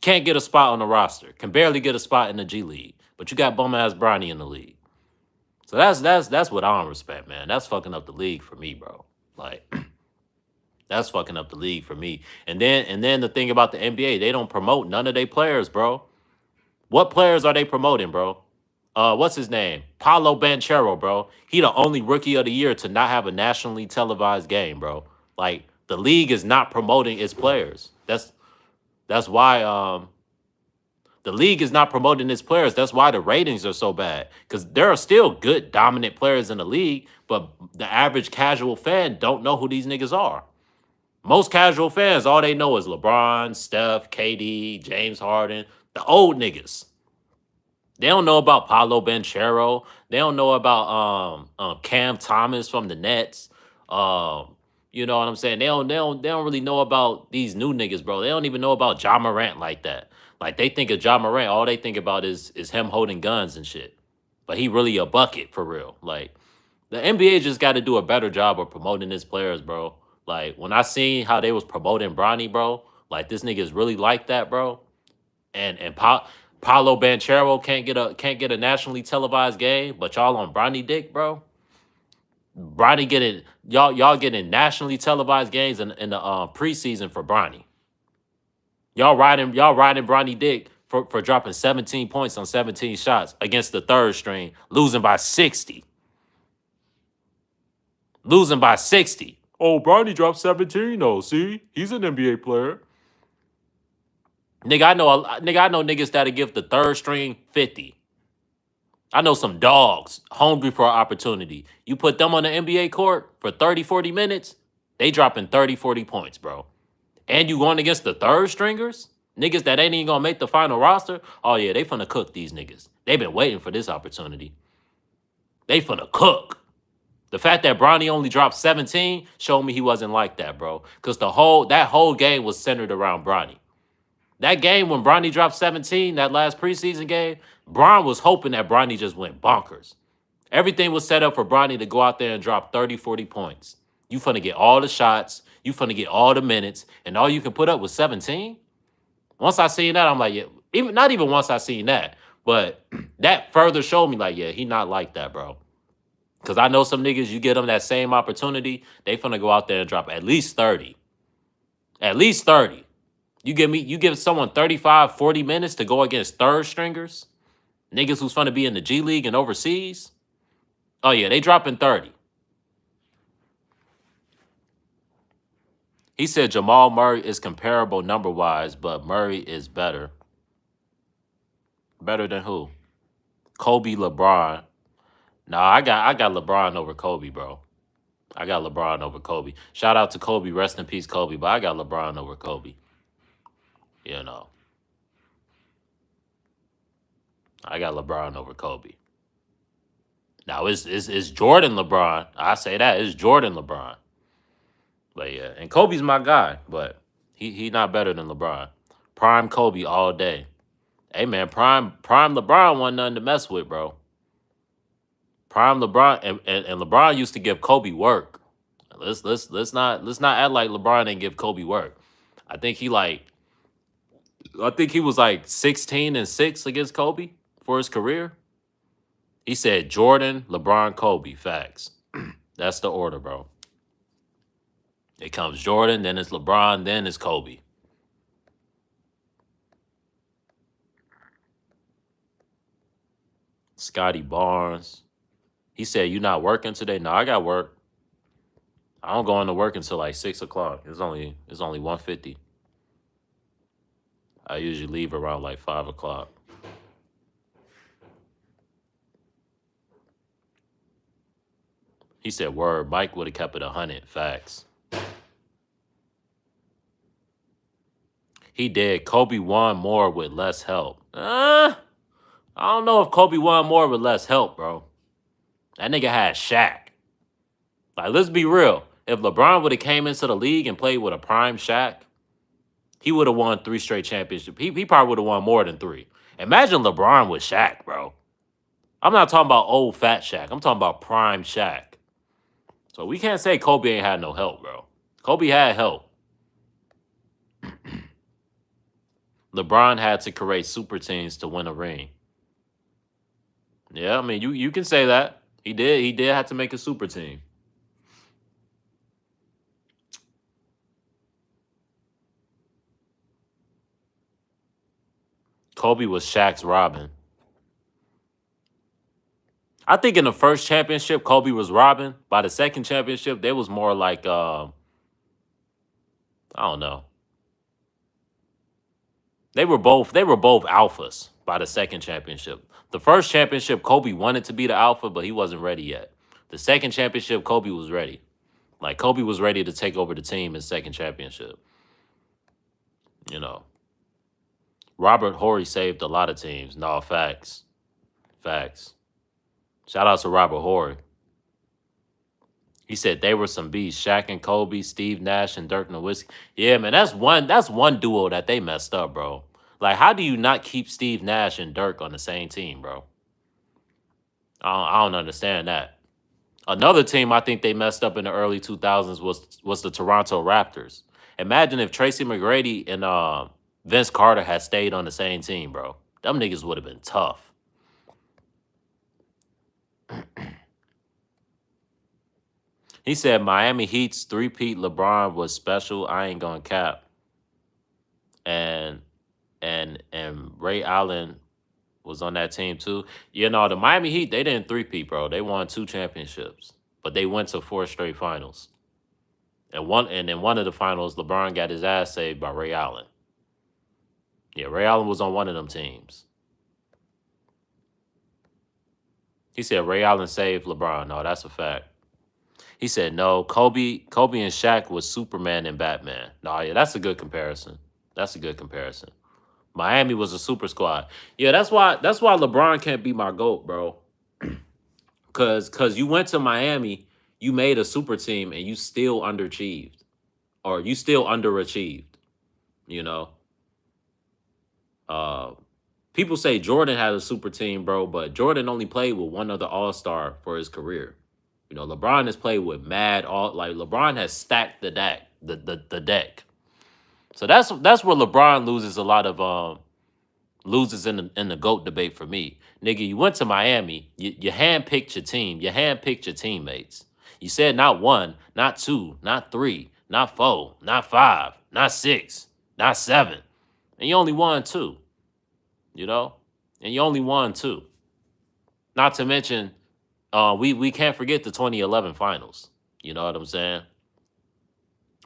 Can't get a spot on the roster. Can barely get a spot in the G League. But you got bum ass Bronny in the league. So that's what I don't respect, man. That's fucking up the league for me, bro. Like that's fucking up the league for me. And then the thing about the NBA, they don't promote none of their players, bro. What players are they promoting, bro? What's his name? Paolo Banchero, bro. He the only rookie of the year to not have a nationally televised game, bro. Like the league is not promoting its players. That's why the league is not promoting its players. That's why the ratings are so bad. Because there are still good dominant players in the league, but the average casual fan don't know who these niggas are. Most casual fans, all they know is LeBron, Steph, KD, James Harden, the old niggas. They don't know about Paolo Banchero. They don't know about Cam Thomas from the Nets. You know what I'm saying? They don't really know about these new niggas, bro. They don't even know about Ja Morant like that. Like they think of Ja Morant, all they think about is him holding guns and shit. But he really a bucket for real. Like the NBA just got to do a better job of promoting his players, bro. Like when I seen how they was promoting Bronny, bro, like this nigga is really like that, bro. And Paulo Banchero can't get a nationally televised game, but y'all on Bronny dick, bro. Bronny getting y'all getting nationally televised games in the preseason for Bronny. Y'all riding Bronny dick for dropping 17 points on 17 shots against the third string, losing by 60. Losing by 60. Oh, Bronny dropped 17 though. See, he's an NBA player. Nigga, I know niggas that'll give the third string 50. I know some dogs hungry for an opportunity. You put them on the NBA court for 30, 40 minutes, they dropping 30, 40 points, bro. And you going against the third stringers? Niggas that ain't even gonna make the final roster? Oh yeah, they finna cook these niggas. They been waiting for this opportunity. They finna cook. The fact that Bronny only dropped 17 showed me he wasn't like that, bro. Because that whole game was centered around Bronny. That game when Bronny dropped 17, that last preseason game, Bron was hoping that Bronny just went bonkers. Everything was set up for Bronny to go out there and drop 30, 40 points. You finna get all the shots. You finna get all the minutes. And all you can put up was 17? Once I seen that, I'm like, yeah, not even once I seen that. But that further showed me like, yeah, he not like that, bro. Because I know some niggas, you get them that same opportunity, they finna go out there and drop at least 30. At least 30. You give someone 35, 40 minutes to go against third stringers, niggas who's finna be in the G League and overseas. Oh yeah, they dropping 30. He said Jamal Murray is comparable number-wise, but Murray is better. Better than who? Kobe, LeBron. Nah, I got LeBron over Kobe, bro. I got LeBron over Kobe. Shout out to Kobe. Rest in peace, Kobe. But I got LeBron over Kobe. You know. I got LeBron over Kobe. Now, it's Jordan LeBron. I say that. It's Jordan LeBron. But yeah, and Kobe's my guy, but he not better than LeBron. Prime Kobe all day. Hey man, prime LeBron wasn't nothing to mess with, bro. Prime LeBron and LeBron used to give Kobe work. Let's not act like LeBron didn't give Kobe work. I think he was like 16-6 against Kobe for his career. He said Jordan, LeBron, Kobe. Facts. That's the order, bro. It comes Jordan, then it's LeBron, then it's Kobe. Scotty Barnes. He said, "You not working today?" No, I got work. I don't go into work until like 6 o'clock. It's only 1:50. I usually leave around like 5 o'clock. He said, "Word, Mike would have kept it 100. Facts." He did. Kobe won more with less help. I don't know if Kobe won more with less help, bro. That nigga had Shaq. Like, let's be real. If LeBron would have came into the league and played with a prime Shaq, he would have won 3 straight championships. He probably would have won more than 3. Imagine LeBron with Shaq, bro. I'm not talking about old fat Shaq. I'm talking about prime Shaq. So we can't say Kobe ain't had no help, bro. Kobe had help. LeBron had to create super teams to win a ring. Yeah, I mean you can say that. He did. He did have to make a super team. Kobe was Shaq's Robin. I think in the first championship, Kobe was Robin. By the second championship, they was more like I don't know. They were both alphas by the second championship. The first championship, Kobe wanted to be the alpha, but he wasn't ready yet. The second championship, Kobe was ready. Like Kobe was ready to take over the team in second championship. You know, Robert Horry saved a lot of teams. No, facts, facts. Shout out to Robert Horry. He said they were some beasts. Shaq and Kobe, Steve Nash and Dirk Nowitzki. Yeah, man, that's one duo that they messed up, bro. Like, how do you not keep Steve Nash and Dirk on the same team, bro? I don't understand that. Another team I think they messed up in the early 2000s was the Toronto Raptors. Imagine if Tracy McGrady and Vince Carter had stayed on the same team, bro. Them niggas would have been tough. He said Miami Heat's three-peat LeBron was special. I ain't gonna cap. And and Ray Allen was on that team too. You know, the Miami Heat, they didn't three-peat, bro. They won 2 championships. But they went to 4 straight finals. And in one of the finals, LeBron got his ass saved by Ray Allen. Yeah, Ray Allen was on one of them teams. He said Ray Allen saved LeBron. No, that's a fact. He said no. Kobe and Shaq was Superman and Batman. No, yeah, that's a good comparison. That's a good comparison. Miami was a super squad. Yeah, that's why LeBron can't be my GOAT, bro. Cause you went to Miami, you made a super team and you still underachieved. Or you still underachieved, you know. Uh People say Jordan had a super team, bro, but Jordan only played with one other all-star for his career. You know, LeBron has played with mad all like LeBron has stacked the deck, the deck. So that's where LeBron loses a lot of loses in the GOAT debate for me. Nigga, you went to Miami, you handpicked your team, you handpicked your teammates. You said not one, not two, not three, not four, not five, not six, not seven. And you only won two, you know? And you only won two. Not to mention, we can't forget the 2011 finals. You know what I'm saying?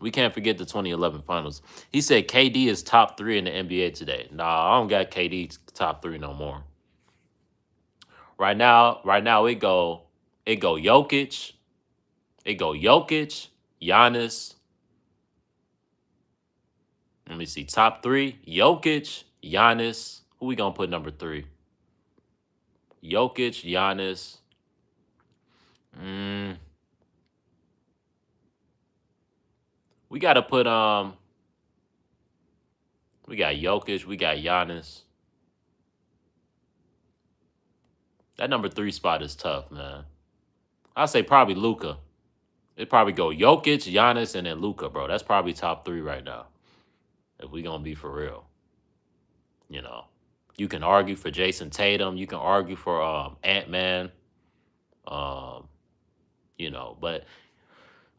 We can't forget the 2011 finals. He said KD is top three in the NBA today. Nah, I don't got KD top three no more. Right now it go Jokic, Giannis. Let me see, top three: Jokic, Giannis. Who we gonna put number three? Jokic, Giannis. Mm, we gotta put we got Jokic, we got Giannis. That number three spot is tough, man. I say probably Luca. It probably go Jokic, Giannis, and then Luca, bro. That's probably top three right now. If we gonna be for real, you know, you can argue for Jason Tatum. You can argue for Ant Man. Um, you know, but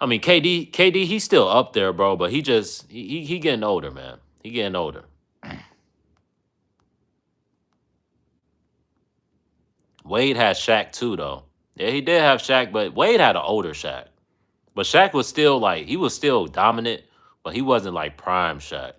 I mean KD, he's still up there, bro. But he getting older, man. He getting older. Wade had Shaq too, though. Yeah, he did have Shaq, but Wade had an older Shaq. But Shaq was still like he was still dominant, but he wasn't like prime Shaq.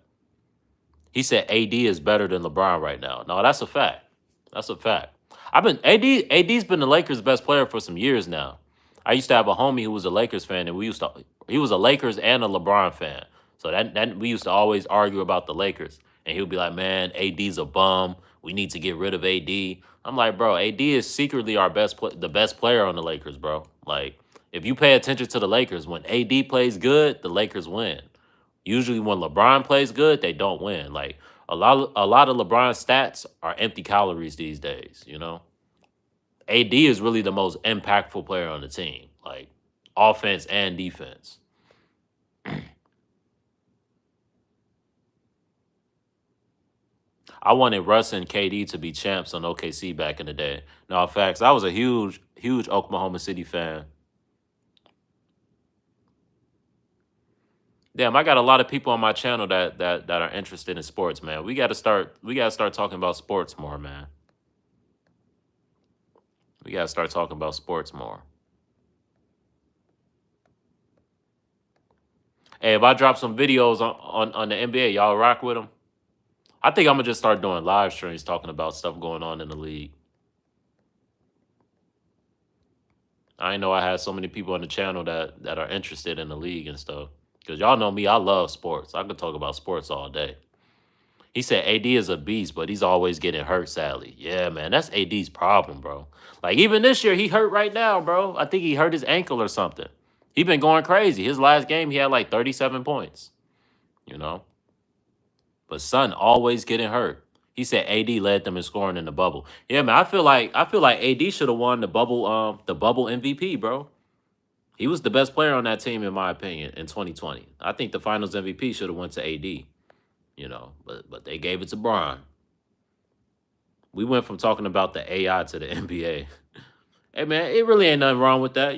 He said AD is better than LeBron right now. No, that's a fact. That's a fact. I've been AD's been the Lakers' best player for some years now. I used to have a homie who was a Lakers fan, and he was a Lakers and a LeBron fan. So that we used to always argue about the Lakers, and he would be like, "Man, AD's a bum. We need to get rid of AD." I'm like, "Bro, AD is secretly the best player on the Lakers, bro. Like, if you pay attention to the Lakers, when AD plays good, the Lakers win. Usually when LeBron plays good, they don't win. Like a lot of LeBron's stats are empty calories these days, you know? AD is really the most impactful player on the team, like offense and defense. I wanted Russ and KD to be champs on OKC back in the day. No, facts. I was a huge Oklahoma City fan. Damn, I got a lot of people on my channel that are interested in sports, man. We gotta start talking about sports more, man. We gotta start talking about sports more. Hey, if I drop some videos on the NBA, y'all rock with them? I think I'm gonna just start doing live streams talking about stuff going on in the league. I didn't know I had so many people on the channel that are interested in the league and stuff. Cause y'all know me, I love sports. I could talk about sports all day. He said AD is a beast, but he's always getting hurt, sadly. Yeah, man, that's AD's problem, bro. Like, even this year, he hurt right now, bro. I think he hurt his ankle or something. He been going crazy. His last game, he had like 37 points, you know? But son always getting hurt. He said AD led them in scoring in the bubble. Yeah, man, I feel like AD should have won the bubble MVP, bro. He was the best player on that team, in my opinion, in 2020. I think the finals MVP should have went to AD, but they gave it to Bron. We went from talking about the AI to the NBA. Hey man, it really ain't nothing wrong with that.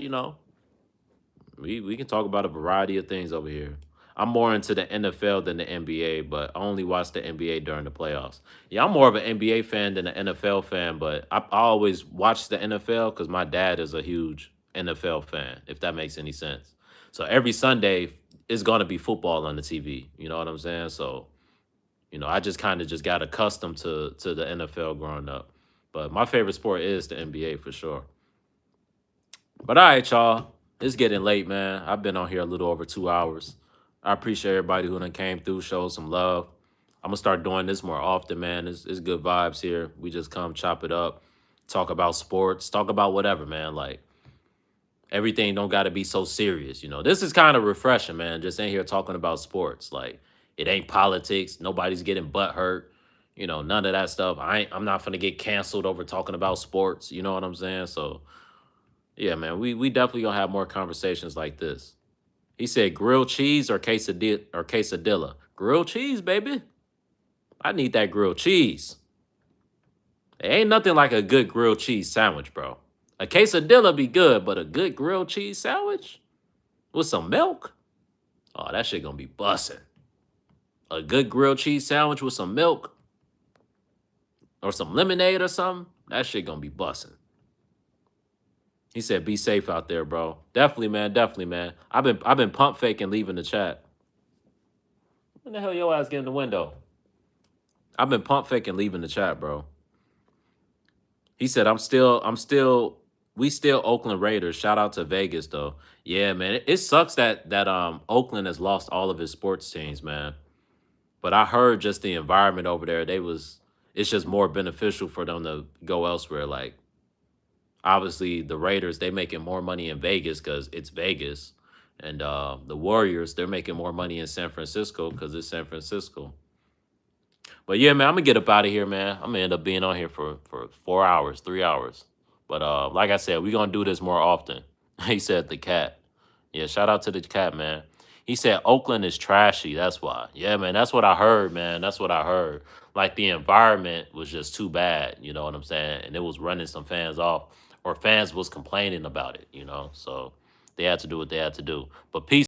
We can talk about a variety of things over here. I'm more into the NFL than the NBA, but I only watch the NBA during the playoffs. Yeah, I'm more of an NBA fan than an NFL fan, but I always watch the NFL because my dad is a huge NFL fan, if that makes any sense. So every Sunday it's gonna be football on the TV. You know what I'm saying? So I just kind of just got accustomed to the NFL growing up. But my favorite sport is the NBA for sure. But all right, y'all. It's getting late, man. I've been on here a little over 2 hours. I appreciate everybody who done came through, showed some love. I'm gonna start doing this more often, man. It's good vibes here. We just come chop it up, talk about sports, talk about whatever, man. Like, everything don't got to be so serious. This is kind of refreshing, man. Just in here talking about sports. Like, it ain't politics. Nobody's getting butt hurt. None of that stuff. I'm not gonna get canceled over talking about sports. You know what I'm saying? So yeah, man, we definitely gonna have more conversations like this. He said grilled cheese or quesadilla. Grilled cheese, baby. I need that grilled cheese. There ain't nothing like a good grilled cheese sandwich, bro. A quesadilla be good, but a good grilled cheese sandwich with some milk? Oh, that shit gonna be bussin'. A good grilled cheese sandwich with some milk or some lemonade or something, that shit gonna be bussin'. He said, "Be safe out there, bro." Definitely, man. Definitely, man. I've been pump faking leaving the chat. When the hell your ass get in the window? I've been pump faking leaving the chat, bro. He said, we still Oakland Raiders. Shout out to Vegas though. Yeah, man. It sucks that Oakland has lost all of his sports teams, man. But I heard just the environment over there, it's just more beneficial for them to go elsewhere. Like, obviously the Raiders, they making more money in Vegas because it's Vegas. And the Warriors, they're making more money in San Francisco because it's San Francisco. But yeah, man, I'm gonna get up out of here, man. I'm gonna end up being on here for 4 hours, 3 hours. But like I said, we're gonna do this more often. He said the cat. Yeah, shout out to the cat, man. He said Oakland is trashy. That's why. Yeah, man, that's what I heard, man. That's what I heard. Like, the environment was just too bad, you know what I'm saying? And it was running some fans off, or fans was complaining about it, So they had to do what they had to do. But peace.